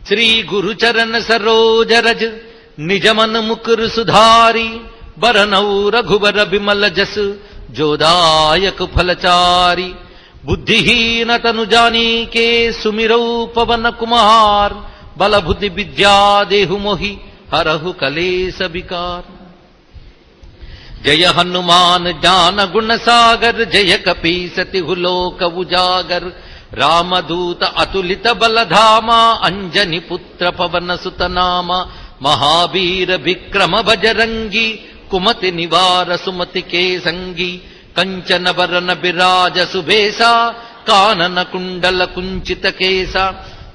Shri గురుచరణ సరోజరజ్ నిజమన్ ముకురు Sudhari బరనౌ రఘువర Bimal just జోదాయక ఫలచారి బుద్ధిహీన తను జానీకే సుమిరౌ పవన కుమార్ బల బుద్ధి విద్యా దేహు మోహి హరహు కలేశ వికార్. జయ హనుమాన్ జ్ఞాన గుణ సాగర్ జయ కపీసతి హులోక ఉజాగర్ రామదూత అతులిత బలధామ అంజని పుత్ర పవన సుతనామ మహావీర విక్రమ బజరంగి కుమతి నివార సుమతి కేసంగి కంచన వరన విరాజ సుభేస కానన కుండల కుంచిత కేస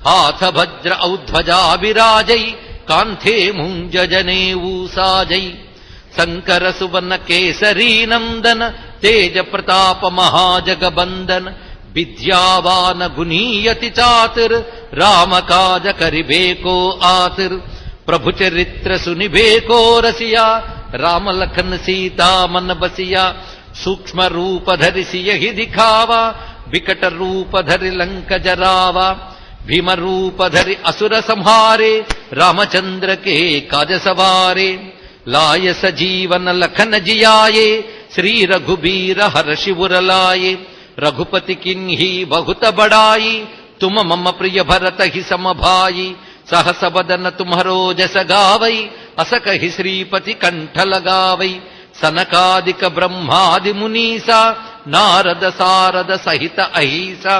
హాథ భద్ర ఔధ్వజా విరాజై కాంథే ముంజనేవూ సాజై శంకర సువన కేసరీ నందన తేజ ప్రతాప మహాజగబందన విద్యావాన గునీయతి చాతుర్ రామ కాజ కరిబేకో ఆతుర్ ప్రభు చరిత్ర సునిబేకో రసియా రామ లఖన్ సీతా మన బసియా సూక్ష్మ రూప ధరి సియహి దిఖావా వికట రూప ధరి లంక జరావా భీమ రూప ధరి అసుర సంహారే రామచంద్ర కే కాజ సవారే लाय सजीवन लखन जियाये श्री रघुबीर हर शिवर लाये रघुपति किन्ही बहुत बड़ाई तुम मम प्रिय भरत ही समभाई सहस बदन तुम्हरो जस गावई अस कहि श्रीपति कंठ लगावई सनकादिक ब्रह्मादि मुनीसा नारद सारद सहित अहिसा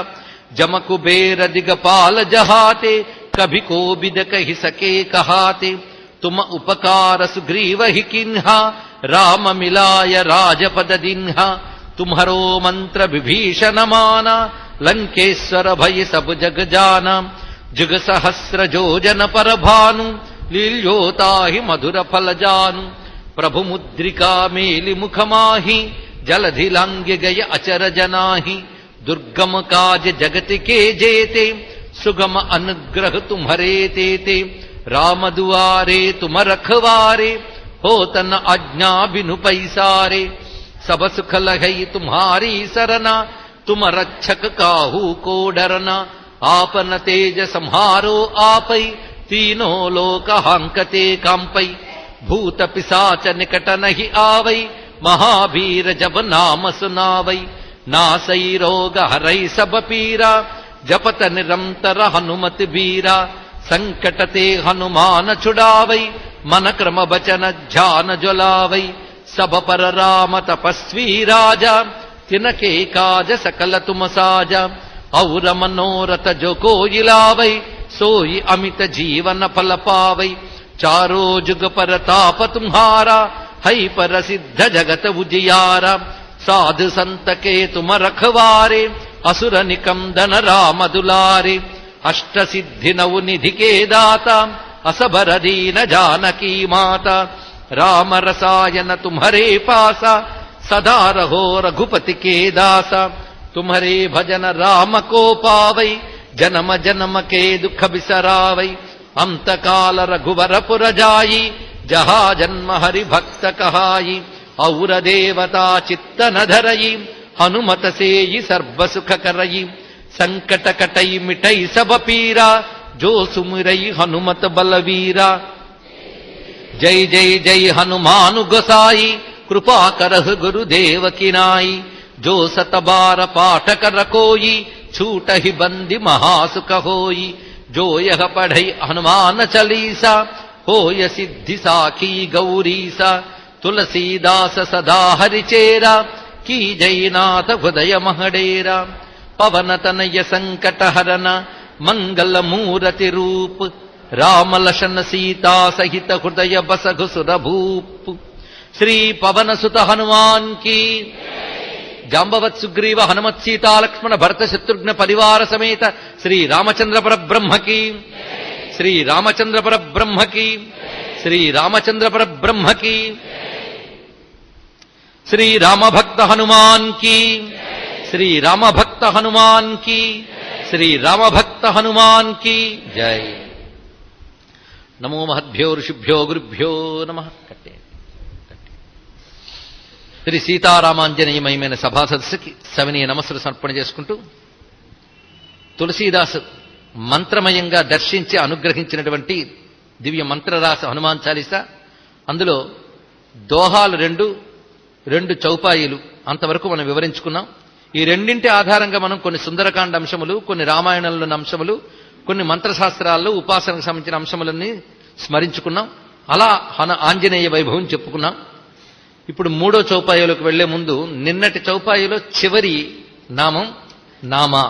जम कुबेर दिगपाल जहाते कभी को बिद कहि सके कहाते तुम उपकार सुग्रीव ही किन्हा राम मिलाय राजपद दिन्हा तुम्हरो मंत्र विभीषण माना लंकेश्वर भय सब जग जाना जुग सहस्र जोजन पर भानु लील्योता ही मधुर फल जानु प्रभु मुद्रिका मेलि मुख माही जलधि लांघ्य गय अचर जनाही दुर्गम काज जगत के जेते सुगम अनुग्रह तुम्हरे तेते राम दुआरे तुम रखवारे हो तन आज्ञा बिनु पैसारे सब सुख लहई तुम्हारी सरना तुम रक्षक काहू को डरना आपन तेज संहारो आपै तीनों लोक हांकते कांपै भूत पिशाच निकट नहीं आवै महावीर जब नाम सुनावै नासै रोग हरै सब पीरा जपत निरंतर हनुमत बीरा संकट ते हनुमान छुड़ावै मन क्रम बचन ध्यान ज्वलावै सब पर राम तपस्वी राजा तिनके काज सकल तुम साजा और मनोरथ जो कोई लावै सोई अमित जीवन फल पावै चारो जुग पर ताप तुम्हारा है पर सिद्ध जगत उजियारा साधु संत के तुम रखवारे असुर निकंदन राम दुलारे अष्ट सिद्धि नव निधि के दाता असबर दीन जानकी माता राम रसायन तुम्हारे पासा सदा रहो रघुपति के दासा तुम्हारे भजन राम को पावै जन्म जन्म के दुख बिसरावै अंत काल रघुवर पुर जाई जहा जन्म हरि भक्त कहाई और देवता चित्त न धरई हनुमत सेई सर्व सुख करई संकट कटई मिटई सब पीरा जो सुमिरई हनुमत बलवीरा जय जय जय हनुमान गोसाई कृपा करह गुरुदेव की नाई जो सत बार पाठ कर कोई छूट ही बंदी महासुख होई जो यह पढ़ई हनुमान चालीसा होय सिद्धि साखी गौरीसा तुलसीदास सदा हरिचेरा की जयनाथ हृदय महडेरा पवन तनय संकट हरन मंगल मूर्ति रूप राम लशन सीता सहित हृदय बसघु सुरभूप श्री पवन सुत हनुमान की जांबवत सुग्रीव हनुमत सीता लक्ष्मण भरत शत्रुघ्न परिवार समेत श्री रामचंद्र पर ब्रह्म की श्री रामचंद्र पर ब्रह्म की श्री रामचंद्र पर ब्रह्म की श्री राम भक्त हनुमान की श्री राम भक्त हनुमान की श्री राम भक्त हनुमान की जय। नमो महद्भ्यो ऋषिभ्यो गुरुभ्यो नमः। कट्टे శ్రీ సీతారామాంజనేయమయమైన సభా సదస్సుకి సవినీయ నమస్సులు సమర్పణ చేసుకుంటూ తులసీదాస్ మంత్రమయంగా దర్శించి అనుగ్రహించినటువంటి దివ్య మంత్రరాస హనుమాన్ చాలీసా. అందులో దోహాలు రెండు చౌపాయిలు అంతవరకు మనం వివరించుకున్నాం. ఈ రెండింటి ఆధారంగా మనం కొన్ని సుందరకాండ అంశములు, కొన్ని రామాయణంలోని అంశములు, కొన్ని మంత్రశాస్త్రాల్లో ఉపాసనకు సంబంధించిన అంశములన్నీ స్మరించుకున్నాం. అలా ఆంజనేయ వైభవం చెప్పుకున్నాం. ఇప్పుడు మూడో చౌపాయిలోకి వెళ్లే ముందు నిన్నటి చౌపాయిలో చివరి నామం నామా.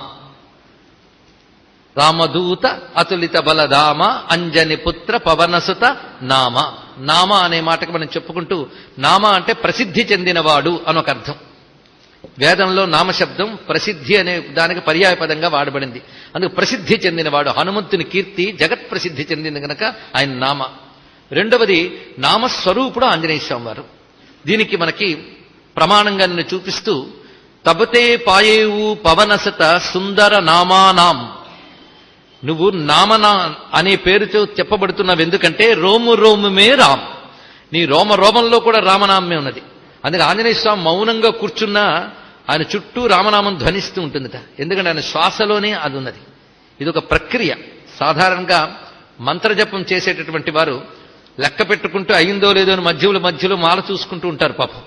రామదూత అతులిత బలధామ అంజని పుత్ర పవనసుత నామ. నామ అనే మాటకి మనం చెప్పుకుంటూ, నామ అంటే ప్రసిద్ధి చెందినవాడు అనొక అర్థం. వేదంలో నామశబ్దం ప్రసిద్ధి అనే దానికి పర్యాయపదంగా వాడబడింది. అందుకు ప్రసిద్ధి చెందినవాడు హనుమంతుని కీర్తి జగత్ ప్రసిద్ధి చెందింది గనక ఆయన నామ. రెండవది నామస్వరూపుడు ఆంజనేయ స్వామి వారు. దీనికి మనకి ప్రమాణంగా నిన్ను చూపిస్తూ, తబతే పాయేవు పవనసత సుందర నామానాం. నువ్వు నామనా అనే పేరుతో చెప్పబడుతున్నావు. ఎందుకంటే రోము రోముమే రామ్, నీ రోమ రోమంలో కూడా రామనామే ఉన్నది. అందుకే ఆంజనేయ స్వామి మౌనంగా కూర్చున్నా ఆయన చుట్టూ రామనామం ధ్వనిస్తూ ఉంటుందిట. ఎందుకంటే ఆయన శ్వాసలోనే అది ఉన్నది. ఇది ఒక ప్రక్రియ. సాధారణంగా మంత్రజపం చేసేటటువంటి వారు లెక్క పెట్టుకుంటూ అయిందో లేదో అని మధ్యలో మాల చూసుకుంటూ ఉంటారు పాపం.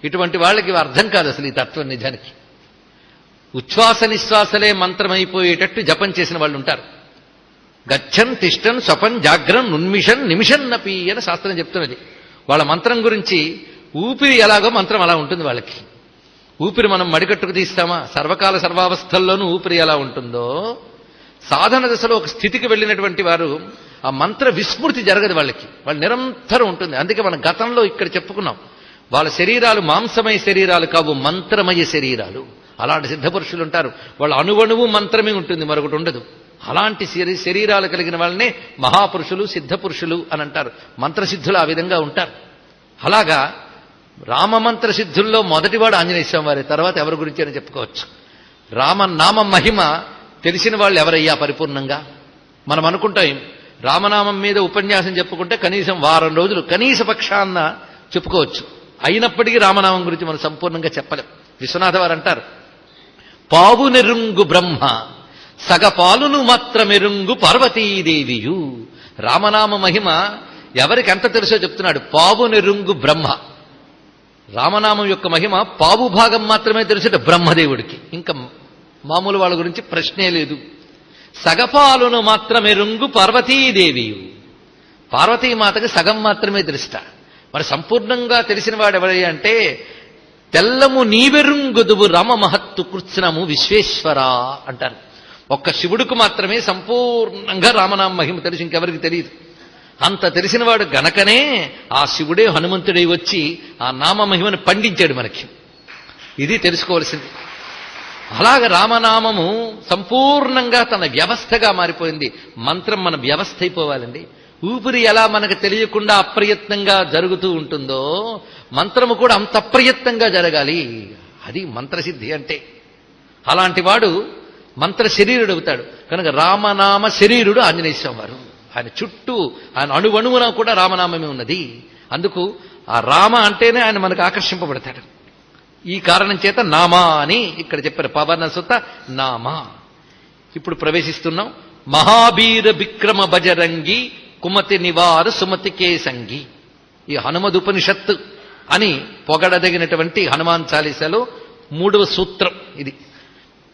ఇటువంటి వాళ్ళకి అర్థం కాదు అసలు ఈ తత్వం నిజానికి. ఉచ్ఛ్వాస నిశ్వాసలే మంత్రమైపోయేటట్టు జపం చేసిన వాళ్ళు ఉంటారు. గచ్చన్ తిష్టన్ స్వపన్ జాగ్రన్ ఉన్మిషన్ నిమిషన్ నపి అని శాస్త్రం చెప్తున్నది. వాళ్ళ మంత్రం గురించి ఊపిరి ఎలాగో మంత్రం అలా ఉంటుంది వాళ్ళకి. ఊపిరి మనం మడికట్టుకు తీస్తామా? సర్వకాల సర్వావస్థల్లోనూ ఊపిరి ఎలా ఉంటుందో, సాధన దశలో ఒక స్థితికి వెళ్ళినటువంటి వారు ఆ మంత్ర విస్మృతి జరగదు వాళ్ళకి. వాళ్ళు నిరంతరం ఉంటుంది. అందుకే మనం గతంలో ఇక్కడ చెప్పుకున్నాం, వాళ్ళ శరీరాలు మాంసమయ శరీరాలు కావు, మంత్రమయ శరీరాలు. అలాంటి సిద్ధపురుషులు ఉంటారు. వాళ్ళ అణువణువు మంత్రమే ఉంటుంది, మరొకటి ఉండదు. అలాంటి శరీరాలు కలిగిన వాళ్ళనే మహాపురుషులు సిద్ధపురుషులు అని అంటారు. మంత్రసిద్ధులు ఆ విధంగా ఉంటారు. అలాగా రామమంత్ర సిద్ధుల్లో మొదటివాడు ఆంజనేయ స్వామి వారి. తర్వాత ఎవరి గురించి అని చెప్పుకోవచ్చు. రామనామ మహిమ తెలిసిన వాళ్ళు ఎవరయ్యా పరిపూర్ణంగా? మనం అనుకుంటాం రామనామం మీద ఉపన్యాసం చెప్పుకుంటే కనీసం వారం రోజులు కనీస పక్షాన్న చెప్పుకోవచ్చు. అయినప్పటికీ రామనామం గురించి మనం సంపూర్ణంగా చెప్పలేం. విశ్వనాథ వారు అంటారు, పావు నెరుంగు బ్రహ్మ సగపాలును మాత్రమెరుంగు పార్వతీదేవియు. రామనామ మహిమ ఎవరికి ఎంత తెలుసో చెప్తున్నాడు. పావు నెరుంగు బ్రహ్మ, రామనామం యొక్క మహిమ పావు భాగం మాత్రమే తెలుసుట బ్రహ్మదేవుడికి. ఇంకా మామూలు వాళ్ళ గురించి ప్రశ్నే లేదు. సగపాలును మాత్రమెరుంగు పార్వతీదేవియు, పార్వతీమాతకి సగం మాత్రమే తెలుసుట. మరి సంపూర్ణంగా తెలిసిన వాడు ఎవరయ్యా అంటే, తెల్లము నీవెరుంగుదువు రామ మహత్తు కృత్స్నము విశ్వేశ్వర అంటారు. ఒక్క శివుడికి మాత్రమే సంపూర్ణంగా రామనామ మహిమ తెలుసు, ఇంకెవరికి తెలియదు. అంత తెలిసినవాడు గనకనే ఆ శివుడే హనుమంతుడై వచ్చి ఆ నామ మహిమను పండించాడు మనకి. ఇది తెలుసుకోవాల్సింది. అలాగ రామనామము సంపూర్ణంగా తన వ్యవస్థగా మారిపోయింది. మంత్రం మన వ్యవస్థ అయిపోవాలండి. ఊపిరి ఎలా మనకు తెలియకుండా అప్రయత్నంగా జరుగుతూ ఉంటుందో, మంత్రము కూడా అంత అప్రయత్నంగా జరగాలి. అది మంత్రసిద్ధి అంటే. అలాంటి వాడు మంత్ర శరీరుడు అవుతాడు. కనుక రామనామ శరీరుడు ఆంజనేయ స్వామి వారు. ఆయన చుట్టూ ఆయన అణువణువున కూడా రామనామమే ఉన్నది. అందుకు ఆ రామ అంటేనే ఆయన మనకు ఆకర్షింపబడతాడు. ఈ కారణం చేత నామా అని ఇక్కడ చెప్పారు. పవనసుత నామా. ఇప్పుడు ప్రవేశిస్తున్నాం. మహాబీర విక్రమ బజరంగి కుమతి నివార సుమతి కేసంగి. ఈ హనుమదుపనిషత్తు అని పొగడదగినటువంటి హనుమాన్ చాలీసాలో 3వ సూత్రం ఇది.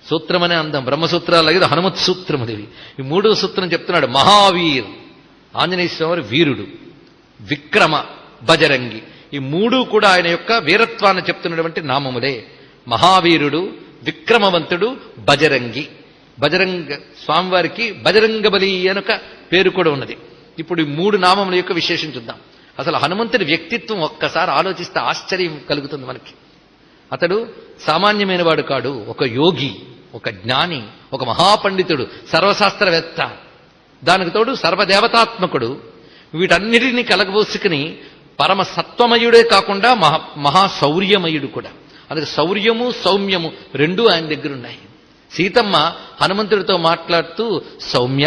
సూత్రం అనే అందం బ్రహ్మసూత్రాలు ఇది హనుమత్ సూత్రం. ఇది ఈ 3వ సూత్రం చెప్తున్నాడు. మహావీర్ ఆంజనేయ స్వామి వీరుడు, విక్రమ బజరంగి. ఈ 3 కూడా ఆయన యొక్క వీరత్వాన్ని చెప్తున్నటువంటి నామములే. మహావీరుడు, విక్రమవంతుడు, బజరంగి. బజరంగ స్వామివారికి బజరంగబలి అనొక పేరు కూడా ఉన్నది. ఇప్పుడు ఈ 3 నామముల యొక్క విశేషం చూద్దాం. అసలు హనుమంతుడి వ్యక్తిత్వం ఒక్కసారి ఆలోచిస్తే ఆశ్చర్యం కలుగుతుంది మనకి. అతడు సామాన్యమైన వాడు కాడు. ఒక యోగి, ఒక జ్ఞాని, ఒక మహాపండితుడు, సర్వశాస్త్రవేత్త, దానికి తోడు సర్వదేవతాత్మకుడు. వీటన్నిటినీ కలగబోసుకుని పరమ సత్వమయుడే కాకుండా మహాశౌర్యమయుడు కూడా. అందుకే శౌర్యము సౌమ్యము 2 ఆయన దగ్గర ఉన్నాయి. సీతమ్మ హనుమంతుడితో మాట్లాడుతూ సౌమ్య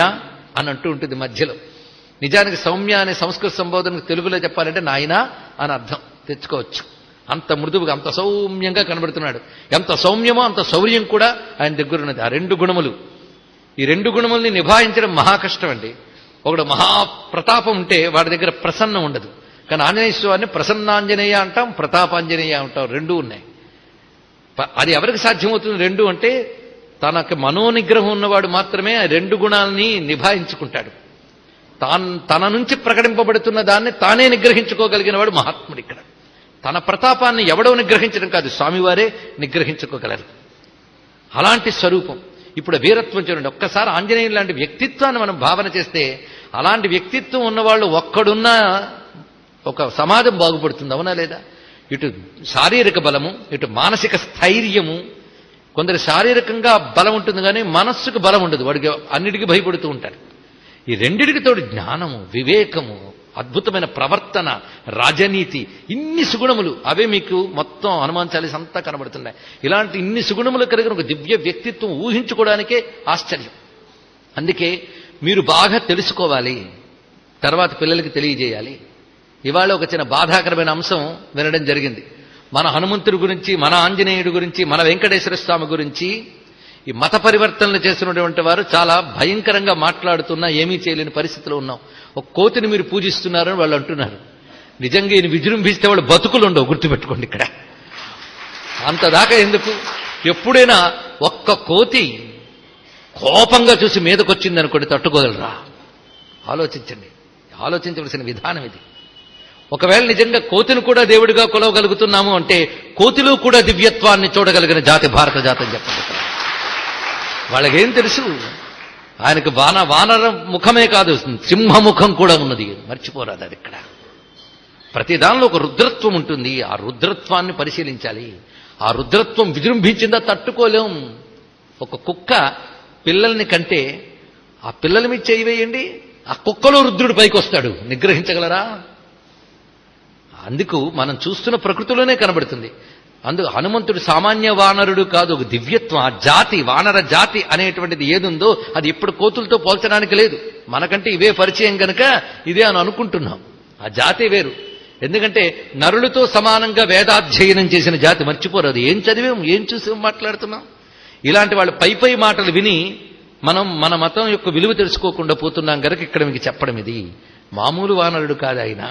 అని అంటూ ఉంటుంది మధ్యలో. నిజానికి సౌమ్య అనే సంస్కృత సంబోధనకు తెలుగులో చెప్పాలంటే నాయనా అని అర్థం తెచ్చుకోవచ్చు. అంత మృదువుగా, అంత సౌమ్యంగా కనబడుతున్నాడు. ఎంత సౌమ్యమో అంత శౌర్యం కూడా ఆయన దగ్గర ఉన్నది. ఆ 2 గుణములు ఈ రెండు గుణముల్ని నిభాయించడం మహా కష్టం అండి. ఒకడు మహాప్రతాపం ఉంటే వాడి దగ్గర ప్రసన్నం ఉండదు. కానీ ఆంజనేయ స్వామిని ప్రసన్నాంజనేయ అంటాం, ప్రతాపాంజనేయ అంటాం, రెండూ ఉన్నాయి. అది ఎవరికి సాధ్యమవుతుంది రెండు అంటే? తనకు మనోనిగ్రహం ఉన్నవాడు మాత్రమే ఆ రెండు గుణాలని నిభాయించుకుంటాడు. తన నుంచి ప్రకటింపబడుతున్న దాన్ని తానే నిగ్రహించుకోగలిగిన వాడు మహాత్ముడు. ఇక్కడ తన ప్రతాపాన్ని ఎవడో నిగ్రహించడం కాదు, స్వామివారే నిగ్రహించుకోగలరు. అలాంటి స్వరూపం. ఇప్పుడు వీరత్వం చూడండి. ఒక్కసారి ఆంజనేయులు లాంటి వ్యక్తిత్వాన్ని మనం భావన చేస్తే, అలాంటి వ్యక్తిత్వం ఉన్నవాళ్ళు ఒక్కడున్నా ఒక సమాజం బాగుపడుతుంది, అవునా లేదా? ఇటు శారీరక బలము, ఇటు మానసిక స్థైర్యము. కొందరు శారీరకంగా బలం ఉంటుంది కానీ మనస్సుకు బలం ఉండదు, వాడికి అన్నిటికీ భయపడుతూ ఉంటారు. ఈ రెండిటికి తోడు జ్ఞానము, వివేకము, అద్భుతమైన ప్రవర్తన, రాజనీతి, ఇన్ని సుగుణములు, అవే మీకు మొత్తం హనుమాన్ చాలీసా అంతా కనబడుతున్నాయి. ఇలాంటి ఇన్ని సుగుణములు కలిగిన ఒక దివ్య వ్యక్తిత్వం ఊహించుకోవడానికే ఆశ్చర్యం. అందుకే మీరు బాగా తెలుసుకోవాలి, తర్వాత పిల్లలకి తెలియజేయాలి. ఇవాళ ఒక చిన్న బాధాకరమైన అంశం వినడం జరిగింది. మన హనుమంతుడి గురించి, మన ఆంజనేయుడి గురించి, మన వెంకటేశ్వర స్వామి గురించి ఈ మత పరివర్తనలు చేస్తున్నటువంటి వారు చాలా భయంకరంగా మాట్లాడుతున్నా ఏమీ చేయలేని పరిస్థితిలో ఉన్నాం. ఒక కోతిని మీరు పూజిస్తున్నారని వాళ్ళు అంటున్నారు. నిజంగా ఈయన విజృంభిస్తే వాళ్ళు బతుకులు ఉండవు, గుర్తుపెట్టుకోండి. ఇక్కడ అంతదాకా ఎందుకు? ఎప్పుడైనా ఒక్క కోతి కోపంగా చూసి మీదకొచ్చింది అనుకోండి, తట్టుకోగలరా? ఆలోచించండి. ఆలోచించవలసిన విధానం ఇది. ఒకవేళ నిజంగా కోతిని కూడా దేవుడిగా కొలవగలుగుతున్నాము అంటే కోతిలో కూడా దివ్యత్వాన్ని చూడగలిగిన జాతి భారత జాతి అని చెప్పండి. వాళ్ళకేం తెలుసు? ఆయనకు వానర ముఖమే కాదు, సింహముఖం కూడా ఉన్నది, మర్చిపోరాదు. అది ఇక్కడ ప్రతి దానిలో ఒక రుద్రత్వం ఉంటుంది. ఆ రుద్రత్వాన్ని పరిశీలించాలి. ఆ రుద్రత్వం విజృంభించిందా తట్టుకోలేం. ఒక కుక్క పిల్లల్ని కంటే ఆ పిల్లల మీద చేయి వేయండి, ఆ కుక్కలో రుద్రుడు పైకి వస్తాడు, నిగ్రహించగలరా? అందుకు మనం చూస్తున్న ప్రకృతిలోనే కనబడుతుంది. అందుకు హనుమంతుడు సామాన్య వానరుడు కాదు, ఒక దివ్యత్వం. ఆ జాతి, వానర జాతి అనేటువంటిది ఏదుందో అది ఇప్పుడు కోతులతో పోల్చడానికి లేదు. మనకంటే ఇవే పరిచయం కనుక ఇదే అని అనుకుంటున్నాం. ఆ జాతి వేరు. ఎందుకంటే నరులతో సమానంగా వేదాధ్యయనం చేసిన జాతి, మర్చిపోరాదు. ఏం చదివాం, ఏం చూసాం, మాట్లాడుతున్నాం. ఇలాంటి వాళ్ళు పై మాటలు విని మనం మన మతం యొక్క విలువ తెలుసుకోకుండా పోతున్నాం కనుక ఇక్కడ మీకు చెప్పడం. ఇది మామూలు వానరుడు కాదు, ఆయన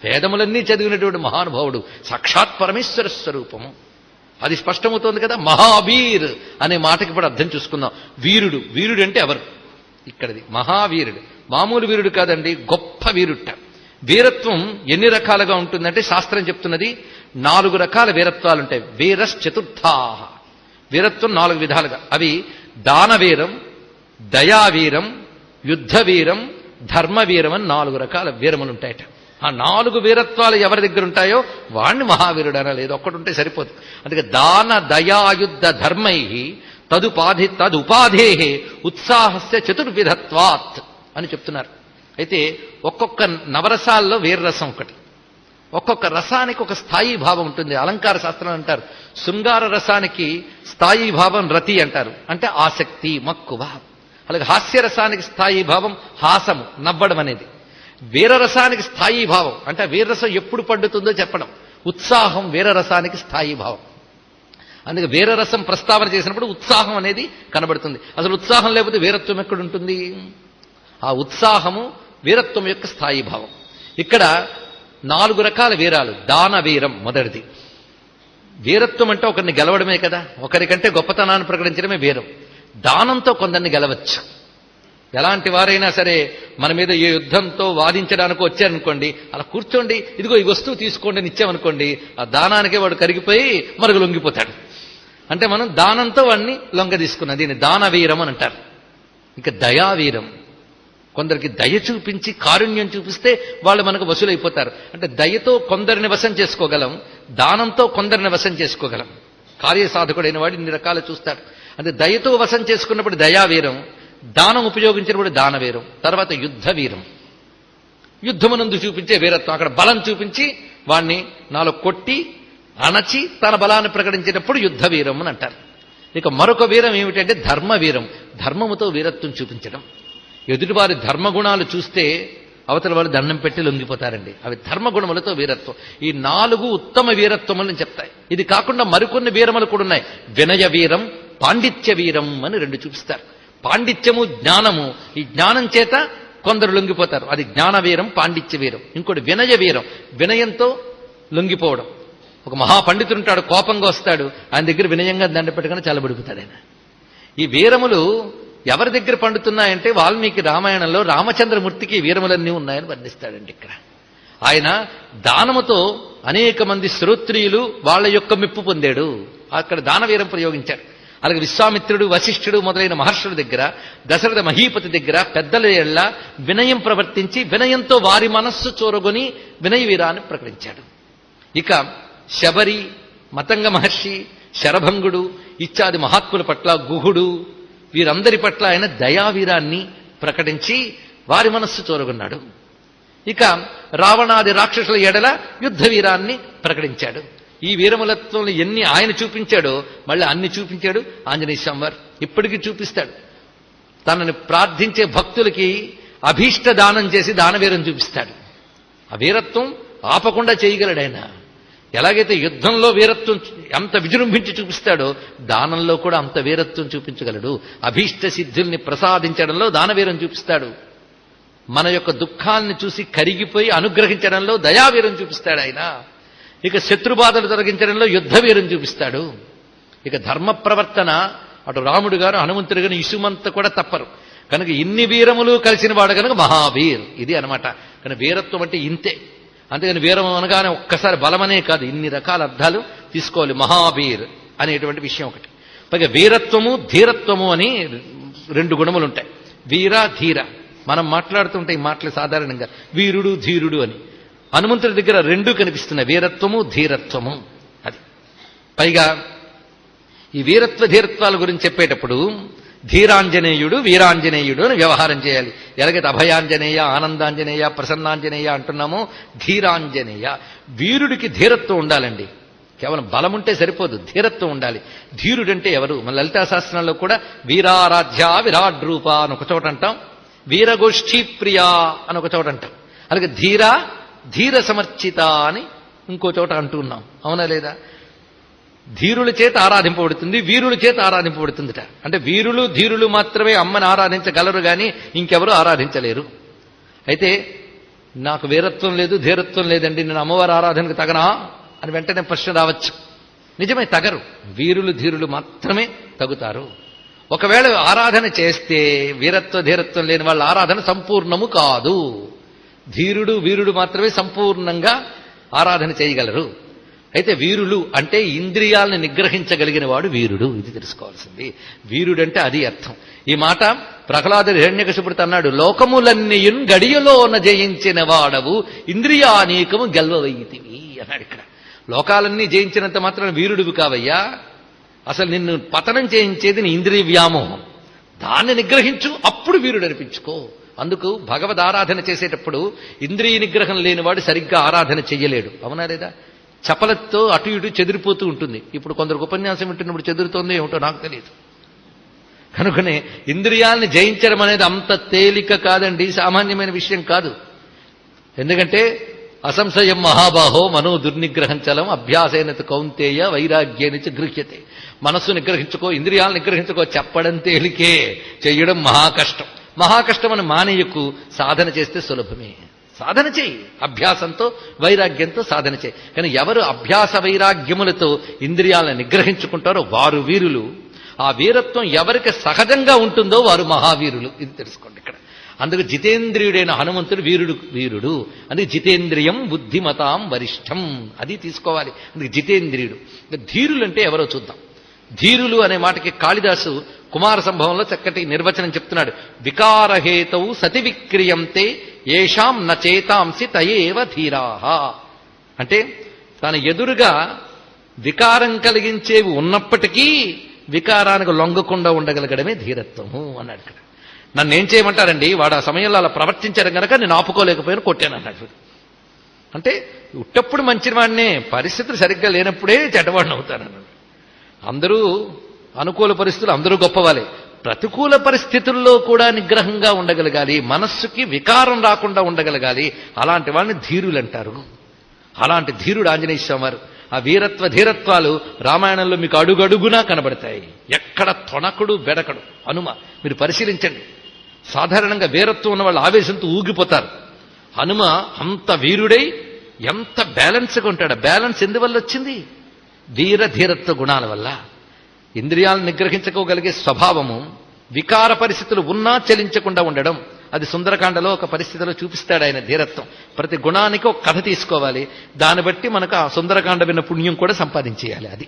వేదములన్నీ చదివినటువంటి మహానుభావుడు, సాక్షాత్ పరమేశ్వర స్వరూపము. అది స్పష్టమవుతోంది కదా. మహావీర్ అనే మాటకి ఇప్పుడు అర్థం చూసుకుందాం. వీరుడు, వీరుడు అంటే ఎవరు? ఇక్కడది మహావీరుడు. మామూలు వీరుడు కాదండి, గొప్ప వీరుట. వీరత్వం ఎన్ని రకాలుగా ఉంటుందంటే శాస్త్రం చెప్తున్నది 4 రకాల వీరత్వాలుంటాయి. వీరశ్చతుర్థాః. వీరత్వం 4 విధాలుగా. అవి దానవీరం, దయావీరం, యుద్ధవీరం, ధర్మవీరం అని 4 రకాల వీరములుంటాయట. ఆ 4 వీరత్వాలు ఎవరి దగ్గర ఉంటాయో వాణ్ణి మహావీరుడు అనలేదు, ఒక్కడుంటే సరిపోదు. అందుకే దాన దయాయుద్ధ ధర్మై తదుపాధే ఉత్సాహస్య చతుర్విధత్వాత్ అని చెప్తున్నారు. అయితే ఒక్కొక్క నవరసాల్లో వీరరసం ఒకటి. ఒక్కొక్క రసానికి ఒక స్థాయి భావం ఉంటుంది. అలంకార శాస్త్రం అంటారు, శృంగార రసానికి స్థాయి భావం రతి అంటారు, అంటే ఆసక్తి, మక్కువ. అలాగే హాస్యరసానికి స్థాయి భావం హాసము, నవ్వడం అనేది. వీరరసానికి స్థాయి భావం అంటే వీరరసం ఎప్పుడు పండుతుందో చెప్పడం. ఉత్సాహం వీరరసానికి స్థాయి భావం. అందుకే వీరరసం ప్రస్తావన చేసినప్పుడు ఉత్సాహం అనేది కనబడుతుంది. అసలు ఉత్సాహం లేకపోతే వీరత్వం ఎక్కడుంటుంది? ఆ ఉత్సాహము వీరత్వం యొక్క స్థాయి భావం. ఇక్కడ 4 రకాల వీరాలు. దానవీరం మొదటిది. వీరత్వం అంటే ఒకరిని గెలవడమే కదా, ఒకరికంటే గొప్పతనాన్ని ప్రకటించడమే వీరం. దానంతో కొందరిని గెలవచ్చు. ఎలాంటి వారైనా సరే మన మీద ఏ యుద్ధంతో వాదించడానికి వచ్చారనుకోండి, అలా కూర్చోండి, ఇదిగో ఈ వస్తువు తీసుకోండి అని ఇచ్చామనుకోండి, ఆ దానానికే వాడు కరిగిపోయి మరుగు లొంగిపోతాడు. అంటే మనం దానంతో వాడిని లొంగ తీసుకున్నాం. దీన్ని దానవీరం అని అంటారు. ఇంకా దయావీరం. కొందరికి దయ చూపించి కారుణ్యం చూపిస్తే వాళ్ళు మనకు వసూలైపోతారు. అంటే దయతో కొందరిని వశం చేసుకోగలం, దానంతో కొందరిని వశం చేసుకోగలం. కార్యసాధకుడైన వాడు ఇన్ని రకాలు చూస్తాడు. అంటే దయతో వశం చేసుకున్నప్పుడు దయావీరం, దానం ఉపయోగించినప్పుడు దానవీరం. తర్వాత యుద్ధవీరం, యుద్ధమునందు చూపించే వీరత్వం. అక్కడ బలం చూపించి వాణ్ణి నాలో కొట్టి అణచి తన బలాన్ని ప్రకటించినప్పుడు యుద్ధవీరం అని అంటారు. ఇక మరొక వీరం ఏమిటంటే ధర్మవీరం. ధర్మముతో వీరత్వం చూపించడం. ఎదుటివారి ధర్మగుణాలు చూస్తే అవతల వాళ్ళు దండం పెట్టి లొంగిపోతారండి. అవి ధర్మగుణములతో వీరత్వం. ఈ 4 ఉత్తమ వీరత్వములను చెప్తాయి. ఇది కాకుండా మరికొన్ని వీరములు కూడా ఉన్నాయి. వినయ వీరం, పాండిత్య వీరం అని 2 చూపిస్తారు. పాండిత్యము, జ్ఞానము. ఈ జ్ఞానం చేత కొందరు లొంగిపోతారు. అది జ్ఞానవీరం, పాండిత్య వీరం. ఇంకోటి వినయ వీరం, వినయంతో లొంగిపోవడం. ఒక మహాపండితుడు ఉంటాడు, కోపంగా వస్తాడు, ఆయన దగ్గర వినయంగా దండ పెట్టుకుని చల్లబడిపోతాడు ఆయన. ఈ వీరములు ఎవరి దగ్గర పండుతున్నాయంటే వాల్మీకి రామాయణంలో రామచంద్రమూర్తికి వీరములన్నీ ఉన్నాయని వర్ణిస్తాడండి. ఇక్కడ ఆయన దానముతో అనేక మంది శ్రోత్రియులు వాళ్ళ యొక్క మెప్పు పొందాడు. అక్కడ దానవీరం ప్రయోగించాడు. అలాగే విశ్వామిత్రుడు, వశిష్ఠుడు మొదలైన మహర్షుల దగ్గర, దశరథ మహీపతి దగ్గర పెద్దల ఎళ్ళ వినయం ప్రవర్తించి వినయంతో వారి మనస్సు చూరగొని వినయ వీరాన్ని ప్రకటించాడు. ఇక శబరి, మతంగ మహర్షి, శరభంగుడు ఇత్యాది మహాత్ముల పట్ల, గుహుడు, వీరందరి పట్ల ఆయన దయావీరాన్ని ప్రకటించి వారి మనస్సు చూరగొన్నాడు. ఇక రావణాది రాక్షసుల ఎడల యుద్ధ వీరాన్ని ప్రకటించాడు. ఈ వీరములత్వం ఎన్ని ఆయన చూపించాడో మళ్ళీ అన్ని చూపించాడు ఆంజనేయ స్వామి వారు. ఇప్పటికీ చూపిస్తాడు. తనని ప్రార్థించే భక్తులకి అభీష్ట దానం చేసి దానవీరం చూపిస్తాడు. ఆ వీరత్వం ఆపకుండా చేయగలడు ఆయన. ఎలాగైతే యుద్ధంలో వీరత్వం ఎంత విజృంభించి చూపిస్తాడో దానంలో కూడా అంత వీరత్వం చూపించగలడు. అభీష్ట సిద్ధుల్ని ప్రసాదించడంలో దానవీరం చూపిస్తాడు. మన యొక్క దుఃఖాన్ని చూసి కరిగిపోయి అనుగ్రహించడంలో దయావీరం చూపిస్తాడు ఆయన. ఇక శత్రుబాధలు తొలగించడంలో యుద్ధవీరం చూపిస్తాడు. ఇక ధర్మ ప్రవర్తన అటు రాముడు గారు, హనుమంతుడు గారు ఇసుమంత కూడా తప్పరు. కనుక ఇన్ని వీరములు కలిసిన వాడు కనుక మహావీర్ ఇది అనమాట. కానీ వీరత్వం అంటే ఇంతే. అంతేగాని వీరం అనగానే ఒక్కసారి బలమనే కాదు, ఇన్ని రకాల అర్థాలు తీసుకోవాలి. మహావీర్ అనేటువంటి విషయం ఒకటి. పైగా వీరత్వము, ధీరత్వము అని రెండు గుణములు ఉంటాయి. వీర, ధీర. మనం మాట్లాడుతుంటే ఈ మాటలు సాధారణంగా వీరుడు, ధీరుడు అని. హనుమంతుడి దగ్గర రెండూ కనిపిస్తున్నాయి, వీరత్వము, ధీరత్వము. అది పైగా ఈ వీరత్వ ధీరత్వాల గురించి చెప్పేటప్పుడు ధీరాంజనేయుడు, వీరాంజనేయుడు అని వ్యవహారం చేయాలి. ఎలాగైతే అభయాంజనేయ, ఆనందాంజనేయ, ప్రసన్నాంజనేయ అంటున్నామో ధీరాంజనేయ. వీరుడికి ధీరత్వం ఉండాలండి. కేవలం బలం ఉంటే సరిపోదు, ధీరత్వం ఉండాలి. ధీరుడంటే ఎవరు? మన లలితా శాస్త్రంలో కూడా వీరారాధ్య విరాట్ రూప అని ఒక చోట అంటాం, వీరగోష్ఠీ ప్రియా అని ఒక చోట అంటాం. అలాగే ధీర, ధీర సమర్చిత అని ఇంకో చోట అంటున్నాం. అవునా లేదా? ధీరుల చేత ఆరాధింపబడుతుంది, వీరుల చేత ఆరాధింపబడుతుందిట. అంటే వీరులు, ధీరులు మాత్రమే అమ్మని ఆరాధించగలరు కానీ ఇంకెవరూ ఆరాధించలేరు. అయితే నాకు వీరత్వం లేదు, ధీరత్వం లేదండి, నేను అమ్మవారి ఆరాధనకు తగనా అని వెంటనే ప్రశ్న రావచ్చు. నిజమే, తగరు. వీరులు, ధీరులు మాత్రమే తగుతారు. ఒకవేళ ఆరాధన చేస్తే వీరత్వ ధీరత్వం లేని వాళ్ళ ఆరాధన సంపూర్ణము కాదు. ధీరుడు, వీరుడు మాత్రమే సంపూర్ణంగా ఆరాధన చేయగలరు. అయితే వీరులు అంటే ఇంద్రియాలను నిగ్రహించగలిగిన వాడు వీరుడు. ఇది తెలుసుకోవాల్సింది. వీరుడంటే అది అర్థం. ఈ మాట ప్రహ్లాదుడు హిరణ్యకశిపుడితో అన్నాడు, లోకములన్నీయున్ గడియలోన జయించిన వాడవు ఇంద్రియానీకము గెల్వవైతివి అన్నాడు. ఇక్కడ లోకాలన్నీ జయించినంత మాత్రం వీరుడివి కావయ్యా. అసలు నిన్ను పతనం చేయించేది నీ ఇంద్రియ వ్యామోహం. దాన్ని నిగ్రహించు, అప్పుడు వీరుడు అనిపించుకో. అందుకు భగవద్ ఆరాధన చేసేటప్పుడు ఇంద్రియ నిగ్రహం లేనివాడు సరిగ్గా ఆరాధన చెయ్యలేడు. అవునా లేదా? చపలతో అటు ఇటు చెదిరిపోతూ ఉంటుంది. ఇప్పుడు కొందరికి ఉపన్యాసం వింటున్నప్పుడు చెదురుతోందో ఏమిటో నాకు తెలియదు. కనుకనే ఇంద్రియాలని జయించడం అనేది అంత తేలిక కాదండి, సామాన్యమైన విషయం కాదు. ఎందుకంటే అసంశయం మహాబాహో మనో దుర్నిగ్రహం చలం అభ్యాసైన కౌంతేయ వైరాగ్యానికి గృహ్యతే. మనస్సు నిగ్రహించుకో, ఇంద్రియాలను నిగ్రహించుకో చెప్పడం తేలికే, చెయ్యడం మహాకష్టం. మహాకష్టమని మానేయకు, సాధన చేస్తే సులభమే. సాధన చేయి, అభ్యాసంతో వైరాగ్యంతో సాధన చేయి. కానీ ఎవరు అభ్యాస వైరాగ్యములతో ఇంద్రియాలను నిగ్రహించుకుంటారో వారు వీరులు. ఆ వీరత్వం ఎవరికి సహజంగా ఉంటుందో వారు మహావీరులు. ఇది తెలుసుకోండి ఇక్కడ. అందుకు జితేంద్రియుడైన హనుమంతుడు వీరుడు. అందుకే జితేంద్రియం బుద్ధిమతాం వరిష్టం అది తీసుకోవాలి. అందుకే జితేంద్రియుడు. ధీరులు అంటే ఎవరో చూద్దాం. ధీరులు అనే మాటకి కాళిదాసు కుమార సంభవంలో చక్కటి నిర్వచనం చెప్తున్నాడు. వికారహేతౌ సతి విక్రియంతే ఏషాం నచేతాంసి తయేవ ధీరాహ. అంటే తన ఎదురుగా వికారం కలిగించేవి ఉన్నప్పటికీ వికారానికి లొంగకుండా ఉండగలగడమే ధీరత్వము అన్నాడు. ఇక్కడ నన్నేం చేయమంటారండి, వాడు ఆ సమయంలో అలా ప్రవర్తించారు కనుక నేను ఆపుకోలేకపోయాను, కొట్టాను అన్నాడు. అంటే ఉట్టప్పుడు మంచివాడినే, పరిస్థితులు సరిగ్గా లేనప్పుడే చెడ్డవాడిని అవుతానన్నాడు. అందరూ అనుకూల పరిస్థితులు, అందరూ గొప్పవాళ్ళే. ప్రతికూల పరిస్థితుల్లో కూడా నిగ్రహంగా ఉండగలగాలి, మనస్సుకి వికారం రాకుండా ఉండగలగాలి. అలాంటి వాళ్ళని ధీరులు అంటారు. అలాంటి ధీరుడు ఆంజనేయ స్వామి వారు. ఆ వీరత్వ ధీరత్వాలు రామాయణంలో మీకు అడుగడుగునా కనబడతాయి. ఎక్కడ తొణకుడు బెడకడు హనుమ. మీరు పరిశీలించండి, సాధారణంగా వీరత్వం ఉన్న వాళ్ళు ఆవేశంతో ఊగిపోతారు. హనుమ అంత వీరుడై ఎంత బ్యాలెన్స్గా ఉంటాడు. బ్యాలెన్స్ ఎందువల్ల వచ్చింది? ధీరత్వ గుణాల వల్ల. ఇంద్రియాలను నిగ్రహించుకోగలిగే స్వభావము, వికార పరిస్థితులు ఉన్నా చలించకుండా ఉండడం, అది సుందరకాండలో ఒక పరిస్థితిలో చూపిస్తాడు ఆయన ధీరత్వం. ప్రతి గుణానికి ఒక కథ తీసుకోవాలి, దాన్ని బట్టి మనకు ఆ సుందరకాండ విన్న పుణ్యం కూడా సంపాదించేయాలి. అది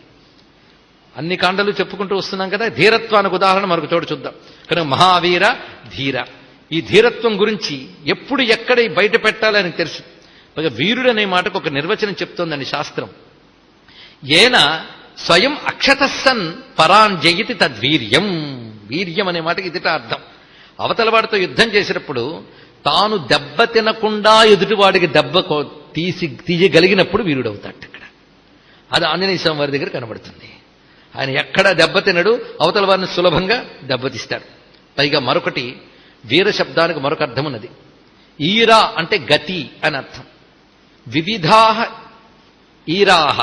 అన్ని కాండలు చెప్పుకుంటూ వస్తున్నాం కదా. ధీరత్వానికి ఉదాహరణ మరొక చోటు చూద్దాం. కనుక మహావీర ధీర, ఈ ధీరత్వం గురించి ఎప్పుడు ఎక్కడ బయట పెట్టాలని తెలుసు. పైగా వీరుడు అనే మాటకు ఒక నిర్వచనం చెప్తోందండి శాస్త్రం. ఏన స్వయం అక్షతస్సన్ పరాన్ జయతి తద్వీర్యం. వీర్యం అనే మాటకి ఇదిట అర్థం. అవతలవాడితో యుద్ధం చేసినప్పుడు తాను దెబ్బ తినకుండా ఎదుటివాడికి దెబ్బ తీయగలిగినప్పుడు వీరుడవుతాడు. ఇక్కడ అది ఆంజనేయ స్వామి వారి దగ్గర కనబడుతుంది. ఆయన ఎక్కడ దెబ్బ తినడు, అవతల వారిని సులభంగా దెబ్బతీస్తాడు. పైగా మరొకటి, వీర శబ్దానికి మరొక అర్థం ఉన్నది. ఈరా అంటే గతి అని అర్థం. వివిధాహ ఈరాహ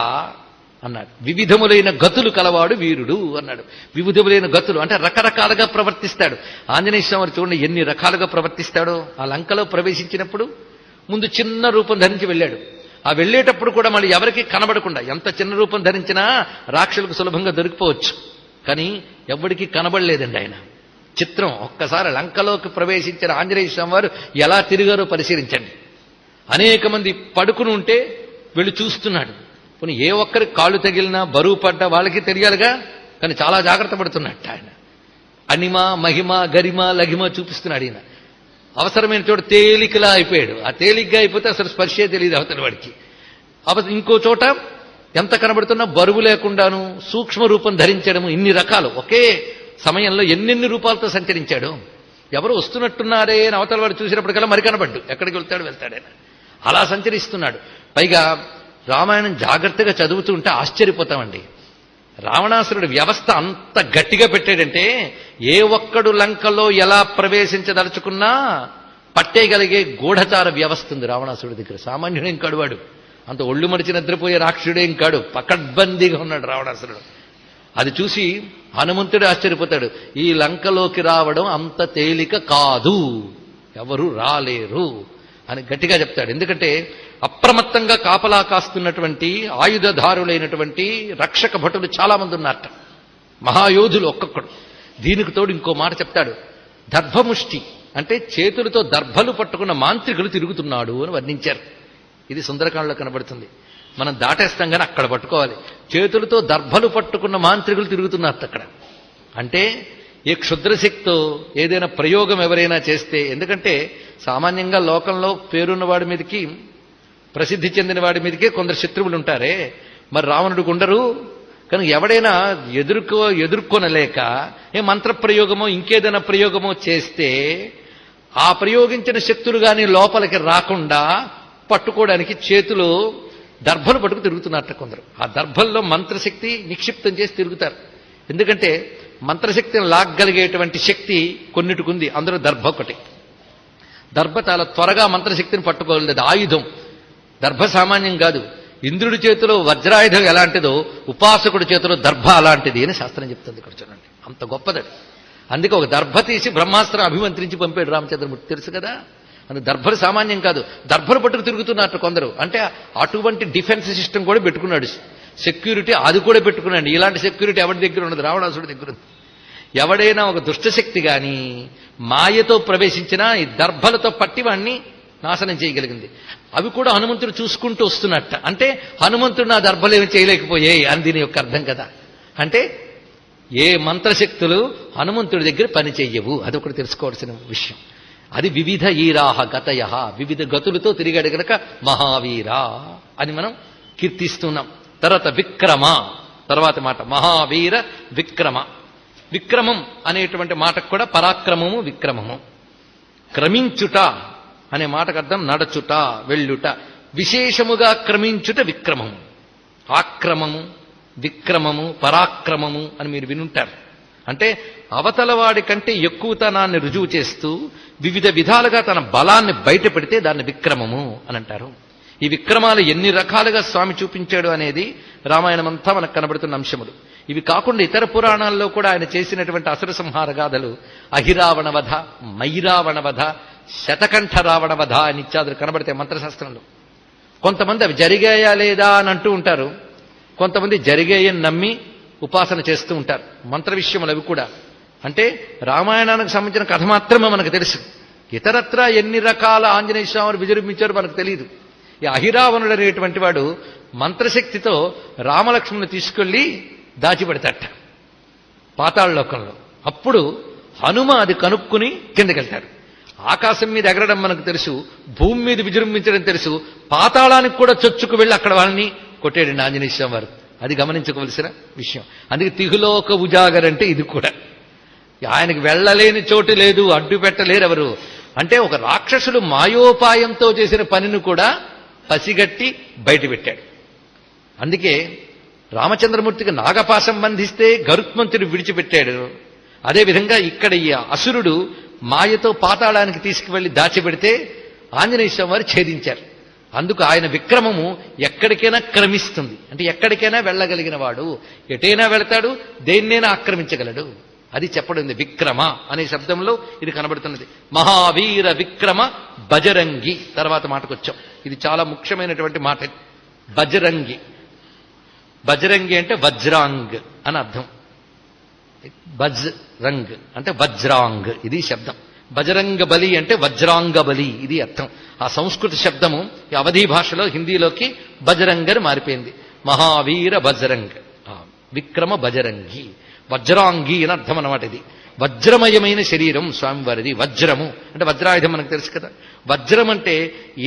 అన్నాడు. వివిధములైన గతులు కలవాడు వీరుడు అన్నాడు. వివిధములైన గతులు అంటే రకరకాలుగా ప్రవర్తిస్తాడు. ఆంజనేయ స్వామి చూడండి ఎన్ని రకాలుగా ప్రవర్తిస్తాడో. ఆ లంకలో ప్రవేశించినప్పుడు ముందు చిన్న రూపం ధరించి వెళ్ళాడు. ఆ వెళ్ళేటప్పుడు కూడా మళ్ళీ ఎవరికి కనబడకుండా, ఎంత చిన్న రూపం ధరించినా రాక్షసులకు సులభంగా దొరికిపోవచ్చు, కానీ ఎవరికి కనబడలేదండి ఆయన. చిత్రం. ఒక్కసారి లంకలోకి ప్రవేశించిన ఆంజనేయ స్వామి వారు ఎలా తిరిగారో పరిశీలించండి. అనేక మంది పడుకుని ఉంటే వెళ్ళి చూస్తున్నాడు. పోనీ ఏ ఒక్కరికి కాళ్ళు తగిలినా బరువు పడ్డా వాళ్ళకి తెలియాలిగా, కానీ చాలా జాగ్రత్త పడుతున్నట్టు ఆయన. అనిమ మహిమ గరిమ లఘిమ చూపిస్తున్నాడు ఈయన. అవసరమైన చోట తేలికలా అయిపోయాడు. ఆ తేలిగ్గా అయిపోతే అసలు స్పర్శే తెలియదు అవతల వాడికి. ఇంకో చోట ఎంత కనబడుతున్నా బరువు లేకుండాను సూక్ష్మ రూపం ధరించడము, ఇన్ని రకాలు ఒకే సమయంలో ఎన్నెన్ని రూపాలతో సంచరించాడు. ఎవరు వస్తున్నట్టున్నారే అని అవతల వాడు చూసినప్పటికల్లా మరి కనబడ్డు, ఎక్కడికి వెళ్తాడైనా అలా సంచరిస్తున్నాడు. పైగా రామాయణం జాగ్రత్తగా చదువుతూ ఉంటే ఆశ్చర్యపోతామండి. రావణాసురుడి వ్యవస్థ అంత గట్టిగా పెట్టాడంటే ఏ ఒక్కడు లంకలో ఎలా ప్రవేశించదలుచుకున్నా పట్టేయగలిగే గూఢచార వ్యవస్థ ఉంది రావణాసురుడి దగ్గర. సామాన్యుడేం కాడు వాడు, అంత ఒళ్ళు మడిచి నిద్రపోయే రాక్షసుడేం కాడు, పకడ్బందీగా ఉన్నాడు రావణాసురుడు. అది చూసి హనుమంతుడు ఆశ్చర్యపోతాడు. ఈ లంకలోకి రావడం అంత తేలిక కాదు, ఎవరు రాలేరు అని గట్టిగా చెప్తాడు. ఎందుకంటే అప్రమత్తంగా కాపలా కాస్తున్నటువంటి ఆయుధధారులైనటువంటి రక్షక భటులు చాలా మంది ఉన్నారట, మహాయోధులు ఒక్కొక్కడు. దీనికి తోడు ఇంకో మాట చెప్తాడు. దర్భముష్టి అంటే చేతులతో దర్భలు పట్టుకున్న మాంత్రికులు తిరుగుతున్నాడు అని వర్ణించారు. ఇది సుందరకాండలో కనబడుతుంది. మనం దాటేస్తాం కానీ అక్కడ పట్టుకోవాలి. చేతులతో దర్భలు పట్టుకున్న మాంత్రికులు తిరుగుతున్నారు అక్కడ. అంటే ఏ క్షుద్రశక్తో ఏదైనా ప్రయోగం ఎవరైనా చేస్తే, ఎందుకంటే సామాన్యంగా లోకంలో పేరున్న వాడి మీదకి, ప్రసిద్ధి చెందిన వాడి మీదకే కొందరు శత్రువులు ఉంటారే, మరి రావణుడికి ఉండరు. కనుక ఎవడైనా ఎదుర్కొనలేక ఏ మంత్రప్రయోగమో ఇంకేదైనా ప్రయోగమో చేస్తే ఆ ప్రయోగించిన శక్తులు కానీ లోపలికి రాకుండా పట్టుకోవడానికి చేతులు దర్భలు పట్టుకు తిరుగుతున్నట్ట కొందరు. ఆ దర్భల్లో మంత్రశక్తి నిక్షిప్తం చేసి తిరుగుతారు. ఎందుకంటే మంత్రశక్తిని లాగ్గలిగేటువంటి శక్తి కొన్నిటికుంది, అందులో దర్భ ఒకటి. దర్భ చాలా త్వరగా మంత్రశక్తిని పట్టుకోలేదు, ఆయుధం. దర్భ సామాన్యం కాదు. ఇంద్రుడి చేతిలో వజ్రాయుధం ఎలాంటిదో ఉపాసకుడి చేతిలో దర్భ అలాంటిది అని శాస్త్రం చెప్తుంది. ఇక్కడ చూడండి, అంత గొప్పదది. అందుకే ఒక దర్భ తీసి బ్రహ్మాస్త్రం అభిమంత్రించి పంపాడు రామచంద్రమూర్తి, తెలుసు కదా. అందుకు దర్భలు సామాన్యం కాదు, దర్భలు పట్టుకు తిరుగుతున్నట్టు కొందరు. అంటే అటువంటి డిఫెన్స్ సిస్టమ్ కూడా పెట్టుకున్నాడు, సెక్యూరిటీ అది కూడా పెట్టుకున్నాడు. ఇలాంటి సెక్యూరిటీ ఎవరి దగ్గర ఉండదు, రావణాసుడి దగ్గర ఉంది. ఎవడైనా ఒక దుష్టశక్తి కానీ మాయతో ప్రవేశించినా ఈ దర్భలతో పట్టి వాణ్ణి నాశనం చేయగలిగింది. అవి కూడా హనుమంతుడు చూసుకుంటూ వస్తున్నట్ట. అంటే హనుమంతుడు నా దర్భలు ఏమి చేయలేకపోయాయి అని దీని యొక్క అర్థం కదా. అంటే ఏ మంత్రశక్తులు హనుమంతుడి దగ్గర పని చెయ్యవు, అదొకటి తెలుసుకోవాల్సిన విషయం. అది వివిధ ఈరాహ గతయ, వివిధ గతులతో తిరిగాడు గనక మహావీరా అని మనం కీర్తిస్తున్నాం. తర్వాత విక్రమ, తర్వాత మాట మహావీర విక్రమ. విక్రమం అనేటువంటి మాటకు కూడా పరాక్రమము విక్రమము. క్రమించుట అనే మాటకు అర్థం నడచుట, వెళ్ళుట. విశేషముగా క్రమించుట విక్రమము. ఆక్రమము, విక్రమము, పరాక్రమము అని మీరు వినుంటారు. అంటే అవతలవాడి కంటే ఎక్కువతనాన్ని రుజువు చేస్తూ వివిధ విధాలుగా తన బలాన్ని బయట పెడితే దాన్ని విక్రమము అని అంటారు. ఈ విక్రమాలు ఎన్ని రకాలుగా స్వామి చూపించాడు అనేది రామాయణమంతా మనకు కనబడుతున్న అంశములు. ఇవి కాకుండా ఇతర పురాణాల్లో కూడా ఆయన చేసినటువంటి అసుర సంహార గాథలు అహిరావణ వధ, మైరావణ వధ, శతకంఠ రావణ వధ అని ఇత్యాదులు కనబడతాయి మంత్రశాస్త్రంలో. కొంతమంది అవి జరిగాయా లేదా అని అంటూ ఉంటారు, కొంతమంది జరిగాయని నమ్మి ఉపాసన చేస్తూ ఉంటారు. మంత్ర విషయములు అవి కూడా. అంటే రామాయణానికి సంబంధించిన కథ మాత్రమే మనకు తెలుసు, ఇతరత్ర ఎన్ని రకాల ఆంజనేయ స్వామిని విజృంభించారో మనకు తెలియదు. ఈ అహిరావణుడు అనేటువంటి వాడు మంత్రశక్తితో రామలక్ష్మణుని తీసుకెళ్లి దాచిపెడతాట పాతాళలోకంలో. అప్పుడు హనుమ అది కనుక్కుని కిందకెళ్తాడు. ఆకాశం మీద ఎగరడం మనకు తెలుసు, భూమి మీద విజృంభించడం తెలుసు, పాతాళానికి కూడా చొచ్చుకు వెళ్ళి అక్కడ వాళ్ళని కొట్టేయండి ఆంజనేయ స్వామి వారు. అది గమనించుకోవలసిన విషయం. అందుకే తిహులోక ఉజాగర్ అంటే ఇది కూడా. ఆయనకి వెళ్ళలేని చోటు లేదు, అడ్డు పెట్టలేరు ఎవరు. అంటే ఒక రాక్షసుడు మాయోపాయంతో చేసిన పనిని కూడా పసిగట్టి బయట పెట్టాడు. అందుకే రామచంద్రమూర్తికి నాగపాశం బంధిస్తే గరుత్మంతుడు విడిచిపెట్టాడు. అదేవిధంగా ఇక్కడ ఈ అసురుడు మాయతో పాతాళానికి తీసుకువెళ్లి దాచిపెడితే ఆంజనేయ స్వామి వారు ఛేదించారు. అందుకు ఆయన విక్రమము ఎక్కడికైనా క్రమిస్తుంది. అంటే ఎక్కడికైనా వెళ్ళగలిగిన వాడు, ఎటైనా వెళతాడు, దేన్నైనా ఆక్రమించగలడు. అది చెప్పడం విక్రమ అనే శబ్దంలో ఇది కనబడుతున్నది. మహావీర విక్రమ బజరంగి తర్వాత మాటకొచ్చాం. ఇది చాలా ముఖ్యమైనటువంటి మాట. బజరంగి, బజరంగి అంటే వజ్రాంగ్ అని అర్థం. బజ్ రంగ్ అంటే వజ్రాంగ్, ఇది శబ్దం. బజరంగ బలి అంటే వజ్రాంగ బలి, ఇది అర్థం. ఆ సంస్కృత శబ్దము ఈ అవధీ భాషలో హిందీలోకి బజరంగ్ అని మారిపోయింది. మహావీర బజరంగ్, విక్రమ బజరంగి, వజ్రాంగి అని అర్థం అన్నమాట. ఇది వజ్రమయమైన శరీరం స్వామివారిది. వజ్రము అంటే వజ్రాయుధం మనకు తెలుసు కదా. వజ్రం అంటే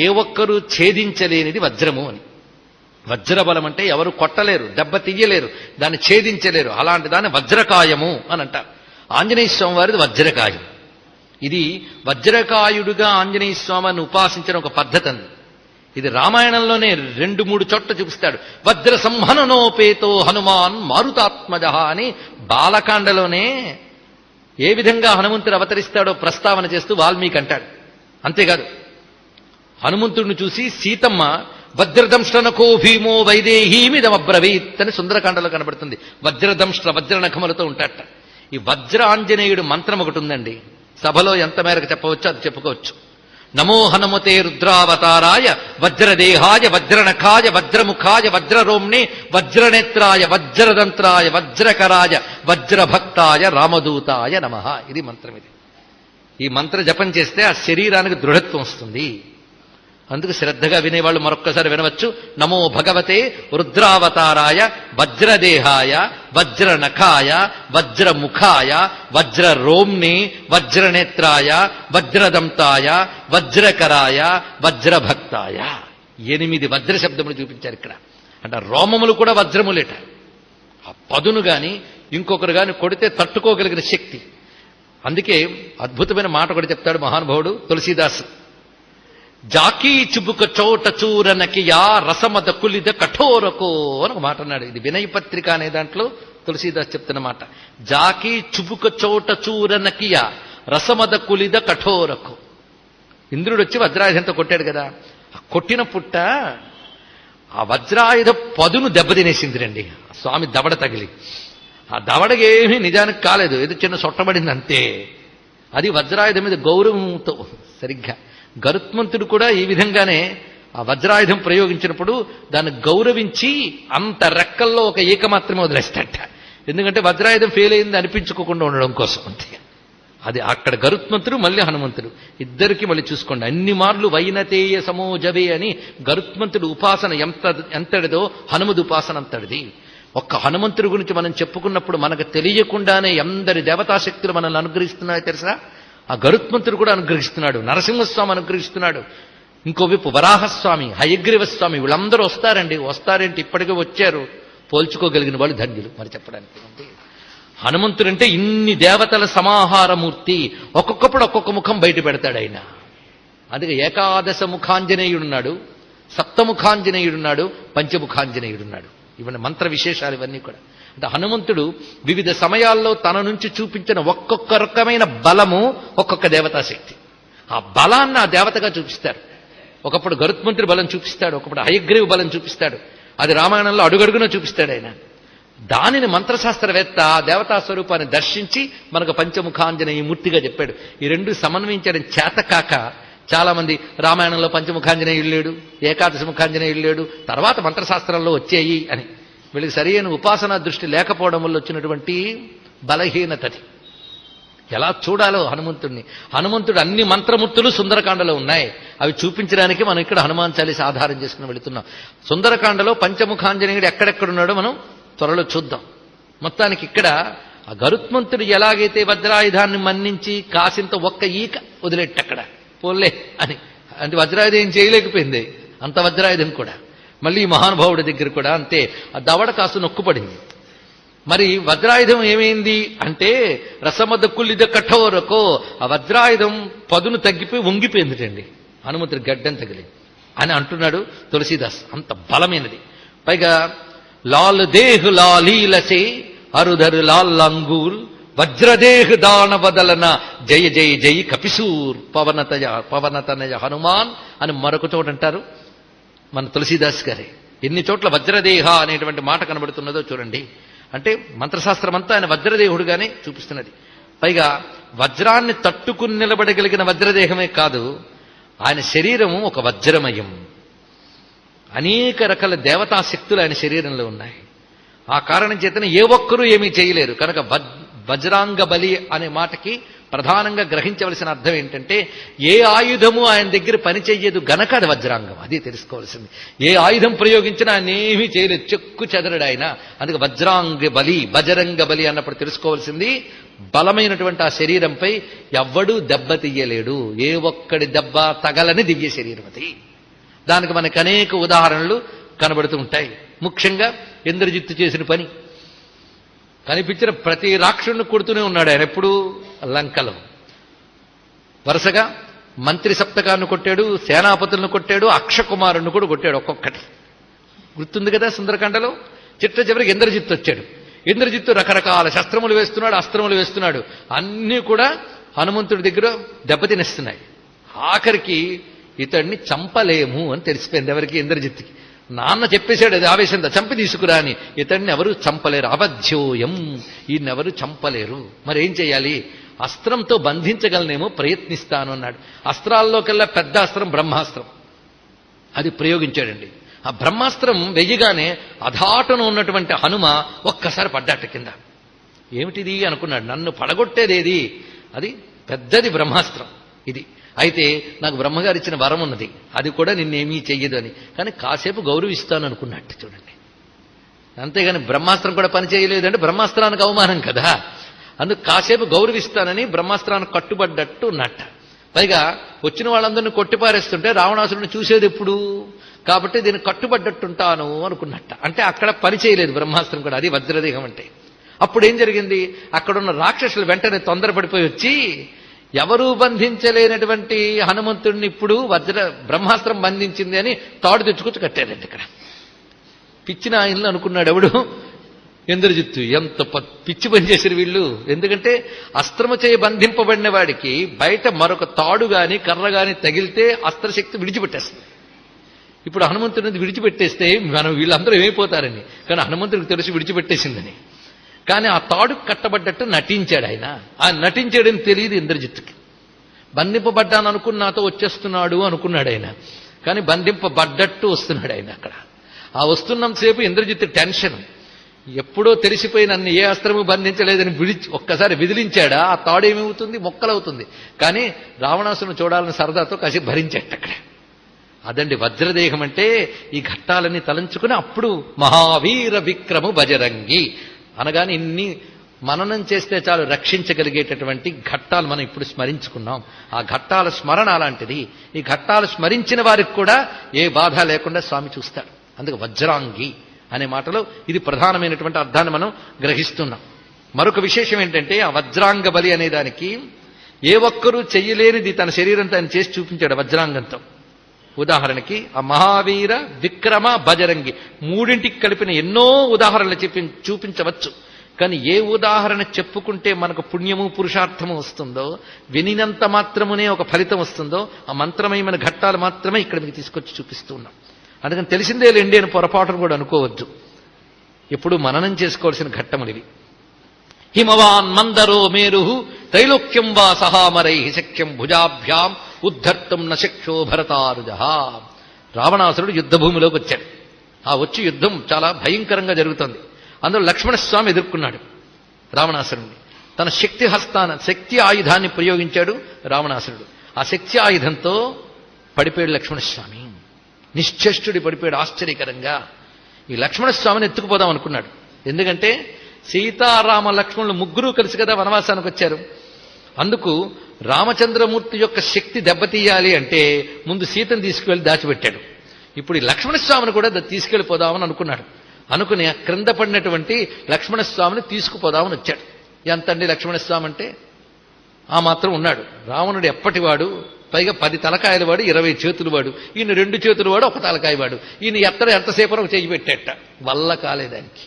ఏ ఒక్కరూ ఛేదించలేనిది వజ్రము అని. వజ్రబలం అంటే ఎవరు కొట్టలేరు, దెబ్బ తీయలేరు, దాన్ని ఛేదించలేరు. అలాంటి దాన్ని వజ్రకాయము అని అంటారు. ఆంజనేయ స్వామి వారిది వజ్రకాయం. ఇది వజ్రకాయుడుగా ఆంజనేయ స్వామిని ఉపాసించిన ఒక పద్ధతి అంది. ఇది రామాయణంలోనే 2-3 చోట్ల చూపిస్తాడు. వజ్ర సంహననోపేతో హనుమాన్ మారుతాత్మజ అని బాలకాండలోనే ఏ విధంగా హనుమంతుడు అవతరిస్తాడో ప్రస్తావన చేస్తూ వాల్మీకి అంటాడు. అంతేకాదు హనుమంతుడిని చూసి సీతమ్మ వజ్రదంష్ట్రనకో భీమో వైదేహీమిదమబ్రవీత్ అని సుందరకాండలో కనబడుతుంది. వజ్రదంష్ట్ర వజ్రనఖములతో ఉంటాడట. ఈ వజ్ర ఆంజనేయుడు మంత్రం ఒకటి ఉందండి. సభలో ఎంత మేరకు చెప్పవచ్చు అది చెప్పుకోవచ్చు. నమో హనుమతే రుద్రావతారాయ వజ్రదేహాయ వజ్రనఖాయ వజ్రముఖాయ వజ్రరోమ్ణే వజ్రనేత్రాయ వజ్రదంత్రాయ వజ్రకరాయ వజ్రభక్తాయ రామదూతాయ నమః. ఇది మంత్రం. ఇది ఈ మంత్ర జపం చేస్తే ఆ శరీరానికి దృఢత్వం వస్తుంది. అందుకు శ్రద్ధగా వినేవాళ్ళు మరొక్కసారి వినవచ్చు. నమో భగవతే రుద్రావతారాయ వజ్రదేహాయ వజ్రనఖాయ వజ్రముఖాయ వజ్రరోమ్ణి వజ్రనేత్రాయ వజ్రదంతాయ వజ్రకరాయ వజ్రభక్తాయ. 8 వజ్ర శబ్దములు చూపించారు ఇక్కడ. అంటే రోమములు కూడా వజ్రములేట. ఆ పదును గాని ఇంకొకరు గాని కొడితే తట్టుకోగలిగిన శక్తి. అందుకే అద్భుతమైన మాట కూడా చెప్తాడు మహానుభావుడు తులసీదాస్. జాకీ చుబుక చోట చూరనకియా రసమద కులిద కఠోరకో అని ఒక మాట అన్నాడు. ఇది వినయ పత్రిక అనే దాంట్లో తులసీదాస్ చెప్తున్న మాట. జాకీ చుబుక చోట చూరనకియా రసమద కులిద కఠోరకు. ఇంద్రుడు వచ్చి వజ్రాయుధంతో కొట్టాడు కదా, ఆ కొట్టిన పుట్ట ఆ వజ్రాయుధ పదును దెబ్బతినేసింది రండి. స్వామి దవడ తగిలి ఆ దవడకేమీ నిజానికి కాలేదు, ఏదో చిన్న సొట్టబడింది అంతే. అది వజ్రాయుధం మీద గౌరవంతో. సరిగ్గా గరుత్మంతుడు కూడా ఈ విధంగానే ఆ వజ్రాయుధం ప్రయోగించినప్పుడు దాన్ని గౌరవించి అంత రెక్కల్లో ఒక ఈక మాత్రమే వదిలేస్తాడట. ఎందుకంటే వజ్రాయుధం ఫెయిల్ అయింది అనిపించుకోకుండా ఉండడం కోసం అంతే. అది అక్కడ గరుత్మంతుడు మళ్ళీ హనుమంతుడు ఇద్దరికి మళ్ళీ చూసుకోండి. అన్ని మార్లు వైనతేయ సమోజవే అని గరుత్మంతుడు ఉపాసన ఎంతటిదో హనుమది ఉపాసన అంతటిది. ఒక్క హనుమంతుడి గురించి మనం చెప్పుకున్నప్పుడు మనకు తెలియకుండానే ఎందరి దేవతాశక్తులు మనల్ని అనుగ్రహిస్తున్నాయో తెలుసా? ఆ గరుత్మంతుడు కూడా అనుగ్రహిస్తున్నాడు, నరసింహస్వామి అనుగ్రహిస్తున్నాడు, ఇంకోవైపు వరాహస్వామి, హయగ్రీవస్వామి, వీళ్ళందరూ వస్తారండి. వస్తారేంటి, ఇప్పటికే వచ్చారు. పోల్చుకోగలిగిన వాళ్ళు ధన్యులు. మరి చెప్పడానికి హనుమంతుడంటే ఇన్ని దేవతల సమాహారమూర్తి. ఒక్కొక్కప్పుడు ఒక్కొక్క ముఖం బయట పెడతాడు ఆయన. అందుకే ఏకాదశ ముఖాంజనేయుడున్నాడు, సప్తముఖాంజనేయుడున్నాడు, పంచముఖాంజనేయుడున్నాడు. ఇవన్నీ మంత్ర విశేషాలు. ఇవన్నీ కూడా అంటే హనుమంతుడు వివిధ సమయాల్లో తన నుంచి చూపించిన ఒక్కొక్క రకమైన బలము ఒక్కొక్క దేవతాశక్తి. ఆ బలాన్ని ఆ దేవతగా చూపిస్తారు. ఒకప్పుడు గరుత్మంతుడి బలం చూపిస్తాడు, ఒకప్పుడు హయగ్రీవ బలం చూపిస్తాడు. అది రామాయణంలో అడుగడుగున చూపిస్తాడు ఆయన. దానిని మంత్రశాస్త్రవేత్త దేవతా స్వరూపాన్ని దర్శించి మనకు పంచముఖాంజనేయ మూర్తిగా చెప్పాడు. ఈ రెండు సమన్వయించడం చేతకాక చాలా మంది రామాయణంలో పంచముఖాంజనేయుడు లేడు, ఏకాదశి ముఖాంజనేయుడు లేడు, తర్వాత మంత్రశాస్త్రంలో వచ్చేయి అని. వీళ్ళకి సరైన ఉపాసనా దృష్టి లేకపోవడం వల్ల వచ్చినటువంటి బలహీనతది. ఎలా చూడాలో హనుమంతుడు అన్ని మంత్రమూర్తులు సుందరకాండలో ఉన్నాయి. అవి చూపించడానికి మనం ఇక్కడ హనుమాన్ చాలీసా ఆధారం చేసుకుని వెళుతున్నాం. సుందరకాండలో పంచముఖాంజనేయుడు ఎక్కడెక్కడున్నాడో మనం త్వరలో చూద్దాం. మొత్తానికి ఇక్కడ ఆ గరుత్మంతుడు ఎలాగైతే వజ్రాయుధాన్ని మన్నించి కాసింత ఒక్క ఈక వదిలేట్టక్కడ పోలే అని, అంటే వజ్రాయుధం ఏం చేయలేకపోయింది, అంత వజ్రాయుధం కూడా. మళ్ళీ ఈ మహానుభావుడి దగ్గర కూడా అంతే, ఆ దవడ కాస్త నొక్కుపడింది. మరి వజ్రాయుధం ఏమైంది అంటే రసమద కుల్లిద కఠోరకో, ఆ వజ్రాయుధం పదును తగ్గిపోయి వంగిపోయిందిటండి, హనుమంతుడి గడ్డం తగిలింది అని అంటున్నాడు తులసీదాస్. అంత బలమైనది. పైగా లాల్ దేహ్ లాలీలసే అరుధరు లాల్ అంగూల్ వజ్రదేహ్ దాన బదలన జయ జయ జయ కపిసూర్ పవనతనయ హనుమాన్ అని మరొక చోట అంటారు మన తులసీదాస్ గారే. ఎన్ని చోట్ల వజ్రదేహ అనేటువంటి మాట కనబడుతున్నదో చూడండి. అంటే మంత్రశాస్త్రం అంతా ఆయన వజ్రదేహుడుగానే చూపిస్తున్నది. పైగా వజ్రాన్ని తట్టుకుని నిలబడగలిగిన వజ్రదేహమే కాదు, ఆయన శరీరము ఒక వజ్రమయం. అనేక రకాల దేవతాశక్తులు ఆయన శరీరంలో ఉన్నాయి. ఆ కారణం చేతనే ఏ ఒక్కరూ ఏమీ చేయలేరు. కనుక వజ్రాంగ బలి అనే మాటకి ప్రధానంగా గ్రహించవలసిన అర్థం ఏంటంటే ఏ ఆయుధము ఆయన దగ్గర పని చెయ్యదు గనక అది వజ్రాంగం. అది తెలుసుకోవాల్సింది. ఏ ఆయుధం ప్రయోగించినా ఆయన ఏమీ చేయలేదు, చెక్కు చెదరడు ఆయన. అందుకే వజ్రాంగ బలి బజరంగ బలి అన్నప్పుడు తెలుసుకోవాల్సింది బలమైనటువంటి ఆ శరీరంపై ఎవ్వడూ దెబ్బ తీయలేడు. ఏ ఒక్కడి దెబ్బ తగలని దివ్య శరీరం అది. దానికి మనకు అనేక ఉదాహరణలు కనబడుతూ ఉంటాయి. ముఖ్యంగా ఇంద్రజిత్తు చేసిన పని కనిపించిన ప్రతి రాక్షసుని కొడుతూనే ఉన్నాడు ఆయన. ఎప్పుడు లంకలో వరుసగా మంత్రి సప్తకాన్ని కొట్టాడు, సేనాపతులను కొట్టాడు, అక్షకుమారుని కూడా కొట్టాడు ఒక్కొక్కటి. గుర్తుంది కదా సుందరకాండలో. చివరికి ఇంద్రజిత్తు వచ్చాడు. ఇంద్రజిత్తు రకరకాల శస్త్రములు వేస్తున్నాడు, అస్త్రములు వేస్తున్నాడు. అన్నీ కూడా హనుమంతుడి దగ్గర దెబ్బతినేస్తున్నాయి. ఆఖరికి ఇతడిని చంపలేము అని తెలిసిపోయింది ఎవరికి? ఇంద్రజిత్తుకి. నాన్న చెప్పేశాడు అది ఆవేశంతో, చంపి తీసుకురా అని. ఇతడిని ఎవరు చంపలేరు, అవధ్యోయం, ఈయనెవరు చంపలేరు. మరి ఏం చేయాలి? అస్త్రంతో బంధించగలనేమో, ప్రయత్నిస్తాను అన్నాడు. అస్త్రాల్లోకెల్లా పెద్ద అస్త్రం బ్రహ్మాస్త్రం. అది ప్రయోగించాడండి. ఆ బ్రహ్మాస్త్రం వెయ్యగానే అధాటను ఉన్నటువంటి హనుమ ఒక్కసారి పడ్డాట కింద. ఏమిటిది అనుకున్నాడు. నన్ను పడగొట్టేదేది? అది పెద్దది బ్రహ్మాస్త్రం. ఇది అయితే నాకు బ్రహ్మగారు ఇచ్చిన వరం ఉన్నది, అది కూడా నిన్నేమీ చెయ్యదు అని. కానీ కాసేపు గౌరవిస్తాను అనుకున్నట్టు చూడండి. అంతేగాని బ్రహ్మాస్త్రం కూడా పని చేయలేదంటే బ్రహ్మాస్త్రానికి అవమానం కదా. అందుకు కాసేపు గౌరవిస్తానని బ్రహ్మాస్త్రానికి కట్టుబడ్డట్టు ఉన్నట్ట. పైగా వచ్చిన వాళ్ళందరినీ కొట్టిపారేస్తుంటే రావణాసురుని చూసేది ఎప్పుడు కాబట్టి దీన్ని కట్టుబడ్డట్టుంటాను అనుకున్నట్ట. అంటే అక్కడ పని చేయలేదు బ్రహ్మాస్త్రం కూడా. అది వజ్రదేహం అంటే. అప్పుడు ఏం జరిగింది? అక్కడున్న రాక్షసులు వెంటనే తొందరపడిపోయి వచ్చి ఎవరూ బంధించలేనటువంటి హనుమంతుడిని ఇప్పుడు బ్రహ్మాస్త్రం బంధించింది అని తాడు తెచ్చుకొచ్చి కట్టారండి. ఇక్కడ పిచ్చిన ఆయనలు అనుకున్నాడు ఎవడు? ఇంద్రజిత్తు. ఎంత పిచ్చి పనిచేశారు వీళ్ళు. ఎందుకంటే అస్త్రము చేయి బంధింపబడిన వాడికి బయట మరొక తాడు గాని కర్ర గాని తగిలితే అస్త్రశక్తి విడిచిపెట్టేస్తుంది. ఇప్పుడు హనుమంతుడిని విడిచిపెట్టేస్తే మనం వీళ్ళందరూ ఏమైపోతారని. కానీ హనుమంతుడికి తెలిసి విడిచిపెట్టేసిందని. కానీ ఆ తాడు కట్టబడ్డట్టు నటించాడు ఆయన. ఆ నటించాడని తెలియదు ఇంద్రజిత్తుకి. బంధింపబడ్డాను అనుకుని నాతో వచ్చేస్తున్నాడు అనుకున్నాడు ఆయన. కానీ బంధింపబడ్డట్టు వస్తున్నాడు ఆయన. అక్కడ ఆ వస్తున్నంతసేపు ఇంద్రజిత్తు టెన్షన్. ఎప్పుడో తెలిసిపోయి నన్ను ఏ అస్త్రము బంధించలేదని ఒక్కసారి విదిలించాడా ఆ తాడు ఏమవుతుంది? మొక్కలవుతుంది. కానీ రావణాసురుని చూడాలని సరదాతో కాసి భరించాడు అక్కడ. అదండి వజ్రదేహం అంటే. ఈ ఘట్టాలన్నీ తలంచుకుని అప్పుడు మహావీర విక్రము బజరంగి అనగానే ఇన్ని మననం చేస్తే చాలు రక్షించగలిగేటటువంటి ఘట్టాలు మనం ఇప్పుడు స్మరించుకున్నాం. ఆ ఘట్టాల స్మరణ అలాంటిది. ఈ ఘట్టాలు స్మరించిన వారికి కూడా ఏ బాధ లేకుండా స్వామి చూస్తాడు. అందుకే వజ్రాంగి అనే మాటలో ఇది ప్రధానమైనటువంటి అర్థాన్ని మనం గ్రహిస్తున్నాం. మరొక విశేషం ఏంటంటే ఆ వజ్రాంగ బలి అనే దానికి ఏ ఒక్కరూ చెయ్యలేనిది తన శరీరంతో ఆయన చేసి చూపించాడు వజ్రాంగంతో. ఉదాహరణకి ఆ మహావీర విక్రమ బజరంగి మూడింటికి కలిపిన ఎన్నో ఉదాహరణలు చూపించవచ్చు. కానీ ఏ ఉదాహరణ చెప్పుకుంటే మనకు పుణ్యము పురుషార్థము వస్తుందో, వినినంత మాత్రమునే ఒక ఫలితం వస్తుందో, ఆ మంత్రమయమైన ఘట్టాలు మాత్రమే ఇక్కడ మీకు తీసుకొచ్చి చూపిస్తూ ఉన్నాం. అందుకని తెలిసిందే లేండి అని పొరపాటును కూడా అనుకోవద్దు. ఎప్పుడు మననం చేసుకోవాల్సిన ఘట్టములివి. హిమవాన్ మందరో మేరు త్రైలోక్యం వా సహామరై శక్యం భుజాభ్యాం ఉద్ధర్తం నశక్షో భరతారుజ. రావణాసురుడు యుద్ధభూమిలోకి వచ్చాడు. ఆ వచ్చి యుద్ధం చాలా భయంకరంగా జరుగుతోంది. అందులో లక్ష్మణస్వామి ఎదుర్కొన్నాడు రావణాసురుడిని. తన శక్తి ఆయుధాన్ని ప్రయోగించాడు రావణాసురుడు. ఆ శక్తి ఆయుధంతో పడిపోయాడు లక్ష్మణస్వామి. నిశ్చేష్టుడి పడిపోయాడు ఆశ్చర్యకరంగా. ఈ లక్ష్మణస్వామిని ఎత్తుకుపోదాం అనుకున్నాడు. ఎందుకంటే సీతారామ లక్ష్మణులు ముగ్గురు కలిసి కదా వనవాసానికి వచ్చారు. అందుకు రామచంద్రమూర్తి యొక్క శక్తి దెబ్బతీయాలి అంటే ముందు సీతను తీసుకువెళ్ళి దాచిపెట్టాడు. ఇప్పుడు ఈ లక్ష్మణస్వామిని కూడా తీసుకెళ్ళిపోదామని అనుకున్నాడు. అనుకుని క్రింద పడినటువంటి లక్ష్మణస్వామిని తీసుకుపోదామని వచ్చాడు. ఎంతండి లక్ష్మణస్వామి అంటే ఆ మాత్రం ఉన్నాడు. రావణుడు ఎప్పటివాడు, పైగా 10 తలకాయల వాడు, 20 చేతులు వాడు. ఈయన 2 చేతులు వాడు, 1 తలకాయ వాడు. ఈయన ఎంతసేపు ఒక చెయ్యి పెట్టేట వల్ల కాలేదానికి.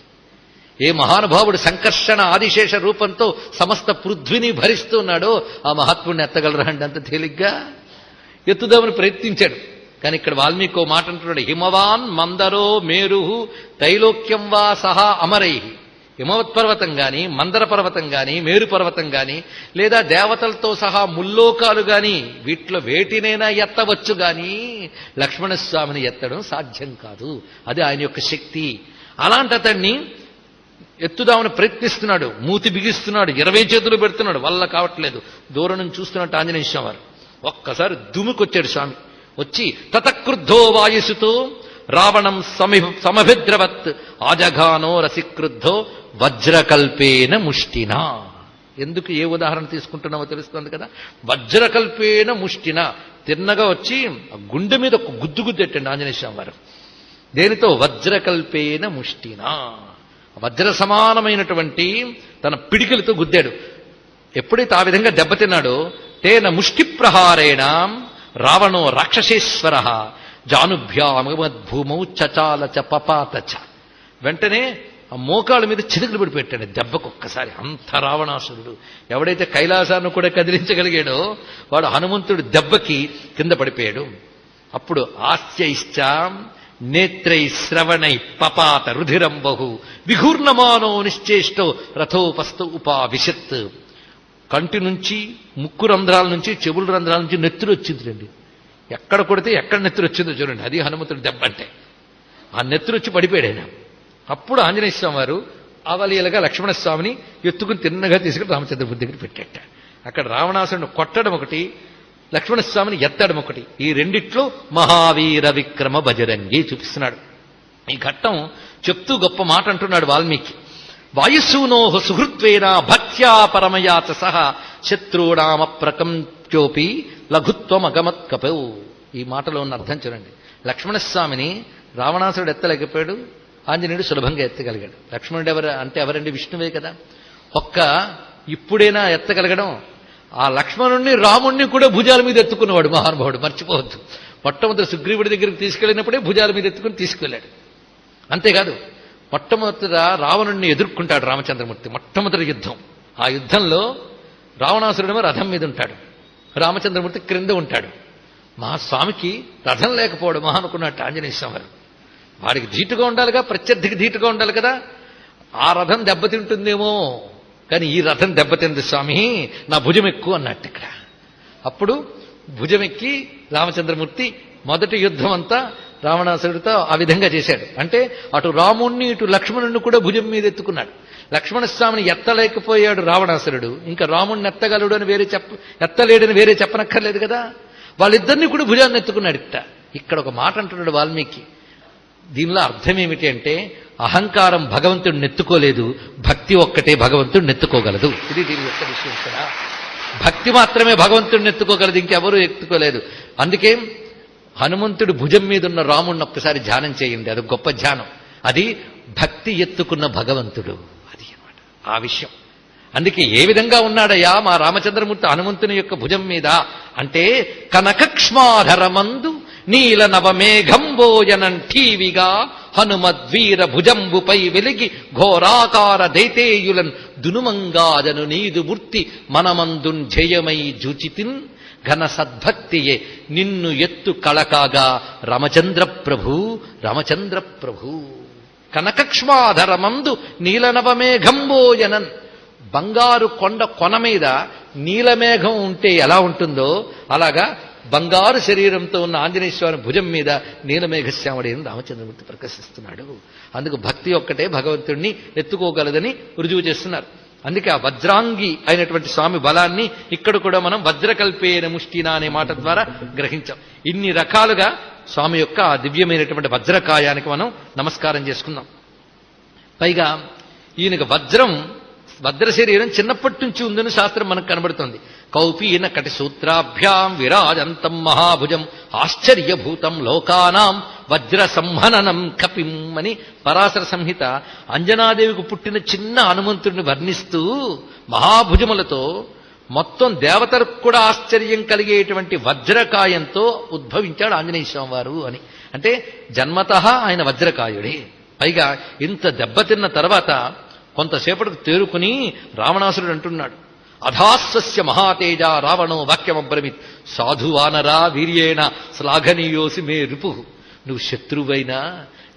ఏ మహానుభావుడు సంకర్షణ ఆదిశేష రూపంతో సమస్త పృథ్వీని భరిస్తూ ఉన్నాడో ఆ మహాత్ముడిని ఎత్తగలరా అండి అంత తేలిగ్గా? ఎత్తుదామని ప్రయత్నించాడు. కానీ ఇక్కడ వాల్మీకి ఓ మాట అంటున్నాడు, హిమవాన్ మందరో మేరు తైలోక్యం వా సహా అమరై. హిమవత్పర్వతం గాని, మందర పర్వతం గాని, మేరు పర్వతం గాని, లేదా దేవతలతో సహా ముల్లోకాలు గాని వీటిలో వేటినైనా ఎత్తవచ్చు గాని లక్ష్మణస్వామిని ఎత్తడం సాధ్యం కాదు. అది ఆయన యొక్క శక్తి. అలాంటి అతన్ని ఎత్తుదామని ప్రయత్నిస్తున్నాడు. మూతి బిగిస్తున్నాడు, 20 చేతులు పెడుతున్నాడు, వల్ల కావట్లేదు. దూరం నుంచి చూస్తున్నట్టు ఆంజనేయ స్వామి వారు ఒక్కసారి దుముకొచ్చాడు స్వామి. వచ్చి తతక్రుద్ధో వాయుసుతో రావణం సమభిద్రవత్ ఆజఘానో రసిక్రుద్ధో వజ్రకల్పేన ముష్టినా. ఎందుకు ఏ ఉదాహరణ తీసుకుంటున్నామో తెలుస్తుంది కదా. వజ్రకల్పేన ముష్టినా తిన్నగా వచ్చి గుండె మీద ఒక గుద్దుగుద్దెట్టండి ఆంజనేయ స్వామి వారు. దేనితో? వజ్రకల్పేన ముష్టినా. వజ్ర సమానమైనటువంటి తన పిడికిలతో గుద్దాడు. ఎప్పుడైతే ఆ విధంగా దెబ్బతిన్నాడో తేన ముష్టి ప్రహారేణ రావణో రాక్షసేశ్వర జానుభ్యామద్భూమౌ చచాల చ పపాత చ. వెంటనే ఆ మోకాళ్ళ మీద చిరుకులు పడిపెట్టాడు దెబ్బకొక్కసారి. అంత రావణాసురుడు. ఎవడైతే కైలాసాన్ని కూడా కదిలించగలిగాడో వాడు హనుమంతుడు దెబ్బకి కింద పడిపోయాడు. అప్పుడు ఆస్యైశ్చ నేత్రై శ్రవణై పపాత రుధిరం బహు విఘూర్ణమానో నిశ్చేష్టో రథోపస్థ ఉపావిశత్. కంటి నుంచి, ముక్కు రంధ్రాల నుంచి, చెవుల రంధ్రాల నుంచి నెత్తురు వచ్చిందిలేండి. ఎక్కడ కొడితే ఎక్కడ నెత్తురు వచ్చిందో చూడండి. అది హనుమంతుడి దెబ్బ అంటే. ఆ నెత్తురు వచ్చి పడిపోయాడు ఆయన. అప్పుడు ఆంజనేయ స్వామి వారు అవలీలగా లక్ష్మణస్వామిని ఎత్తుకుని తిన్నగా తీసుకుని రామచంద్రమూర్తి దగ్గర పెట్టేట. అక్కడ రావణాసురుని కొట్టడం ఒకటి, లక్ష్మణస్వామిని ఎత్తడం ఒకటి. ఈ రెండిట్లో మహావీర విక్రమ బజరంగి చూపిస్తున్నాడు. ఈ ఘట్టం చెప్తూ గొప్ప మాట అంటున్నాడు వాల్మీకి. వాయుసూనోహ సుహృత్వేన భక్త్యా పరమయాచ సహ శత్రూణామప్రకంచోపి లఘుత్వమగమత్ కపౌ. ఈ మాటలో ఉన్న అర్థం చూడండి. లక్ష్మణస్వామిని రావణాసురుడు ఎత్తలేకపోయాడు, ఆంజనేయుడు సులభంగా ఎత్తగలిగాడు. లక్ష్మణుడు ఎవరండి? విష్ణువే కదా. ఇప్పుడైనా ఎత్తగలగడం. ఆ లక్ష్మణుణ్ణి రాముణ్ణి కూడా భుజాల మీద ఎత్తుకున్నవాడు మహానుభావుడు, మర్చిపోవద్దు. మొట్టమొదటి సుగ్రీవుడి దగ్గరికి తీసుకెళ్ళినప్పుడే భుజాల మీద ఎత్తుకుని తీసుకెళ్ళాడు. అంతేకాదు మొట్టమొదట రావణుణ్ణి ఎదుర్కొంటాడు రామచంద్రమూర్తి. మొట్టమొదటి యుద్ధం. ఆ యుద్ధంలో రావణాసురుడేమో రథం మీద ఉంటాడు, రామచంద్రమూర్తి క్రింద ఉంటాడు. మా స్వామికి రథం లేకపోవడం అనుకున్నట్టు ఆంజనేయ స్వామి వారు. వాడికి ధీటుగా ఉండాలిగా, ప్రత్యర్థికి ధీటుగా ఉండాలి కదా. ఆ రథం దెబ్బతింటుందేమో కానీ ఈ రథం దెబ్బతింది స్వామి, నా భుజం ఎక్కువ అన్నట్టు ఇక్కడ. అప్పుడు భుజమెక్కి రామచంద్రమూర్తి మొదటి యుద్ధం అంతా రావణాసురుడితో ఆ విధంగా చేశాడు. అంటే అటు రాముణ్ణి ఇటు లక్ష్మణుణ్ణి కూడా భుజం మీద ఎత్తుకున్నాడు. లక్ష్మణస్వామిని ఎత్తలేకపోయాడు రావణాసురుడు, ఇంకా రాముణ్ణి ఎత్తగలడు అని ఎత్తలేడని వేరే చెప్పనక్కర్లేదు కదా. వాళ్ళిద్దరినీ కూడా భుజాన్ని ఎత్తుకున్నాడు. ఇక్కడ ఒక మాట అంటున్నాడు వాల్మీకి. దీనిలో అర్థం ఏమిటి అంటే అహంకారం భగవంతుడిని ఎత్తుకోలేదు, భక్తి ఒక్కటే భగవంతుడిని ఎత్తుకోగలదు. ఇది దీని యొక్క విషయం కదా. భక్తి మాత్రమే భగవంతుడిని ఎత్తుకోగలదు, ఇంకెవరూ ఎత్తుకోలేదు. అందుకే హనుమంతుడు భుజం మీద ఉన్న రాముడిని ఒక్కసారి ధ్యానం చేయండి, అది గొప్ప ధ్యానం. అది భక్తి ఎత్తుకున్న భగవంతుడు, అది అన్నమాట ఆ విషయం. అందుకే ఏ విధంగా ఉన్నాడయ్యా మా రామచంద్రమూర్తి హనుమంతుని యొక్క భుజం మీద అంటే కనకక్ష్మాధరమందు నీల నవమేఘంబోయనంఠీవిగా హనుమద్వీర భుజంబుపై వెలిగి ఘోరాకార దైతేయులన్ దునుమంగాజను నీదు మూర్తి మనమందున్ జయమై జూచితిన్ ఘన సద్భక్తియే నిన్ను ఎత్తు కళకాగా రామచంద్ర ప్రభు రామచంద్ర ప్రభు. కనకక్ష్మాధరమందు నీలనవమేఘంబోయనన్. బంగారు కొండ కొన మీద నీలమేఘం ఉంటే ఎలా ఉంటుందో అలాగా బంగారు శరీరంతో ఉన్న ఆంజనేయ స్వామి భుజం మీద నీలమేఘశ్యాముడైన రామచంద్రమూర్తి ప్రకాశిస్తున్నాడు. అందుకు భక్తి ఒక్కటే భగవంతుణ్ణి ఎత్తుకోగలదని రుజువు చేస్తున్నారు. అందుకే ఆ వజ్రాంగి అయినటువంటి స్వామి బలాన్ని ఇక్కడ కూడా మనం వజ్రకల్పేన ముష్టినా అనే మాట ద్వారా గ్రహించాం. ఇన్ని రకాలుగా స్వామి యొక్క ఆ దివ్యమైనటువంటి వజ్రకాయానికి మనం నమస్కారం చేసుకుందాం. పైగా ఈయనకు వజ్ర శరీరం చిన్నప్పటి నుంచి ఉందని శాస్త్రం మనకు కనబడుతుంది. కౌపీన కటి సూత్రాభ్యాం విరాజంతం మహాభుజం ఆశ్చర్యభూతం లోకానాం వజ్ర సంహననం కపిం అని పరాశర సంహిత అంజనాదేవికి పుట్టిన చిన్న హనుమంతుడిని వర్ణిస్తూ మహాభుజములతో మొత్తం దేవతలకు కూడా ఆశ్చర్యం కలిగేటువంటి వజ్రకాయంతో ఉద్భవించాడు ఆంజనేయ స్వామి వారు అని. అంటే జన్మతః ఆయన వజ్రకాయుడే. పైగా ఇంత దెబ్బతిన్న తర్వాత కొంతసేపటికి తేరుకుని రావణాసురుడు అంటున్నాడు, అధాస్వస్య మహాతేజ రావణో వాక్యమబ్రమిత్ సాధువానరా వీర్యేణ శ్లాఘనీయోసి మే రిపు. నువ్వు శత్రువైనా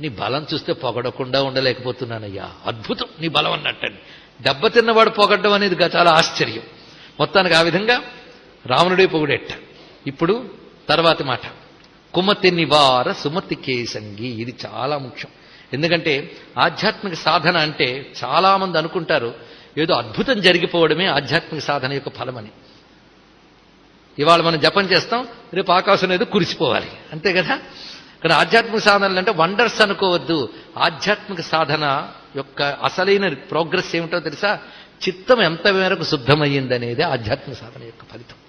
నీ బలం చూస్తే పొగడకుండా ఉండలేకపోతున్నానయ్యా, అద్భుతం నీ బలం అన్నట్టండి. దెబ్బతిన్నవాడు పొగడ్డం అనేది చాలా ఆశ్చర్యం. మొత్తానికి ఆ విధంగా రావణుడే పొగుడెట్ట. ఇప్పుడు తర్వాతి మాట, కుమతి నివార సుమతి కేసంగి. ఇది చాలా ముఖ్యం. ఎందుకంటే ఆధ్యాత్మిక సాధన అంటే చాలా మంది అనుకుంటారు ఏదో అద్భుతం జరిగిపోవడమే ఆధ్యాత్మిక సాధన యొక్క ఫలమని. ఇవాళ మనం జపం చేస్తాం, రేపు ఆకాశం ఏదో కురిసిపోవాలి, అంతే కదా. ఇక్కడ ఆధ్యాత్మిక సాధనలు అంటే వండర్స్ అనుకోవద్దు. ఆధ్యాత్మిక సాధన యొక్క అసలైన ప్రోగ్రెస్ ఏమిటో తెలుసా? చిత్తం ఎంత మేరకు శుద్ధమయ్యిందనేది ఆధ్యాత్మిక సాధన యొక్క ఫలితం.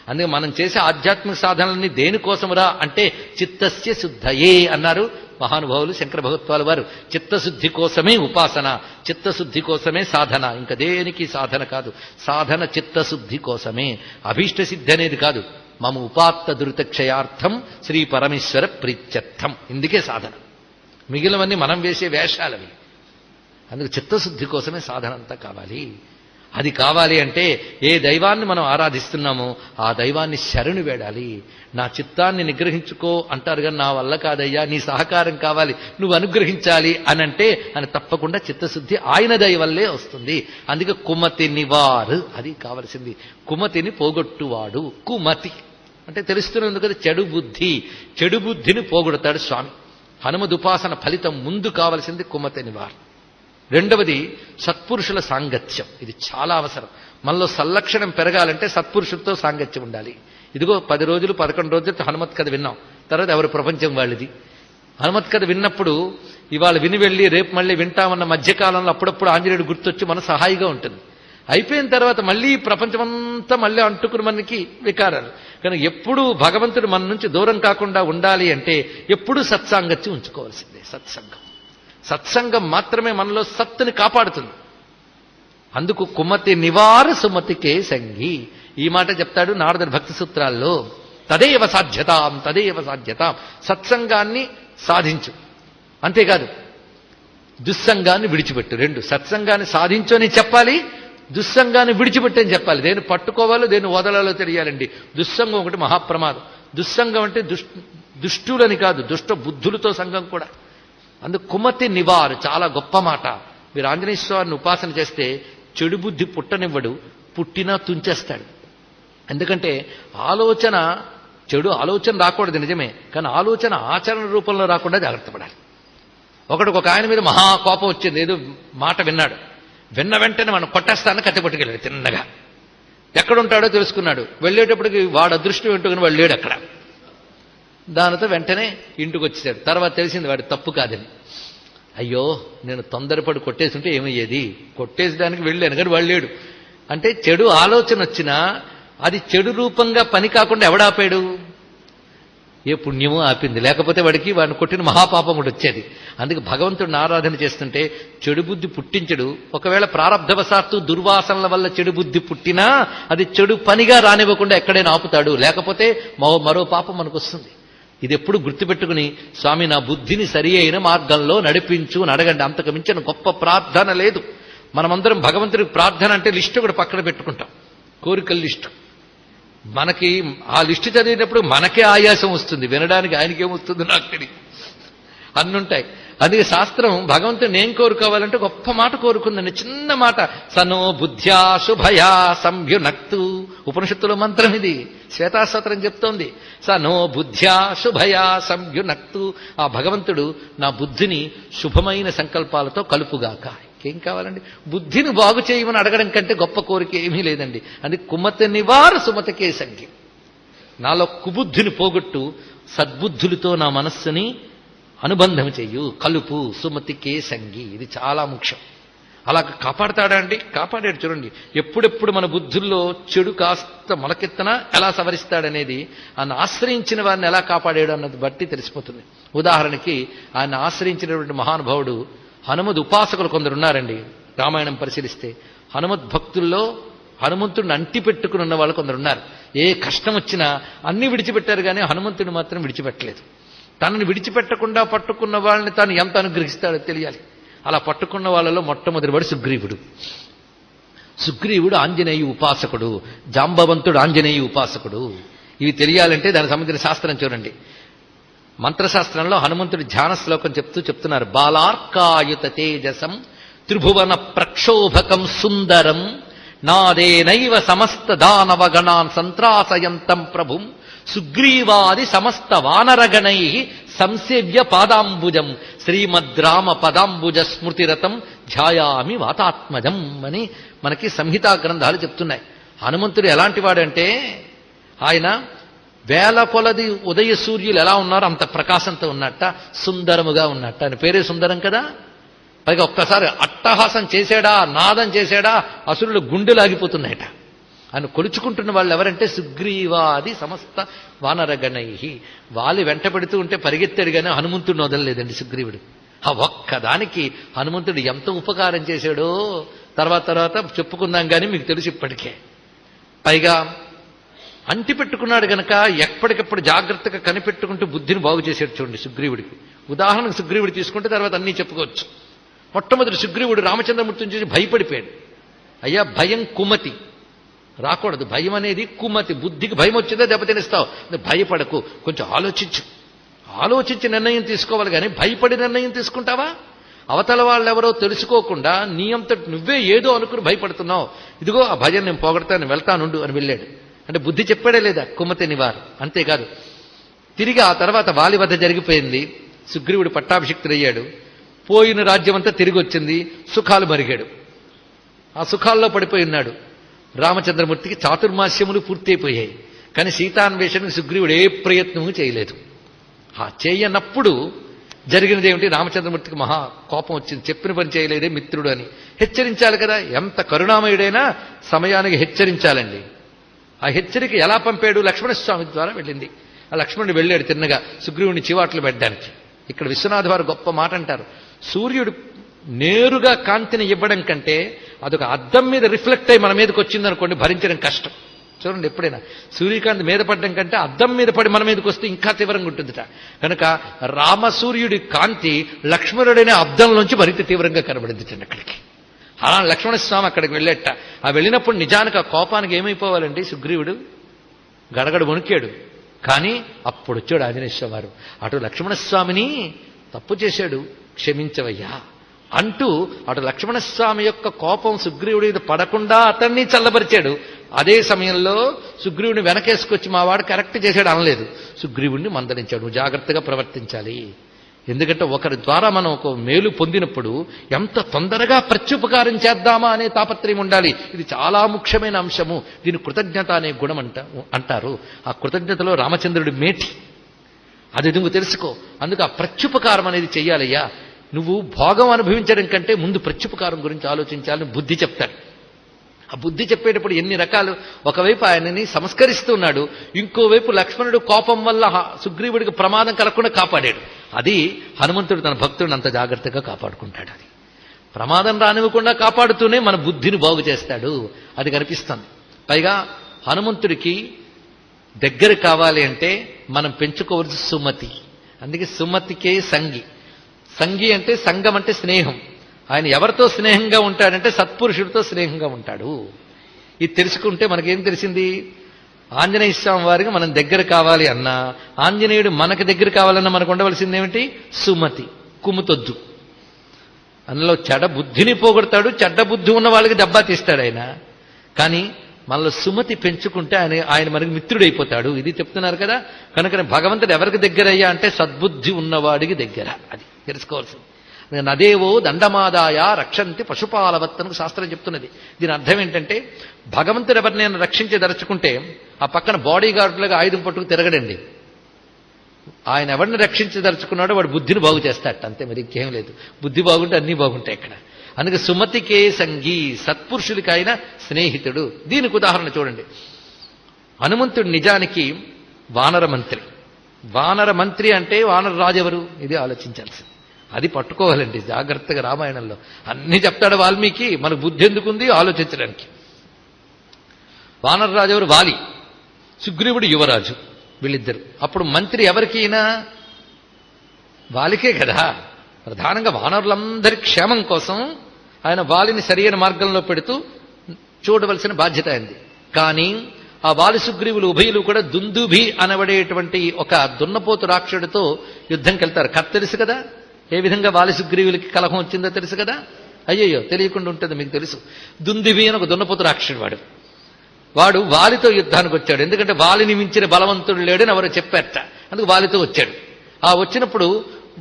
అందుకే మనం చేసే ఆధ్యాత్మిక సాధనలన్నీ దేనికోసమురా అంటే చిత్తస్య శుద్ధయే అన్నారు మహానుభావులు శంకర భగవత్పాలు వారు. చిత్తశుద్ధి కోసమే ఉపాసన, చిత్తశుద్ధి కోసమే సాధన, ఇంకా దేనికి సాధన కాదు. సాధన చిత్తశుద్ధి కోసమే, అభీష్ట సిద్ధి అనేది కాదు. మమ ఉపాత్త దురితక్షయార్థం శ్రీ పరమేశ్వర ప్రీత్యర్థం. ఇందుకే సాధన. మిగిలినవన్నీ మనం వేసే వేషాలవి. అందుకు చిత్తశుద్ధి కోసమే సాధన అంతా కావాలి. అది కావాలి అంటే ఏ దైవాన్ని మనం ఆరాధిస్తున్నామో ఆ దైవాన్ని శరణు వేడాలి. నా చిత్తాన్ని నిగ్రహించుకో అంటారు కానీ నా వల్ల కాదయ్యా, నీ సహకారం కావాలి, నువ్వు అనుగ్రహించాలి అని అంటే అని తప్పకుండా చిత్తశుద్ధి ఆయన దయ వల్లే వస్తుంది. అందుకే కుమతి నివారు అది కావలసింది. కుమతిని పోగొట్టువాడు కుమతి అంటే తెలుస్తున్నందు కదా చెడు బుద్ధి. చెడు బుద్ధిని పోగొడతాడు స్వామి. హనుమదుపాసన ఫలితం ముందు కావలసింది కుమతి నివారు. రెండవది సత్పురుషుల సాంగత్యం. ఇది చాలా అవసరం. మనలో సల్లక్షణం పెరగాలంటే సత్పురుషులతో సాంగత్యం ఉండాలి. ఇదిగో 10 రోజులు 11 రోజులు హనుమత్ కథ విన్నాం. తర్వాత ఎవరి ప్రపంచం వాళ్ళది. హనుమత్ కథ విన్నప్పుడు ఇవాళ విని వెళ్ళి రేపు మళ్ళీ వింటామన్న మధ్యకాలంలో అప్పుడప్పుడు ఆంజనేయుడు గుర్తొచ్చి మన సహాయిగా ఉంటుంది. అయిపోయిన తర్వాత మళ్ళీ ప్రపంచమంతా మళ్ళీ అంటుకుని మనకి వికారాలు. కానీ ఎప్పుడూ భగవంతుడు మన నుంచి దూరం కాకుండా ఉండాలి అంటే ఎప్పుడూ సత్సాంగత్యం ఉంచుకోవాల్సిందే. సత్సంగం మాత్రమే మనలో సత్తుని కాపాడుతుంది. అందుకు కుమతి నివార సుమతికే సంగి. ఈ మాట చెప్తాడు నారదుడి భక్తి సూత్రాల్లో. తదేవ సాధ్యతాం తదేవ సాధ్యతాం. సత్సంగాన్ని సాధించు, అంతేకాదు దుస్సంగాన్ని విడిచిపెట్టు. రెండు, సత్సంగాన్ని సాధించు అని చెప్పాలి, దుస్సంగాన్ని విడిచిపెట్టని చెప్పాలి. దేన్ని పట్టుకోవాలో దేన్ని వదలాలో తెలియాలండి. దుస్సంగం ఒకటి మహాప్రమాదం. దుస్సంగం అంటే దుష్టులని కాదు, దుష్ట బుద్ధులతో సంఘం కూడా. అందుకు కుమతి నివారు చాలా గొప్ప మాట. మీరు ఆంజనేయ స్వామిని ఉపాసన చేస్తే చెడు బుద్ధి పుట్టనివ్వడు, పుట్టినా తుంచేస్తాడు. ఎందుకంటే చెడు ఆలోచన రాకూడదు నిజమే, కానీ ఆలోచన ఆచరణ రూపంలో రాకుండా జాగ్రత్త పడాలి. ఒక ఆయన మీద మహా కోపం వచ్చింది, ఏదో మాట విన్నాడు. విన్న వెంటనే మనం కొట్టేస్తానని కత్తి పట్టుకెళ్ళాడు. తిన్నగా ఎక్కడుంటాడో తెలుసుకున్నాడు. వెళ్ళేటప్పటికి వాడు అదృష్టం ఏంటో కానీ వాడు లేడు అక్కడ. దానితో వెంటనే ఇంటికి వచ్చేసాడు. తర్వాత తెలిసింది వాడి తప్పు కాదని. అయ్యో నేను తొందరపడి కొట్టేస్తుంటే ఏమయ్యేది, కొట్టేసడానికి వెళ్ళాను కానీ వాడు లేడు. అంటే చెడు ఆలోచన వచ్చినా అది చెడు రూపంగా పని కాకుండా ఎవడాపాడు? ఏ పుణ్యమో ఆపింది, లేకపోతే వాడిని కొట్టిన మహాపాపం కూడా వచ్చేది. అందుకే భగవంతుడిని ఆరాధన చేస్తుంటే చెడు బుద్ధి పుట్టించడు. ఒకవేళ ప్రారబ్ధవశాత్తు దుర్వాసనల వల్ల చెడు బుద్ధి పుట్టినా అది చెడు పనిగా రానివ్వకుండా ఎక్కడైనా ఆపుతాడు, లేకపోతే మరో పాపం మనకు వస్తుంది. ఇది ఎప్పుడు గుర్తుపెట్టుకుని స్వామి నా బుద్ధిని సరి అయిన మార్గంలో నడిపించు అని అడగండి. అంతకు మించిన గొప్ప ప్రార్థన లేదు. మనమందరం భగవంతుడికి ప్రార్థన అంటే లిస్టు కూడా పక్కన పెట్టుకుంటాం, కోరికల లిస్టు. మనకి ఆ లిస్టు చదివినప్పుడు మనకే ఆయాసం వస్తుంది, వినడానికి ఆయనకేమొస్తుంది నాకు తెలియదు, అన్నుంటాయి. అందుకే శాస్త్రం భగవంతుని ఏం కోరుకోవాలంటే గొప్ప మాట కోరుకుందండి. చిన్న మాట, సనో బుద్ధ్యా శుభయా సంభ్యునక్తు. ఉపనిషత్తులో మంత్రం ఇది, శ్వేతాస్తోత్రం చెప్తోంది. సనో బుద్ధ్యా శుభయా సంభ్యునక్తు. ఆ భగవంతుడు నా బుద్ధిని శుభమైన సంకల్పాలతో కలుపుగాక. ఏం కావాలండి? బుద్ధిని బాగు చేయమని అడగడం కంటే గొప్ప కోరిక ఏమీ లేదండి. అది కుమతి నివార సుమతికే సంఖ్య. నాలో కుబుద్ధిని పోగొట్టు సద్బుద్ధులతో నా మనస్సుని అనుబంధం చెయ్యు, కలుపు, సుమతికే సంగి. ఇది చాలా ముఖ్యం. అలా కాపాడతాడా అండి? కాపాడాడు. చూడండి, ఎప్పుడెప్పుడు మన బుద్ధుల్లో చెడు కాస్త మొలకెత్తనా ఎలా సవరిస్తాడనేది ఆయన ఆశ్రయించిన వారిని ఎలా కాపాడాడు అన్నది బట్టి తెలిసిపోతుంది. ఉదాహరణకి ఆయన ఆశ్రయించినటువంటి మహానుభావుడు హనుమద్ ఉపాసకులు కొందరు ఉన్నారండి. రామాయణం పరిశీలిస్తే హనుమద్ భక్తుల్లో హనుమంతుడిని అంటి పెట్టుకుని ఉన్న వాళ్ళు కొందరు ఉన్నారు. ఏ కష్టం వచ్చినా అన్ని విడిచిపెట్టారు, కానీ హనుమంతుడిని మాత్రం విడిచిపెట్టలేదు. తనని విడిచిపెట్టకుండా పట్టుకున్న వాళ్ళని తాను ఎంత అనుగ్రహిస్తాడో తెలియాలి. అలా పట్టుకున్న వాళ్ళలో మొట్టమొదటివాడు సుగ్రీవుడు. సుగ్రీవుడు ఆంజనేయ ఉపాసకుడు, జాంబవంతుడు ఆంజనేయ ఉపాసకుడు. ఇవి తెలియాలంటే దానికి సంబంధించిన శాస్త్రం చూడండి. మంత్రశాస్త్రంలో హనుమంతుడి ధ్యాన శ్లోకం చెప్తున్నారు. బాలార్కాయుత తేజసం త్రిభువన ప్రక్షోభకం సుందరం నాదేనైవ సమస్త దానవగణాన్ సంత్రాసయంతం ప్రభుం సుగ్రీవాది సమస్త వానరగణై సంసేవ్య పాదాంబుజం శ్రీమద్రామ పదాంబుజ స్మృతిరతం ధ్యాయామి వాతాత్మజం అని మనకి సంహితా గ్రంథాలు చెప్తున్నాయి. హనుమంతుడు ఎలాంటి వాడంటే ఆయన వేల కొలది ఉదయ సూర్యులు ఎలా ఉన్నారో అంత ప్రకాశంతో ఉన్నట్ట, సుందరముగా ఉన్నట్ట. ఆయన పేరే సుందరం కదా. పైగా ఒక్కసారి అట్టహాసం చేశాడా, నాదం చేశాడా, అసురులు గుండెలు ఆగిపోతున్నాయట. ఆయన కొలుచుకుంటున్న వాళ్ళు ఎవరంటే సుగ్రీవాది సమస్త వానరగణై. వాలి వెంట పెడుతూ ఉంటే పరిగెత్తాడు, కానీ హనుమంతుడిని వదలలేదండి సుగ్రీవుడు. ఆ ఒక్కదానికి హనుమంతుడు ఎంత ఉపకారం చేశాడో తర్వాత చెప్పుకుందాం, కానీ మీకు తెలుసు ఇప్పటికే. పైగా అంటి పెట్టుకున్నాడు గనక ఎప్పటికప్పుడు జాగ్రత్తగా కనిపెట్టుకుంటూ బుద్ధిని బాగు చేశాడు. చూడండి సుగ్రీవుడికి. ఉదాహరణకు సుగ్రీవుడు తీసుకుంటే తర్వాత అన్నీ చెప్పుకోవచ్చు. మొట్టమొదటి సుగ్రీవుడు రామచంద్రమూర్తిని చూసి భయపడిపోయాడు. అయ్యా, భయం కుమతి రాకూడదు. భయం అనేది కుమతి. బుద్ధికి భయం వచ్చిందో దెబ్బతినిస్తావు. భయపడకు, కొంచెం ఆలోచించి నిర్ణయం తీసుకోవాలి, కానీ భయపడి నిర్ణయం తీసుకుంటావా? అవతల వాళ్ళెవరో తెలుసుకోకుండా నీ అంతటి నువ్వే ఏదో అనుకుని భయపడుతున్నావు. ఇదిగో ఆ భయం నేను పోగొడతాను, వెళ్తానుండు అని వెళ్ళాడు. అంటే బుద్ధి చెప్పాడే లేదా? కుమతి నివారు. అంతేకాదు, తిరిగి ఆ తర్వాత వాలి వద్ద జరిగిపోయింది. సుగ్రీవుడు పట్టాభిషిక్తుడయ్యాడు. పోయిన రాజ్యం అంతా తిరిగి వచ్చింది. సుఖాలు మరిగాడు. ఆ సుఖాల్లో పడిపోయి ఉన్నాడు. రామచంద్రమూర్తికి చాతుర్మాస్యములు పూర్తయిపోయాయి, కానీ సీతాన్వేషణకు సుగ్రీవుడు ఏ ప్రయత్నము చేయలేదు. ఆ చేయనప్పుడు జరిగినది ఏమిటి? రామచంద్రమూర్తికి మహా కోపం వచ్చింది. చెప్పిన పని చేయలేదే మిత్రుడు అని. హెచ్చరించాలి కదా. ఎంత కరుణామయుడైనా సమయానికి హెచ్చరించాలండి. ఆ హెచ్చరిక ఎలా పంపాడు? లక్ష్మణస్వామి ద్వారా వెళ్ళింది. ఆ లక్ష్మణుడు వెళ్ళాడు తిన్నగా సుగ్రీవుని చివాట్లు పెట్టడానికి. ఇక్కడ విశ్వనాథ వారు గొప్ప మాట అంటారు. సూర్యుడు నేరుగా కాంతిని ఇవ్వడం కంటే అదొక అద్దం మీద రిఫ్లెక్ట్ అయి మన మీదకి వచ్చిందనుకోండి, భరించడం కష్టం. చూడండి, ఎప్పుడైనా సూర్యకాంతి మీద పడడం కంటే అద్దం మీద పడి మన మీదకి వస్తే ఇంకా తీవ్రంగా ఉంటుందిట. కనుక రామసూర్యుడి కాంతి లక్ష్మణుడైన అద్దంలోంచి మరింత తీవ్రంగా కనబడింది అక్కడికి. అలా లక్ష్మణస్వామి అక్కడికి వెళ్ళేట. ఆ వెళ్ళినప్పుడు నిజానికి ఆ కోపానికి ఏమైపోవాలండి సుగ్రీవుడు? గడగడ వణికాడు. కానీ అప్పుడు వచ్చాడు ఆంజనేయ వారు. అటు లక్ష్మణస్వామిని తప్పు చేశాడు, క్షమించవయ్యా అంటూ అటు లక్ష్మణస్వామి యొక్క కోపం సుగ్రీవుడి మీద పడకుండా అతన్ని చల్లబరిచాడు. అదే సమయంలో సుగ్రీవుడిని వెనకేసుకొచ్చి మా వాడు కరెక్ట్ చేశాడు అనలేదు. సుగ్రీవుడిని మందలించాడు, నువ్వు జాగ్రత్తగా ప్రవర్తించాలి. ఎందుకంటే ఒకరి ద్వారా మనం ఒక మేలు పొందినప్పుడు ఎంత తొందరగా ప్రత్యుపకారం చేద్దామా అనే తాపత్రయం ఉండాలి. ఇది చాలా ముఖ్యమైన అంశము. దీని కృతజ్ఞత అనే గుణం అంటారు. ఆ కృతజ్ఞతలో రామచంద్రుడి మేటి. అది నువ్వు తెలుసుకో. అందుకు ఆ ప్రత్యుపకారం అనేది చెయ్యాలయ్యా. నువ్వు భోగం అనుభవించడం కంటే ముందు ప్రత్యుపకారం గురించి ఆలోచించాలని బుద్ధి చెప్తాడు. ఆ బుద్ధి చెప్పేటప్పుడు ఎన్ని రకాలు. ఒకవైపు ఆయనని సంస్కరిస్తున్నాడు, ఇంకోవైపు లక్ష్మణుడు కోపం వల్ల సుగ్రీవుడికి ప్రమాదం కలగకుండా కాపాడాడు. అది హనుమంతుడు తన భక్తుడిని అంత జాగ్రత్తగా కాపాడుకుంటాడు. అది ప్రమాదం రానివ్వకుండా కాపాడుతూనే మన బుద్ధిని బాగు చేస్తాడు. అది కనిపిస్తుంది. పైగా హనుమంతుడికి దగ్గర కావాలి అంటే మనం పెంచుకోవలసి సుమతి. అందుకే సుమతికే సంగి. సంగి అంటే సంగం అంటే స్నేహం. ఆయన ఎవరితో స్నేహంగా ఉంటాడంటే సత్పురుషుడితో స్నేహంగా ఉంటాడు. ఇది తెలుసుకుంటే మనకేం తెలిసింది? ఆంజనేయ స్వామి వారికి మనం దగ్గర కావాలి అన్నా, ఆంజనేయుడు మనకు దగ్గర కావాలన్నా మనకు ఉండవలసింది ఏమిటి? సుమతి. కుమ్ముతొద్దు. అందులో చెడ బుద్ధిని పోగొడతాడు, చెడ్డ బుద్ధి ఉన్న వాళ్ళకి దెబ్బ తీస్తాడు ఆయన. కానీ మనలో సుమతి పెంచుకుంటే ఆయన మనకి మిత్రుడైపోతాడు. ఇది చెప్తున్నారు కదా. కనుక భగవంతుడు ఎవరికి దగ్గరయ్యా అంటే సద్బుద్ధి ఉన్నవాడికి దగ్గర. అది తెలుసుకోవాల్సింది. నదేవో దండమాదాయ రక్షంతి పశుపాలవత్తనకు శాస్త్రం చెప్తున్నది. దీని అర్థం ఏంటంటే భగవంతుడు ఎవరినైనా రక్షించదలుచుకుంటే ఆ పక్కన బాడీ గార్డులుగా ఆయుధం పట్టుకు తిరగడండి. ఆయన ఎవరిని రక్షించదలుచుకున్నాడో వాడు బుద్ధిని బాగు చేస్తాడట, అంతే, మరి ఇంకేం లేదు. బుద్ధి బాగుంటే అన్నీ బాగుంటాయి ఇక్కడ. అందుకే సుమతికే సంగీ, సత్పురుషులకి ఆయన స్నేహితుడు. దీనికి ఉదాహరణ చూడండి. హనుమంతుడు నిజానికి వానర మంత్రి. వానర మంత్రి అంటే వానర రాజు ఎవరు? ఇది ఆలోచించాల్సింది. అది పట్టుకోవాలండి జాగ్రత్తగా. రామాయణంలో అన్ని చెప్తాడు వాల్మీకి, మనకు బుద్ధి ఎందుకుంది ఆలోచించడానికి. వానర రాజు ఎవరు? వాలి. సుగ్రీవుడు యువరాజు, వీళ్ళిద్దరు. అప్పుడు మంత్రి ఎవరికైనా వాలికే కదా. ప్రధానంగా వానరులందరి క్షేమం కోసం ఆయన వాలిని సరైన మార్గంలో పెడుతూ చూడవలసిన బాధ్యత అయింది. కానీ ఆ వాలి సుగ్రీవులు ఉభయులు కూడా దుందుభి అనబడేటువంటి ఒక దున్నపోతు రాక్షసుడితో యుద్ధంకి వెళ్తారు. కథ తెలుసు కదా, ఏ విధంగా వాలి సుగ్రీవులకి కలహం వచ్చిందో తెలుసు కదా. అయ్యయ్యో, తెలియకుండా ఉంటుంది, మీకు తెలుసు. దుందుభి అని ఒక దున్నపోతు రాక్షసుడు వాడు వాలితో యుద్ధానికి వచ్చాడు. ఎందుకంటే వాలిని మించిన బలవంతుడు లేడని ఎవరో చెప్పారట. అందుకు వాలితో వచ్చాడు. ఆ వచ్చినప్పుడు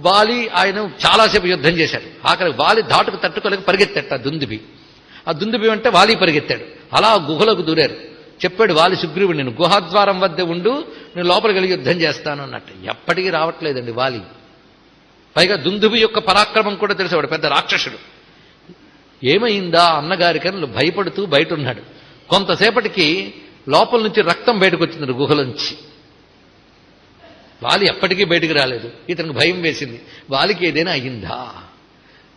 వాలి ఆయన చాలాసేపు యుద్ధం చేశాడు. ఆఖరి వాలి దాటుకు తట్టుకోలేక పరిగెత్తాట దుందుబి. ఆ దుందుబి అంటే వాలి పరిగెత్తాడు. అలా గుహలకు దూరారు. చెప్పాడు వాలి సుగ్రీవుడు, నేను గుహాద్వారం వద్ద ఉండు, నేను లోపలికి వెళ్ళి యుద్ధం చేస్తాను అన్నట్టు. ఎప్పటికీ రావట్లేదండి వాలి. పైగా దుందుబి యొక్క పరాక్రమం కూడా తెలిసేవాడు, పెద్ద రాక్షసుడు. ఏమైందా అన్నగారికని భయపడుతూ బయట ఉన్నాడు. కొంతసేపటికి లోపల నుంచి రక్తం బయటకు వచ్చింది గుహలోంచి. వాలి ఎప్పటికీ బయటికి రాలేదు. ఇతనికి భయం వేసింది, వాలికి ఏదైనా అయ్యిందా,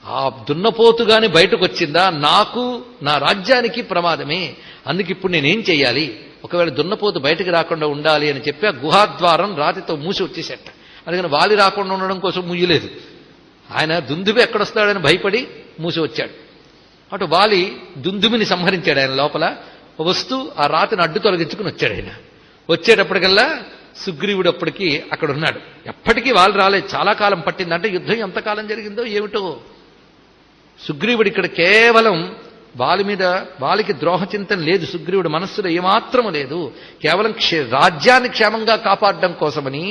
ఆ దున్నపోతుగాని బయటకు వచ్చిందా, నాకు నా రాజ్యానికి ప్రమాదమే. అందుకు ఇప్పుడు నేనేం చెయ్యాలి? ఒకవేళ దున్నపోతు బయటికి రాకుండా ఉండాలి అని చెప్పి ఆ గుహాద్వారం రాతితో మూసి వచ్చేసేట. అందుకని వాలి రాకుండా ఉండడం కోసం ముయ్యలేదు. ఆయన దుందుబి ఎక్కడొస్తాడని భయపడి మూసి వచ్చాడు. అటు వాలి దుందుబిని సంహరించాడు. ఆయన లోపల వస్తూ ఆ రాతిని అడ్డు తొలగించుకుని వచ్చాడు. ఆయన వచ్చేటప్పటికల్లా సుగ్రీవుడు అప్పటికి అక్కడ ఉన్నాడు. ఎప్పటికీ వాళ్ళు రాలేదు, చాలా కాలం పట్టింది. అంటే యుద్ధం ఎంతకాలం జరిగిందో ఏమిటో. సుగ్రీవుడు ఇక్కడ కేవలం వాలికి ద్రోహచింతన లేదు. సుగ్రీవుడు మనస్సులో ఏమాత్రము లేదు. కేవలం రాజ్యాన్ని క్షేమంగా కాపాడడం కోసమని,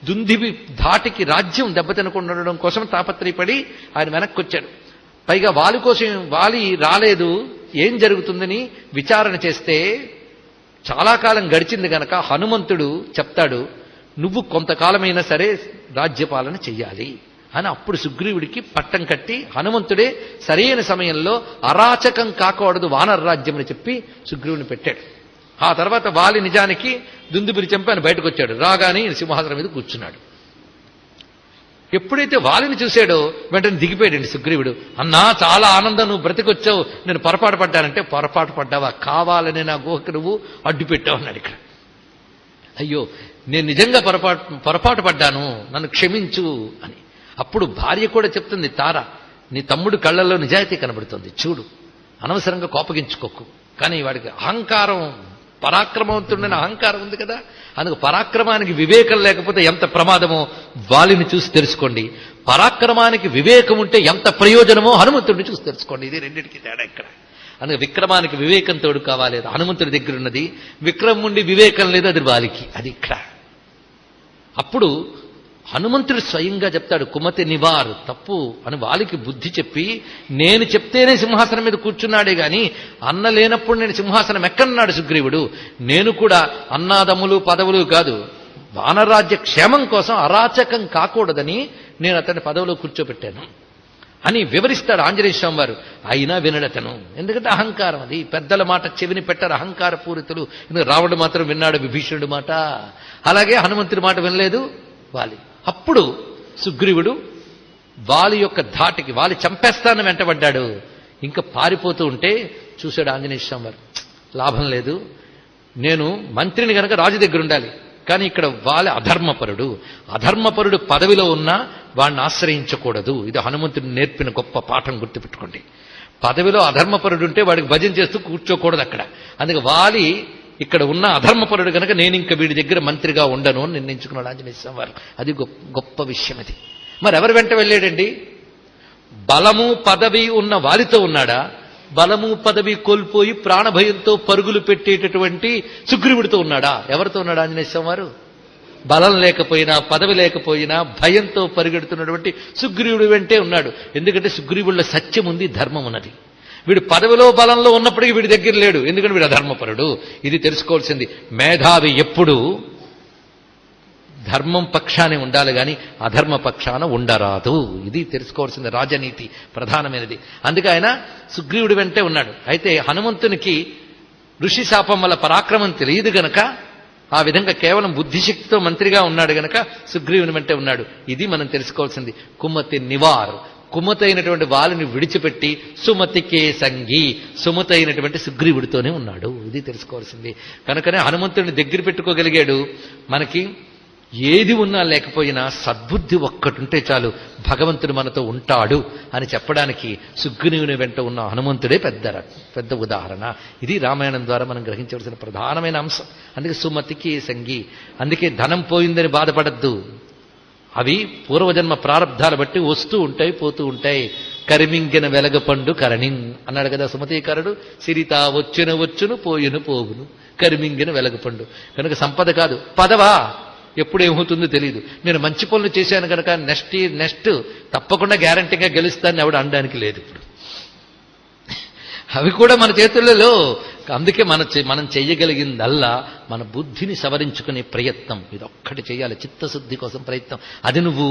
దుందుబి ధాటికి రాజ్యం దెబ్బతినకుండా ఉండడం కోసం తాపత్రయపడి ఆయన వెనక్కి వచ్చాడు. పైగా వాలి కోసం వాలి రాలేదు, ఏం జరుగుతుందని విచారణ చేస్తే చాలా కాలం గడిచింది గనక హనుమంతుడు చెప్తాడు, నువ్వు కొంతకాలమైనా సరే రాజ్యపాలన చెయ్యాలి అని. అప్పుడు సుగ్రీవుడికి పట్టం కట్టి హనుమంతుడే సరైన సమయంలో అరాచకం కాకూడదు వానర రాజ్యం అని చెప్పి సుగ్రీవుని పెట్టాడు. ఆ తర్వాత వాలి నిజానికి దుందుబిని చంపి ఆయన బయటకు వచ్చాడు. రాగానే సింహాసనం మీద కూర్చున్నాడు. ఎప్పుడైతే వాలిని చూశాడో వెంటనే దిగిపోయాడండి సుగ్రీవుడు. అన్నా, చాలా ఆనందం, నువ్వు బ్రతికొచ్చావు, నేను పొరపాటు పడ్డానంటే, పొరపాటు పడ్డావా, కావాలని నా గుహకు నువ్వు అడ్డు పెట్టావు అన్నాడు ఇక్కడ. అయ్యో, నేను నిజంగా పొరపాటు పడ్డాను, నన్ను క్షమించు అని. అప్పుడు భార్య కూడా చెప్తుంది, తార, నీ తమ్ముడు కళ్ళల్లో నిజాయితీ కనబడుతుంది, చూడు, అనవసరంగా కోపగించుకోకు. కానీ వాడికి అహంకారం, పరాక్రమవంతుడైన అహంకారం ఉంది కదా. అందుకు పరాక్రమానికి వివేకం లేకపోతే ఎంత ప్రమాదమో వాలిని చూసి తెలుసుకోండి. పరాక్రమానికి వివేకం ఉంటే ఎంత ప్రయోజనమో హనుమంతుడిని చూసి తెలుసుకోండి. ఇది రెండింటికి తేడా ఇక్కడ. అందుకే విక్రమానికి వివేకం తోడు కావాలి, హనుమంతుడి దగ్గర ఉన్నది. విక్రమం ఉండి వివేకం లేదు, అది వాలికి. అది ఇక్కడ. అప్పుడు హనుమంతుడు స్వయంగా చెప్తాడు, కుమతి నివారు, తప్పు అని వాలికి బుద్ధి చెప్పి, నేను చెప్తేనే సింహాసనం మీద కూర్చున్నాడే గాని అన్న లేనప్పుడు నేను సింహాసనం ఎక్కడన్నాడు సుగ్రీవుడు. నేను కూడా అన్నాదమ్ములు పదవులు కాదు, వానరాజ్య క్షేమం కోసం అరాచకం కాకూడదని నేను అతని పదవిలో కూర్చోబెట్టాను అని వివరిస్తాడు ఆంజనేయ స్వామి వారు. అయినా వినడతను, ఎందుకంటే అహంకారం. అది పెద్దల మాట చెవిని పెట్టారు, అహంకార పూరితులు. ఎందుకంటే రావణుడు మాత్రం విన్నాడు విభీషణుడి మాట, అలాగే హనుమంతుడి మాట వినలేదు వాలి. అప్పుడు సుగ్రీవుడు వాలి యొక్క ధాటికి, వాలి చంపేస్తానని వెంటబడ్డాడు. ఇంకా పారిపోతూ ఉంటే చూశాడు ఆంజనేయ స్వామి వారు, లాభం లేదు, నేను మంత్రిని గనక రాజు దగ్గర ఉండాలి. కానీ ఇక్కడ వాలి అధర్మపరుడు పదవిలో ఉన్నా వాడిని ఆశ్రయించకూడదు. ఇది హనుమంతుడు నేర్పిన గొప్ప పాఠం, గుర్తుపెట్టుకోండి. పదవిలో అధర్మపరుడు ఉంటే వాడికి భజన చేస్తూ కూర్చోకూడదు అక్కడ. అందుకే వాలి ఇక్కడ ఉన్న అధర్మపరుడు కనుక నేను ఇంకా వీడి దగ్గర మంత్రిగా ఉండను అని నిర్ణయించుకున్నాడు ఆంజనేయ స్వామి వారు. అది గొప్ప విషయం అది. మరి ఎవరు వెంట వెళ్ళాడండి? బలము పదవి ఉన్న వారితో ఉన్నాడా, బలము పదవి కోల్పోయి ప్రాణభయంతో పరుగులు పెట్టేటటువంటి సుగ్రీవుడితో ఉన్నాడా? ఎవరితో ఉన్నాడా ఆంజనేయ స్వామి వారు? బలం లేకపోయినా పదవి లేకపోయినా భయంతో పరిగెడుతున్నటువంటి సుగ్రీవుడి వెంటే ఉన్నాడు. ఎందుకంటే సుగ్రీవుడిలో సత్యం ఉంది, ధర్మం ఉన్నది. వీడు పదవిలో బలంలో ఉన్నప్పటికీ వీడి దగ్గర లేడు, ఎందుకంటే వీడు అధర్మపరుడు. ఇది తెలుసుకోవాల్సింది. మేధావి ఎప్పుడు ధర్మం పక్షానే ఉండాలి గాని అధర్మ పక్షాన ఉండరాదు. ఇది తెలుసుకోవాల్సింది. రాజనీతి ప్రధానమైనది. అందుకే ఆయన సుగ్రీవుడి వెంటే ఉన్నాడు. అయితే హనుమంతునికి ఋషి శాపం వల్ల పరాక్రమం తెలియదు గనక ఆ విధంగా కేవలం బుద్ధిశక్తితో మంత్రిగా ఉన్నాడు గనక సుగ్రీవుని వెంటే ఉన్నాడు. ఇది మనం తెలుసుకోవాల్సింది. కుమతి నివార్, కుమతైనటువంటి వాళ్ళని విడిచిపెట్టి సుమతికే సంగి, సుమతైనటువంటి సుగ్రీవుడితోనే ఉన్నాడు. ఇది తెలుసుకోవాల్సింది. కనుకనే హనుమంతుడిని దగ్గర పెట్టుకోగలిగాడు. మనకి ఏది ఉన్నా లేకపోయినా సద్బుద్ధి ఒక్కటుంటే చాలు, భగవంతుడు మనతో ఉంటాడు అని చెప్పడానికి సుగ్రీవుని వెంట ఉన్న హనుమంతుడే పెద్ద ఉదాహరణ. ఇది రామాయణం ద్వారా మనం గ్రహించవలసిన ప్రధానమైన అంశం. అందుకే సుమతికి సంగి. అందుకే ధనం పోయిందని బాధపడద్దు. అవి పూర్వజన్మ ప్రారంధాలు బట్టి వస్తూ ఉంటాయి, పోతూ ఉంటాయి. కరిమింగిన వెలగపండు కరణింగ్ అన్నాడు కదా సుమతీకరుడు. సిరిత వచ్చును పోయును పోగును, కరిమింగిన వెలగపండు. కనుక సంపద కాదు, పదవా ఎప్పుడేమవుతుందో తెలియదు. నేను మంచి పనులు చేశాను కనుక నెక్స్ట్ తప్పకుండా గ్యారంటీగా గెలుస్తానని ఎవడు అనడానికి లేదు. ఇప్పుడు అవి కూడా మన చేతులలో. అందుకే మనం చెయ్యగలిగిందల్లా మన బుద్ధిని సవరించుకునే ప్రయత్నం ఇదొక్కటి చేయాలి. చిత్తశుద్ధి కోసం ప్రయత్నం. అది నువ్వు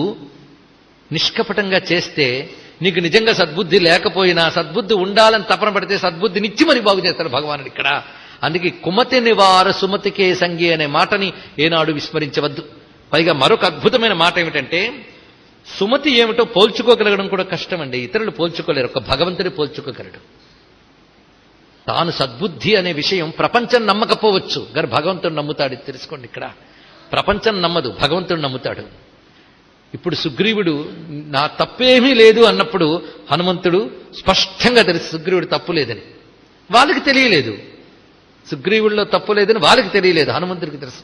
నిష్కపటంగా చేస్తే నీకు నిజంగా సద్బుద్ధి లేకపోయినా సద్బుద్ధి ఉండాలని తపన పడితే సద్బుద్ధినిచ్చి మరి బాగు చేస్తాడు భగవానుడు ఇక్కడ. అందుకే కుమతి నివార సుమతికే సంగి అనే మాటని ఏనాడు విస్మరించవద్దు. పైగా మరొక అద్భుతమైన మాట ఏమిటంటే, సుమతి ఏమిటో పోల్చుకోగలగడం కూడా కష్టమండి. ఇతరులు పోల్చుకోలేరు, ఒక భగవంతుడి పోల్చుకోగలడు. తాను సద్బుద్ధి అనే విషయం ప్రపంచం నమ్మకపోవచ్చు, గారు భగవంతుడు నమ్ముతాడు. తెలుసుకోండి, ఇక్కడ ప్రపంచం నమ్మదు, భగవంతుడు నమ్ముతాడు. ఇప్పుడు సుగ్రీవుడు నా తప్పేమీ లేదు అన్నప్పుడు హనుమంతుడు స్పష్టంగా తెలుసు సుగ్రీవుడు తప్పు లేదని. వాళ్ళకి తెలియలేదు, సుగ్రీవుల్లో తప్పు లేదని వాళ్ళకి తెలియలేదు, హనుమంతుడికి తెలుసు.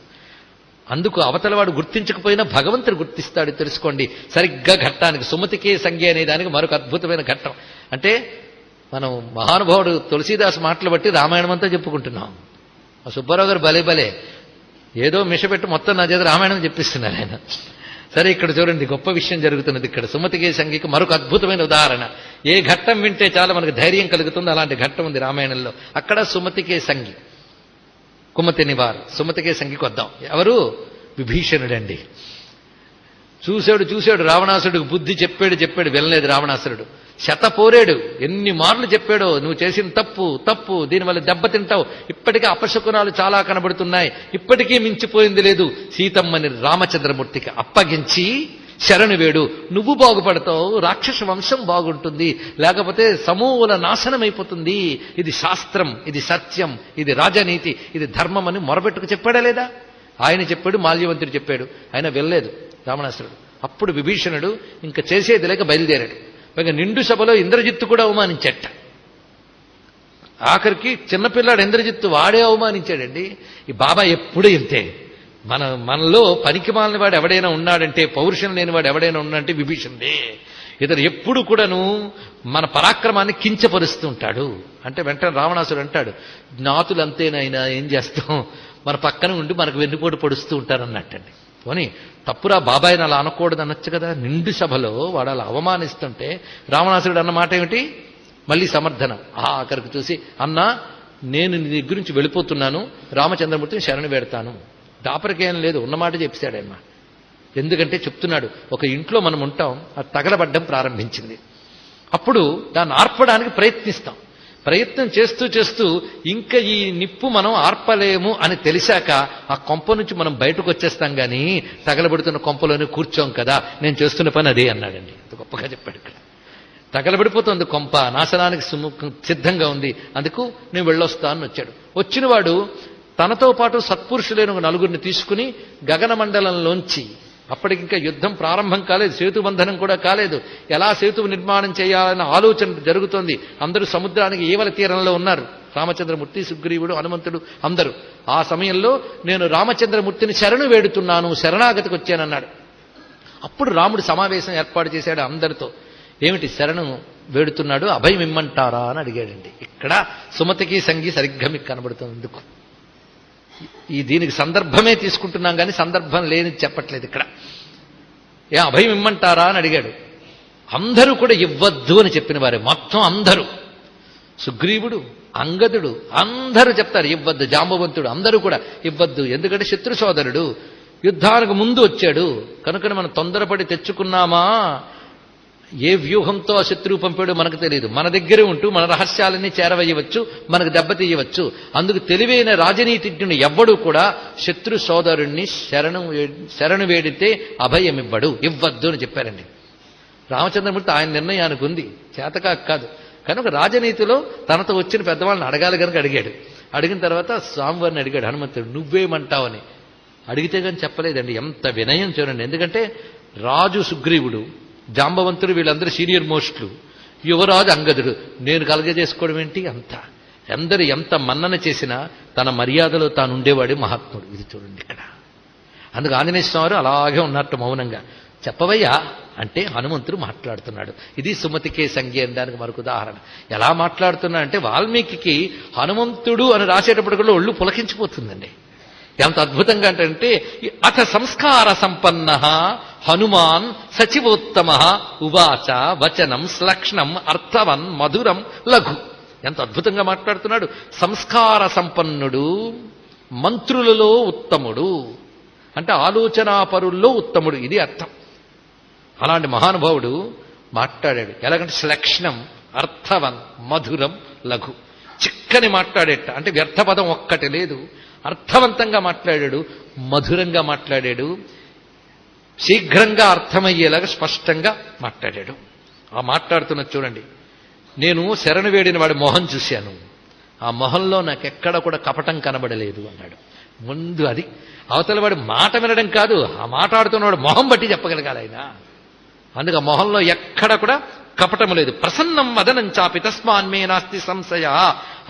అందుకు అవతలవాడు గుర్తించకపోయినా భగవంతుడు గుర్తిస్తాడు. తెలుసుకోండి. సరిగ్గా ఘట్టానికి సుమతికే సంగి అనే దానికి మరొక అద్భుతమైన ఘట్టం. అంటే మనం మహానుభావుడు తులసీదాస్ మాటలు బట్టి రామాయణం అంతా చెప్పుకుంటున్నాం. మా సుబ్బారావు గారు భలే ఏదో మిషపెట్టి మొత్తం నా చేత రామాయణం చెప్పిస్తున్నారు ఆయన. సరే, ఇక్కడ చూడండి, గొప్ప విషయం జరుగుతున్నది ఇక్కడ. సుమతికే సంగికి మరొక అద్భుతమైన ఉదాహరణ. ఏ ఘట్టం వింటే చాలా మనకు ధైర్యం కలుగుతుంది, అలాంటి ఘట్టం ఉంది రామాయణంలో. అక్కడ సుమతికే సంగి, కుమతి నివార్. సుమతికే సంగికి వద్దాం. ఎవరు? విభీషణుడండి. చూశాడు రావణాసుడికి బుద్ధి చెప్పాడు వినలేదు రావణాసురుడు. శతపోరాడు, ఎన్ని మార్లు చెప్పాడో, నువ్వు చేసిన తప్పు, దీనివల్ల దెబ్బతింటావు, ఇప్పటికీ అపశకునాలు చాలా కనబడుతున్నాయి, ఇప్పటికీ మించిపోయింది లేదు. సీతమ్మని రామచంద్రమూర్తికి అప్పగించి శరణు వేడు, నువ్వు బాగుపడతావు, రాక్షస వంశం బాగుంటుంది, లేకపోతే సమూల నాశనమైపోతుంది. ఇది శాస్త్రం, ఇది సత్యం, ఇది రాజనీతి, ఇది ధర్మం అని మొరబెట్టుకు చెప్పాడా లేదా? ఆయన చెప్పాడు, మాల్యవంతుడు చెప్పాడు, ఆయన వెళ్ళలేదు రావణాసురుడు. అప్పుడు విభీషణుడు ఇంకా చేసేది లేక బయలుదేరాడు. పైగా నిండు సభలో ఇంద్రజిత్తు కూడా అవమానించట. ఆఖరికి చిన్నపిల్లాడు ఇంద్రజిత్తు వాడే అవమానించాడండి. ఈ బాబా ఎప్పుడూ ఇంతే. మనలో పనికిమాలిన వాడు ఎవడైనా ఉన్నాడంటే, పౌరుషం లేని వాడు ఎవడైనా ఉన్నాడంటే విభీషణుడే. ఇతను ఎప్పుడు కూడాను మన పరాక్రమాన్ని కించపరుస్తూ ఉంటాడు. అంటే వెంటనే రావణాసుడు అంటాడు, జ్ఞాతులంతేనైనా ఏం చేస్తాం, మన పక్కన ఉండి మనకు వెన్నుపోటు పొడుస్తూ ఉంటారన్నట్టండి. పోనీ తప్పురా బాబాయిని అలా అనకూడదు అనొచ్చు కదా. నిండు సభలో వాడు అలా అవమానిస్తుంటే రావణాసురుడు అన్న మాట ఏమిటి? మళ్ళీ సమర్థన. ఆఖరికి చూసి, అన్నా నేను నీ దగ్గర నుంచి వెళ్ళిపోతున్నాను, రామచంద్రమూర్తిని శరణు వేడతాను. దాపరికేం లేదు, ఉన్నమాట చెప్పాడు ఆయన. ఎందుకంటే చెప్తున్నాడు, ఒక ఇంట్లో మనం ఉంటాం, అది తగలబడ్డం ప్రారంభించింది. అప్పుడు దాన్ని ఆర్పడానికి ప్రయత్నం చేస్తూ ఇంకా ఈ నిప్పు మనం ఆర్పలేము అని తెలిసాక ఆ కొంప నుంచి మనం బయటకు వచ్చేస్తాం, కానీ తగలబడుతున్న కొంపలోనే కూర్చోం కదా. నేను చేస్తున్న పని అదే అన్నాడండి. అంత గొప్పగా చెప్పాడు. ఇక్కడ తగలబడిపోతుంది కొంప, నాశనానికి సిద్ధంగా ఉంది, అందుకు నేను వెళ్ళొస్తానని వచ్చాడు. వచ్చినవాడు తనతో పాటు సత్పురుషులైన నలుగురిని తీసుకుని గగనమండలంలోంచి, అప్పటికింకా యుద్ధం ప్రారంభం కాలేదు, సేతుబంధనం కూడా కాలేదు, ఎలా సేతువు నిర్మాణం చేయాలన్న ఆలోచన జరుగుతోంది. అందరూ సముద్రానికి ఈవల తీరంలో ఉన్నారు, రామచంద్రమూర్తి, సుగ్రీవుడు, హనుమంతుడు అందరూ. ఆ సమయంలో నేను రామచంద్రమూర్తిని శరణు వేడుతున్నాను, శరణాగతికి వచ్చానన్నాడు. అప్పుడు రాముడు సమావేశం ఏర్పాటు చేశాడు అందరితో. ఏమిటి శరణు వేడుతున్నాడు, అభయం ఇమ్మంటారా అని అడిగాడండి. ఇక్కడ సుమతికి సంగి సరిగ్గా మీకు కనబడుతుంది. ఎందుకు దీనికి సందర్భమే తీసుకుంటున్నాం కానీ సందర్భం లేని చెప్పట్లేదు. ఇక్కడ అభయం ఇమ్మంటారా అని అడిగాడు. అందరూ కూడా ఇవ్వద్దు అని చెప్పిన వారే, మొత్తం అందరూ, సుగ్రీవుడు, అంగదుడు అందరూ చెప్తారు ఇవ్వద్దు. జాంబవంతుడు అందరూ కూడా ఇవ్వద్దు. ఎందుకంటే శత్రు సోదరుడు యుద్ధానికి ముందు వచ్చాడు కనుక మనం తొందరపడి తెచ్చుకున్నామా, ఏ వ్యూహంతో ఆ శత్రువు పంపాడో మనకు తెలియదు. మన దగ్గరే ఉంటూ మన రహస్యాలన్నీ చేరవేయవచ్చు, మనకు దెబ్బతీయవచ్చు. అందుకు తెలివైన రాజనీతిజ్ఞుని ఎవ్వడూ కూడా శత్రు సోదరుణ్ణి శరణు వేడితే అభయమివ్వడు, ఇవ్వద్దు అని చెప్పారండి. రామచంద్రమూర్తి ఆయన నిర్ణయానికి ఉంది, చేతకా కాదు కనుక రాజనీతిలో తనతో వచ్చిన పెద్దవాళ్ళని అడగాలి కనుక అడిగాడు. అడిగిన తర్వాత స్వామివారిని అడిగాడు హనుమంతుడు, నువ్వేమంటావని. అడిగితే కానీ చెప్పలేదండి. ఎంత వినయం చూడండి. ఎందుకంటే రాజు సుగ్రీవుడు, జాంబవంతుడు వీళ్ళందరూ సీనియర్ మోస్ట్లు, యువరాజు అంగదుడు, నేను కలగజేసుకోవడం ఏంటి? అందరూ ఎంత మన్నన చేసినా తన మర్యాదలో తాను ఉండేవాడే మహాత్ముడు. ఇది చూడండి ఇక్కడ. అందుకు ఆంజనేయ స్వామి అలాగే ఉన్నట్టు మౌనంగా. చెప్పవయ్యా అంటే హనుమంతుడు మాట్లాడుతున్నాడు. ఇది సుమతికే సంగి అనడానికి మరొక ఉదాహరణ. ఎలా మాట్లాడుతున్నా అంటే వాల్మీకి హనుమంతుడు అని రాసేటప్పుడు కూడా ఒళ్ళు పులకించిపోతుందండి. ఎంత అద్భుతంగా అంటే అథ సంస్కార సంపన్న హనుమాన్ సచివోత్తమ ఉవాచ వచనం శ్లక్ష్ణం అర్థవన్ మధురం లఘు. ఎంత అద్భుతంగా మాట్లాడుతున్నాడు. సంస్కార సంపన్నుడు, మంత్రులలో ఉత్తముడు, అంటే ఆలోచనాపరుల్లో ఉత్తముడు, ఇది అర్థం. అలాంటి మహానుభావుడు మాట్లాడాడు. ఎలాగంటే శ్లక్ష్ణం అర్థవన్ మధురం లఘు. చిక్కని మాట్లాడేట, అంటే వ్యర్థపదం ఒక్కటి లేదు. అర్థవంతంగా మాట్లాడాడు, మధురంగా మాట్లాడాడు, శీఘ్రంగా అర్థమయ్యేలాగా స్పష్టంగా మాట్లాడాడు. ఆ మాట్లాడుతున్నది చూడండి. నేను శరణు వేడిన వాడి మొహం చూశాను, ఆ మొహంలో నాకెక్కడ కూడా కపటం కనబడలేదు అన్నాడు. ముందు అది అవతల వాడి మాట వినడం కాదు, ఆ మాట్లాడుతున్నవాడు మొహం బట్టి చెప్పగలగాలి ఆయన. అందుకు ఆ మొహంలో ఎక్కడ కూడా కపటము లేదు. ప్రసన్నం వదనం చాపి తస్మాన్మే నాస్తి సంశయ.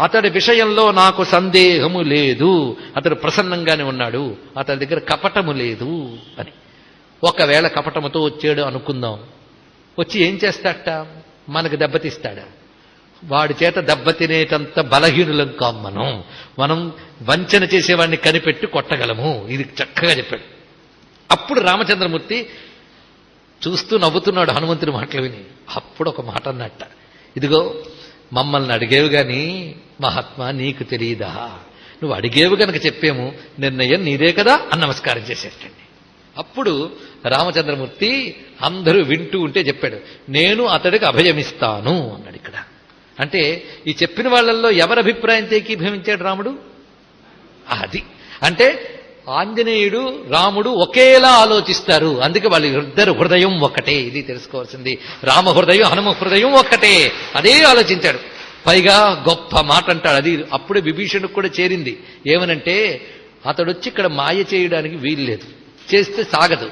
అతడి విషయంలో నాకు సందేహము లేదు, అతడు ప్రసన్నంగానే ఉన్నాడు, అతడి దగ్గర కపటము లేదు అని. ఒకవేళ కపటముతో వచ్చాడు అనుకుందాం, వచ్చి ఏం చేస్తాడట? మనకు దెబ్బతీస్తాడా? వాడి చేత దెబ్బతినేటంత బలహీనులం కాం మనం వంచన చేసేవాడిని కనిపెట్టి కొట్టగలము. ఇది చక్కగా చెప్పాడు. అప్పుడు రామచంద్రమూర్తి చూస్తూ నవ్వుతున్నాడు హనుమంతుడి మాటలు విని. అప్పుడు ఒక మాట అన్నట్ట, ఇదిగో మమ్మల్ని అడిగేవు గాని మహాత్మా నీకు తెలియదా, నువ్వు అడిగేవు గనక చెప్పాము, నిర్ణయం నీదే కదా అని నమస్కారం చేసేటండి. అప్పుడు రామచంద్రమూర్తి అందరూ వింటూ ఉంటే చెప్పాడు, నేను అతడికి అభయమిస్తాను అన్నాడు. ఇక్కడ అంటే ఈ చెప్పిన వాళ్ళల్లో ఎవరి అభిప్రాయంతో ఏకీభవించాడు రాముడు? అది అంటే ఆంజనేయుడు రాముడు ఒకేలా ఆలోచిస్తారు, అందుకే వాళ్ళ ఇద్దరు హృదయం ఒక్కటే. ఇది తెలుసుకోవాల్సింది. రామ హృదయం హనుమ హృదయం ఒక్కటే, అదే ఆలోచించాడు. పైగా గొప్ప మాట అంటాడు, అది అప్పుడే విభీషణుకు కూడా చేరింది. ఏమనంటే అతడొచ్చి ఇక్కడ మాయ చేయడానికి వీల్లేదు, చేస్తే సాగదు.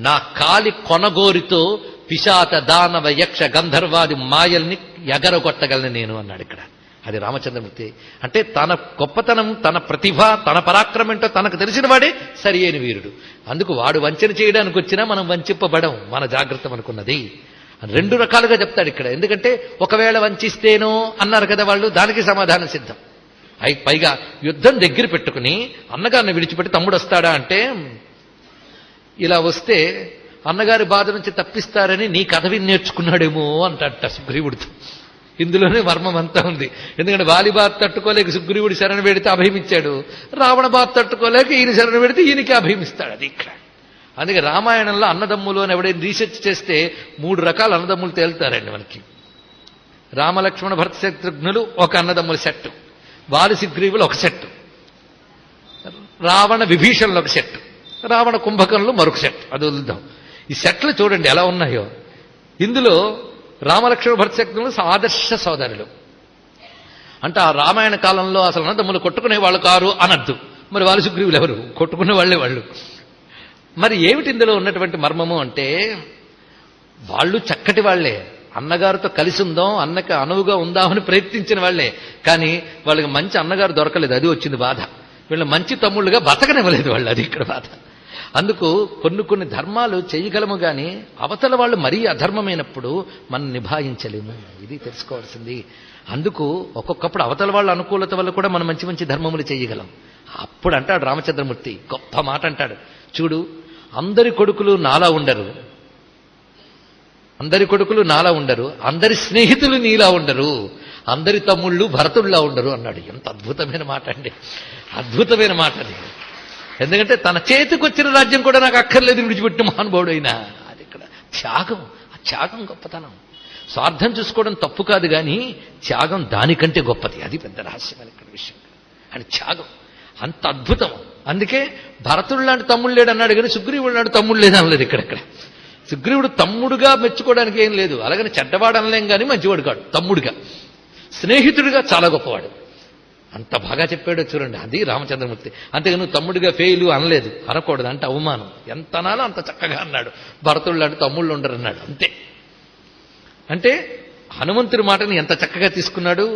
నా కాలి కొనగోరితో పిశాచ దానవ యక్ష గంధర్వాది మాయల్ని ఎగరగొట్టగలను నేను అన్నాడు ఇక్కడ. అది రామచంద్రమూర్తి అంటే తన గొప్పతనం, తన ప్రతిభ, తన పరాక్రమం ఏంటో తనకు తెలిసిన వాడే సరి అయిన వీరుడు. అందుకు వాడు వంచన చేయడానికి వచ్చినా మనం వంచింపబడం, మన జాగ్రత్త మనకున్నది. రెండు రకాలుగా చెప్తాడు ఇక్కడ. ఎందుకంటే ఒకవేళ వంచిస్తేనో అన్నారు కదా వాళ్ళు, దానికి సమాధానం సిద్ధం. పైగా యుద్ధం దగ్గర పెట్టుకుని అన్నగారిని విడిచిపెట్టి తమ్ముడు వస్తాడా అంటే, ఇలా వస్తే అన్నగారి బాధ నుంచి తప్పిస్తారని నీ కథ విని నేర్చుకున్నాడేమో అంటాడట సుగ్రీవుడితో. ఇందులోనే మర్మం అంతా ఉంది. ఎందుకంటే వాలి బాధ తట్టుకోలేక సుగ్రీవుడు శరణ వేడితే అభయమిచ్చాడు, రావణ బాధ తట్టుకోలేక ఈయన శరణ వేడితే ఈయనకి అభయమిస్తాడు. అది ఇక్కడ. అందుకే రామాయణంలో అన్నదమ్ములు అని ఎవడైనా రీసెర్చ్ చేస్తే 3 రకాల అన్నదమ్ములు తేలుతారండి మనకి. రామలక్ష్మణ భరత శత్రుఘ్నులు ఒక అన్నదమ్ముల సెట్, వాలి సుగ్రీవులు ఒక సెట్, రావణ విభీషణులు ఒక సెట్, రావణ కుంభకర్ణులు మరొక సెట్. అది వదులుదాం. ఈ సెట్లు చూడండి ఎలా ఉన్నాయో. ఇందులో రామలక్ష్మణ భరత శత్రుఘ్నులు ఆదర్శ సోదరులు. అంటే ఆ రామాయణ కాలంలో అసలు అన్నదమ్ములు కొట్టుకునే వాళ్ళు కారు అనద్దు. మరి వాళ్ళు సుగ్రీవులు ఎవరు? కొట్టుకునే వాళ్లే వాళ్ళు. మరి ఏమిటి ఇందులో ఉన్నటువంటి మర్మము అంటే, వాళ్ళు చక్కటి వాళ్లే, అన్నగారితో కలిసి ఉందాం, అన్నకి అనువుగా ఉందామని ప్రయత్నించిన వాళ్లే. కానీ వాళ్ళకి మంచి అన్నగారు దొరకలేదు, అది వచ్చింది బాధ. వీళ్ళ మంచి తమ్ముళ్ళుగా బతకనివ్వలేదు వాళ్ళు, అది ఇక్కడ బాధ. అందుకు కొన్ని ధర్మాలు చేయగలము గాని అవతల వాళ్ళు మరీ అధర్మమైనప్పుడు మనం నిభాయించలేము. ఇది తెలుసుకోవాల్సింది. అందుకు ఒక్కొక్కప్పుడు అవతల వాళ్ళ అనుకూలత వల్ల కూడా మనం మంచి మంచి ధర్మములు చేయగలం. అప్పుడు అంటాడు రామచంద్రమూర్తి గొప్ప మాట అంటాడు. చూడు, అందరి కొడుకులు నాలా ఉండరు, అందరి కొడుకులు నాలా ఉండరు, అందరి స్నేహితులు నీలా ఉండరు, అందరి తమ్ముళ్ళు భరతుల్లా ఉండరు అన్నాడు. ఎంత అద్భుతమైన మాట అండి, అద్భుతమైన మాట అది. ఎందుకంటే తన చేతికి వచ్చిన రాజ్యం కూడా నాకు అక్కర్లేదు విడిచిపెట్టిన మహానుభావుడు అయినా. అది ఇక్కడ త్యాగం, ఆ త్యాగం గొప్పతనం. స్వార్థం చూసుకోవడం తప్పు కాదు కానీ త్యాగం దానికంటే గొప్పది. అది పెద్ద రహస్యమైన ఇక్కడ విషయం. అని త్యాగం అంత అద్భుతం. అందుకే భరతుడు లాంటి తమ్ముడు లేడు అన్నాడు కానీ సుగ్రీవుడు లాంటి తమ్ముడు లేదు అనలేదు. ఇక్కడెక్కడ సుగ్రీవుడు తమ్ముడుగా మెచ్చుకోవడానికి ఏం లేదు, అలాగని చెడ్డవాడు అనలేం కానీ మంచివాడు కాడు. తమ్ముడిగా, స్నేహితుడిగా చాలా గొప్పవాడు. అంత బాగా చెప్పాడో చూడండి. అది రామచంద్రమూర్తి. అంతేగా నువ్వు తమ్ముడిగా ఫెయిలు అనలేదు, అనకూడదు, అంటే అవమానం. ఎంత అనాలో అంత చక్కగా అన్నాడు. భరతుడు లాంటి తమ్ముళ్ళు ఉండరు అన్నాడు. అంతే. అంటే హనుమంతుడి మాటని ఎంత చక్కగా తీసుకున్నాడు.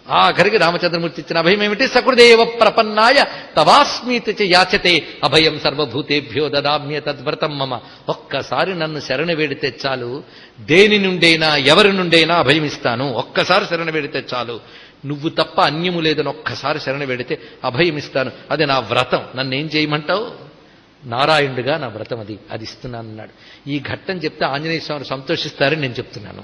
ఆఖరికి రామచంద్రమూర్తి ఇచ్చిన అభయం ఏమిటి? సకృదేవ ప్రపన్నాయ తవాస్మీతి యాచతే అభయం సర్వభూతేభ్యో దదామ్య తద్వ్రతం మమ. ఒక్కసారి నన్ను శరణ వేడితే చాలు, దేని నుండైనా ఎవరి నుండైనా అభయం ఇస్తాను. ఒక్కసారి శరణ వేడితే చాలు, నువ్వు తప్ప అన్యము లేదని ఒక్కసారి శరణ వేడితే అభయం ఇస్తాను. అది నా వ్రతం. నన్నేం చేయమంటావు? నారాయణుడిగా నా వ్రతం అది ఇస్తున్నాను అన్నాడు. ఈ ఘట్టం చెప్తే ఆంజనేయ స్వామి సంతోషిస్తారని నేను చెప్తున్నాను.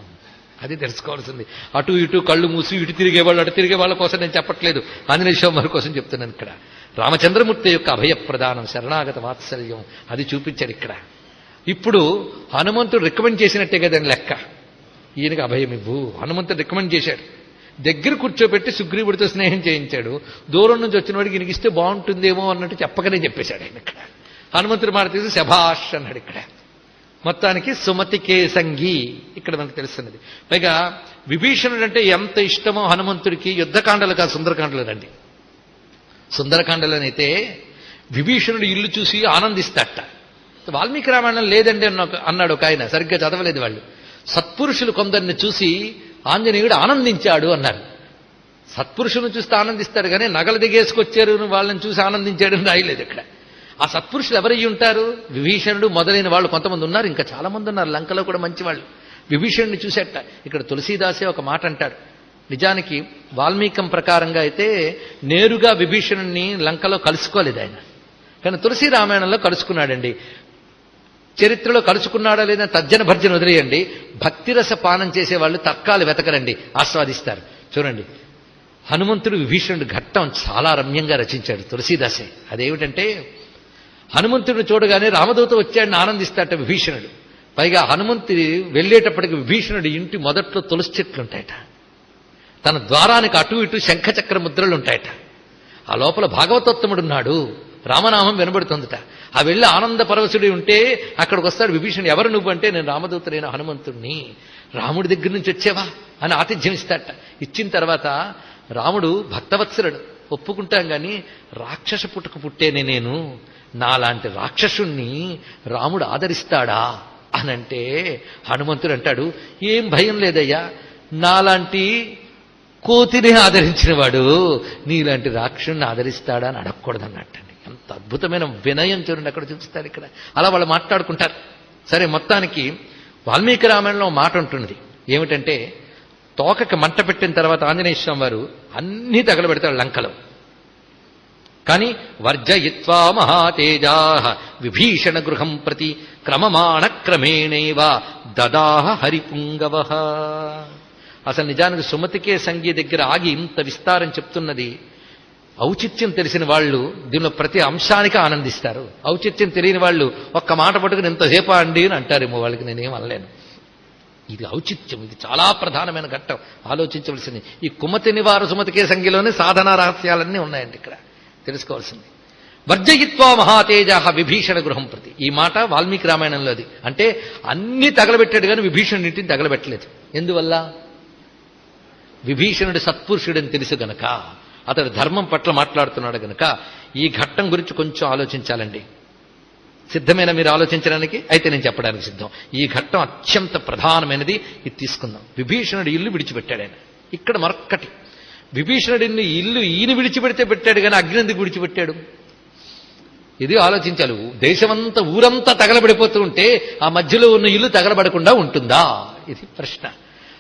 అది తెలుసుకోవాల్సింది. అటు ఇటు కళ్ళు మూసి ఇటు తిరిగేవాళ్ళు అటు తిరిగే వాళ్ళ కోసం నేను చెప్పట్లేదు, ఆంజనేయ స్వామి వారి కోసం చెప్తున్నాను. ఇక్కడ రామచంద్రమూర్తి యొక్క అభయప్రదానం, శరణాగత వాత్సల్యం అది చూపించారు ఇక్కడ. ఇప్పుడు హనుమంతుడు రికమెండ్ చేసినట్టే కదండి లెక్క. ఈయనకి అభయం ఇవ్వు హనుమంతుడు రికమెండ్ చేశాడు. దగ్గర కూర్చోబెట్టి సుగ్రీవుడితో స్నేహం చేయించాడు. దూరం నుంచి వచ్చిన వాడికి ఈయనకి ఇస్తే బాగుంటుందేమో అన్నట్టు చెప్పకనే చెప్పేశాడు ఆయన. ఇక్కడ హనుమంతుడు మాట తీసి శభాష్ అన్నాడు. ఇక్కడ మొత్తానికి సుమతికే సంగి ఇక్కడ మనకు తెలుస్తున్నది. పైగా విభీషణుడు అంటే ఎంత ఇష్టమో హనుమంతుడికి. యుద్ధకాండలు కాదు, సుందరకాండలు రండి. సుందరకాండలనైతే విభీషణుడు ఇల్లు చూసి ఆనందిస్తాట. వాల్మీకి రామాయణం లేదండి అన్నాడు ఒక ఆయన, సరిగ్గా చదవలేదు వాళ్ళు. సత్పురుషులు కొందరిని చూసి ఆంజనేయుడు ఆనందించాడు అన్నారు. సత్పురుషులను చూస్తే ఆనందిస్తాడు కానీ నగలు దిగేసుకొచ్చారు వాళ్ళని చూసి ఆనందించాడని రాయలేదు ఇక్కడ. ఆ సత్పురుషులు ఎవరయ్యి ఉంటారు? విభీషణుడు మొదలైన వాళ్ళు కొంతమంది ఉన్నారు, ఇంకా చాలా మంది ఉన్నారు. లంకలో కూడా మంచి వాళ్ళు. విభీషణుడిని చూసేట ఇక్కడ తులసీదాసే ఒక మాట అంటాడు. నిజానికి వాల్మీకం ప్రకారంగా అయితే నేరుగా విభీషణుడిని లంకలో కలుసుకోలేదు ఆయన, కానీ తులసీ రామాయణంలో కలుసుకున్నాడండి. చరిత్రలో కలుసుకున్నాడా లేదా తర్జన భర్జన వదిలేయండి. భక్తిరస పానం చేసేవాళ్ళు తర్కాలు వెతకరండి, ఆస్వాదిస్తారు. చూడండి, హనుమంతుడు విభీషణుడు ఘట్టం చాలా రమ్యంగా రచించాడు తులసీదాసే. అదేమిటంటే, హనుమంతుడిని చూడగానే రామదూత వచ్చాడని ఆనందిస్తాట విభీషణుడు. పైగా హనుమంతుడి వెళ్ళేటప్పటికి విభీషణుడి ఇంటి మొదట్లో తులసి చెట్లుంటాయట. తన ద్వారానికి అటు ఇటు శంఖచక్ర ముద్రలు ఉంటాయట. ఆ లోపల భాగవతోత్తముడున్నాడు, రామనామం వినబడుతుందట. ఆ వెళ్ళి ఆనంద పరవశుడి ఉంటే అక్కడికి వస్తాడు విభీషణుడు. ఎవరు నువ్వు అంటే, నేను రామదూతనైన హనుమంతుడిని. రాముడి దగ్గర నుంచి వచ్చావా అని ఆతిథ్యం ఇస్తాడట. ఇచ్చిన తర్వాత రాముడు భక్తవత్సలుడు, ఒప్పుకుంటాం కానీ రాక్షస పుట్టుక పుట్టేనే నేను, నాలాంటి రాక్షసుణ్ణి రాముడు ఆదరిస్తాడా అనంటే హనుమంతుడు అంటాడు, ఏం భయం లేదయ్యా, నాలాంటి కోతిని ఆదరించిన వాడు నీలాంటి రాక్షసుని ఆదరిస్తాడా అని అడగకూడదు అన్నట్టండి. ఎంత అద్భుతమైన వినయం చూడండి అక్కడ చూపిస్తారు. ఇక్కడ అలా వాళ్ళు మాట్లాడుకుంటారు. సరే, మొత్తానికి వాల్మీకి రామాయణంలో మాట ఉంటున్నది ఏమిటంటే, తోకకి మంట పెట్టిన తర్వాత ఆంజనేయ స్వామి వారు అన్నీ తగలబెడతాడు లంకలో. కానీ వర్జయిత్వా మహాతేజా విభీషణ గృహం ప్రతి క్రమమాణ క్రమేణైవ దదాహ హరిపుంగవ. అసలు నిజానికి సుమతికే సంగీ దగ్గర ఆగి ఇంత విస్తారం చెప్తున్నది. ఔచిత్యం తెలిసిన వాళ్ళు దీనిలో ప్రతి అంశానికి ఆనందిస్తారు. ఔచిత్యం తెలియని వాళ్ళు ఒక్క మాట పట్టుకుని ఎంతసేపా అండి అని అంటారేమో, వాళ్ళకి నేనేం అనలేను. ఇది ఔచిత్యం, ఇది చాలా ప్రధానమైన ఘట్టం, ఆలోచించవలసింది. ఈ కుమతి నివార సుమతికే సంఖ్యలోనే సాధనా రహస్యాలన్నీ ఉన్నాయండి ఇక్కడ తెలుసుకోవాల్సింది. వర్జయిత్వా మహాతేజ విభీషణ గృహం ప్రతి, ఈ మాట వాల్మీకి రామాయణంలోది. అంటే అన్ని తగలబెట్టాడు కానీ విభీషణుడింటిని తగలబెట్టలేదు. ఎందువల్ల? విభీషణుడు సత్పురుషుడని తెలుసు గనక, అతడు ధర్మం పట్ల మాట్లాడుతున్నాడు గనక. ఈ ఘట్టం గురించి కొంచెం ఆలోచించాలండి. సిద్ధమైన మీరు ఆలోచించడానికి? అయితే నేను చెప్పడానికి సిద్ధం. ఈ ఘట్టం అత్యంత ప్రధానమైనది, ఇది తీసుకుందాం. విభీషణుడు ఇల్లు విడిచిపెట్టాడు ఆయన. ఇక్కడ మరొక్కటి, విభీషణుడిని ఇల్లు ఈయన విడిచిపెడితే పెట్టాడు కానీ అగ్ని ఎందుకు విడిచిపెట్టాడు? ఇది ఆలోచించాలి. దేశమంతా ఊరంతా తగలబడిపోతూ ఉంటే ఆ మధ్యలో ఉన్న ఇల్లు తగలబడకుండా ఉంటుందా? ఇది ప్రశ్న.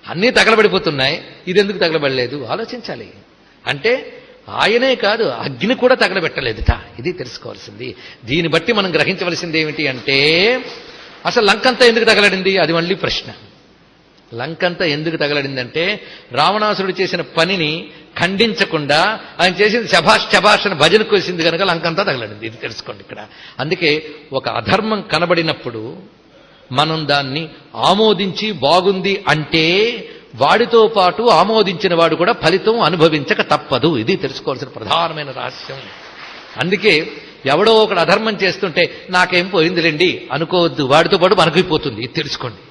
అన్నీ తగలబడిపోతున్నాయి, ఇది ఎందుకు తగలబడలేదు ఆలోచించాలి. అంటే ఆయనే కాదు, అగ్ని కూడా తగలబెట్టలేదుట. ఇది తెలుసుకోవాల్సింది. దీన్ని బట్టి మనం గ్రహించవలసింది ఏమిటి అంటే, అసలు లంకంతా ఎందుకు తగలడింది? అది మళ్ళీ ప్రశ్న. లంకంతా ఎందుకు తగలడిందంటే, రావణాసురుడు చేసిన పనిని ఖండించకుండా ఆయన చేసింది శభాష్ శభాష్ అని భజన కోసింది కనుక లంకంతా తగలడింది. ఇది తెలుసుకోండి ఇక్కడ. అందుకే ఒక అధర్మం కనబడినప్పుడు మనం దాన్ని ఆమోదించి బాగుంది అంటే వాడితో పాటు ఆమోదించిన వాడు కూడా ఫలితం అనుభవించక తప్పదు. ఇది తెలుసుకోవాల్సిన ప్రధానమైన రహస్యం. అందుకే ఎవడో ఒకడు అధర్మం చేస్తుంటే నాకేం పోయిందిలేండి అనుకోవద్దు, వాడితో పాటు మనకైపోతుంది. ఇది తెలుసుకోండి.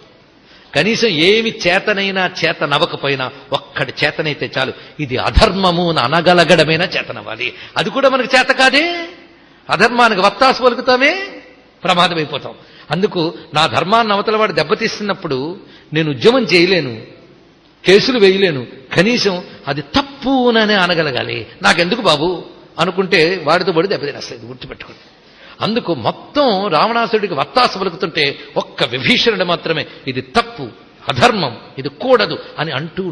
కనీసం ఏమి చేతనైనా చేతనవ్వకపోయినా ఒక్కడి చేతనైతే చాలు. ఇది అధర్మము అని అనగలగడమైనా చేతనవ్వాలి. అది కూడా మనకు చేత కాదే, అధర్మానికి వత్తాసు పలుకుతామే, ప్రమాదమైపోతాం. అందుకు నా ధర్మాన్ని అవతల వాడు దెబ్బతీస్తున్నప్పుడు నేను ఉద్యమం చేయలేను, కేసులు వేయలేను, కనీసం అది తప్పు అని అనగలగాలి. నాకెందుకు బాబు అనుకుంటే వాడితో పడి దెబ్బతినేస్తుంది, గుర్తుపెట్టుకోండి. అందుకు మొత్తం రావణాసుడికి వత్తాసు పలుకుతుంటే ఒక్క విభీషణుడు మాత్రమే ఇది తప్పు, అధర్మం, ఇది కూడదు అని అంటూ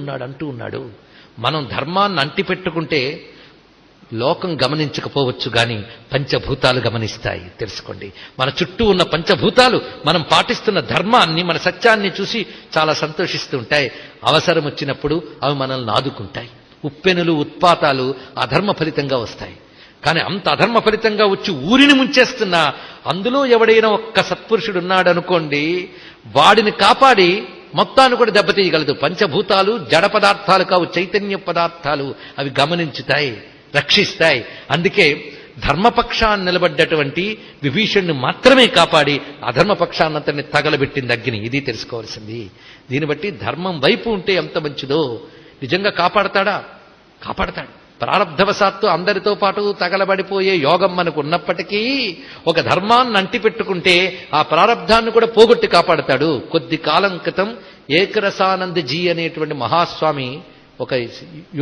ఉన్నాడు. మనం ధర్మాన్ని అంటిపెట్టుకుంటే లోకం గమనించకపోవచ్చు కానీ పంచభూతాలు గమనిస్తాయి. తెలుసుకోండి. మన చుట్టూ ఉన్న పంచభూతాలు మనం పాటిస్తున్న ధర్మాన్ని, మన సత్యాన్ని చూసి చాలా సంతోషిస్తూ ఉంటాయి. అవసరం వచ్చినప్పుడు అవి మనల్ని ఆదుకుంటాయి. ఉప్పెనులు ఉత్పాతాలు అధర్మ ఫలితంగా వస్తాయి. కానీ అంత అధర్మ ఫలితంగా వచ్చి ఊరిని ముంచేస్తున్నా అందులో ఎవడైనా ఒక్క సత్పురుషుడు ఉన్నాడనుకోండి, వాడిని కాపాడి మొత్తాన్ని కూడా దెబ్బతీయగలదు. పంచభూతాలు జడ పదార్థాలు కావు, చైతన్య పదార్థాలు. అవి గమనించుతాయి, రక్షిస్తాయి. అందుకే ధర్మపక్షాన్ని నిలబడ్డటువంటి విభీషణ్ణి మాత్రమే కాపాడి అధర్మపక్షాన్నంతని తగలబెట్టింది అగ్ని. ఇది తెలుసుకోవాల్సింది. దీన్ని బట్టి ధర్మం వైపు ఉంటే ఎంత మంచిదో. నిజంగా కాపాడతాడా? కాపాడతాడు. ప్రారబ్ధవశాత్తు అందరితో పాటు తగలబడిపోయే యోగం మనకు ఉన్నప్పటికీ ఒక ధర్మాన్ని అంటిపెట్టుకుంటే ఆ ప్రారబ్ధాన్ని కూడా పోగొట్టి కాపాడతాడు. కొద్ది కాలం క్రితం ఏకరసానందజీ అనేటువంటి మహాస్వామి, ఒక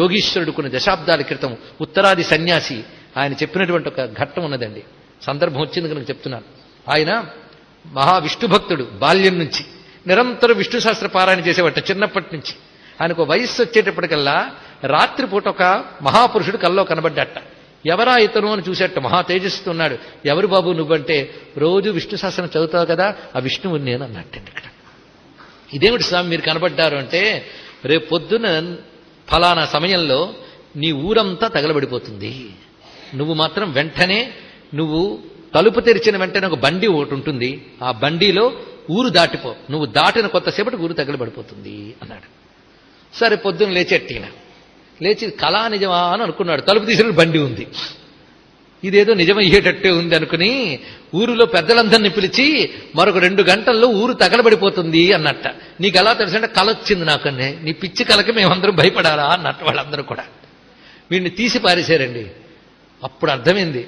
యోగీశ్వరుడు, కొన్ని దశాబ్దాల క్రితం ఉత్తరాది సన్యాసి, ఆయన చెప్పినటువంటి ఒక ఘట్టం ఉన్నదండి. సందర్భం వచ్చింది కనుక చెప్తున్నాను. ఆయన మహావిష్ణు భక్తుడు. బాల్యం నుంచి నిరంతరం విష్ణు సహస్ర పారాయణ చేసేవాట చిన్నప్పటి నుంచి. ఆయనకు వయస్సు వచ్చేటప్పటికల్లా రాత్రిపూట ఒక మహాపురుషుడు కల్లో కనబడ్డట. ఎవరా ఇతను అని చూసేట. మహా తేజస్సుతున్నాడు. ఎవరు బాబు నువ్వంటే, రోజు విష్ణు సహస్రం చదువుతావు కదా, ఆ విష్ణువు నేను అన్నట్టండి ఇక్కడ. ఇదేమిటి స్వామి మీరు కనబడ్డారు అంటే, రేపు పొద్దున ఫలానా సమయంలో నీ ఊరంతా తగలబడిపోతుంది. నువ్వు మాత్రం వెంటనే, నువ్వు తలుపు తెరిచిన వెంటనే ఒక బండి ఒకటి ఉంటుంది, ఆ బండిలో ఊరు దాటిపో. నువ్వు దాటిన కొత్తసేపటి ఊరు తగలబడిపోతుంది అన్నాడు. సరే పొద్దున్న లేచెట్టిన లేచి కళా నిజమా అని అనుకున్నాడు. తలుపు తీసిన బండి ఉంది, ఇదేదో నిజమయ్యేటట్టే ఉంది అనుకుని ఊరిలో పెద్దలందరినీ పిలిచి మరొక 2 గంటల్లో ఊరు తగలబడిపోతుంది అన్నట్ట. నీకు ఎలా తెలుసంటే కళ వచ్చింది నాకనే, నీ పిచ్చి కళకి మేమందరం భయపడాలా అన్నట్టు. వాళ్ళందరూ కూడా వీడిని తీసి పారేశారండి. అప్పుడు అర్థమైంది,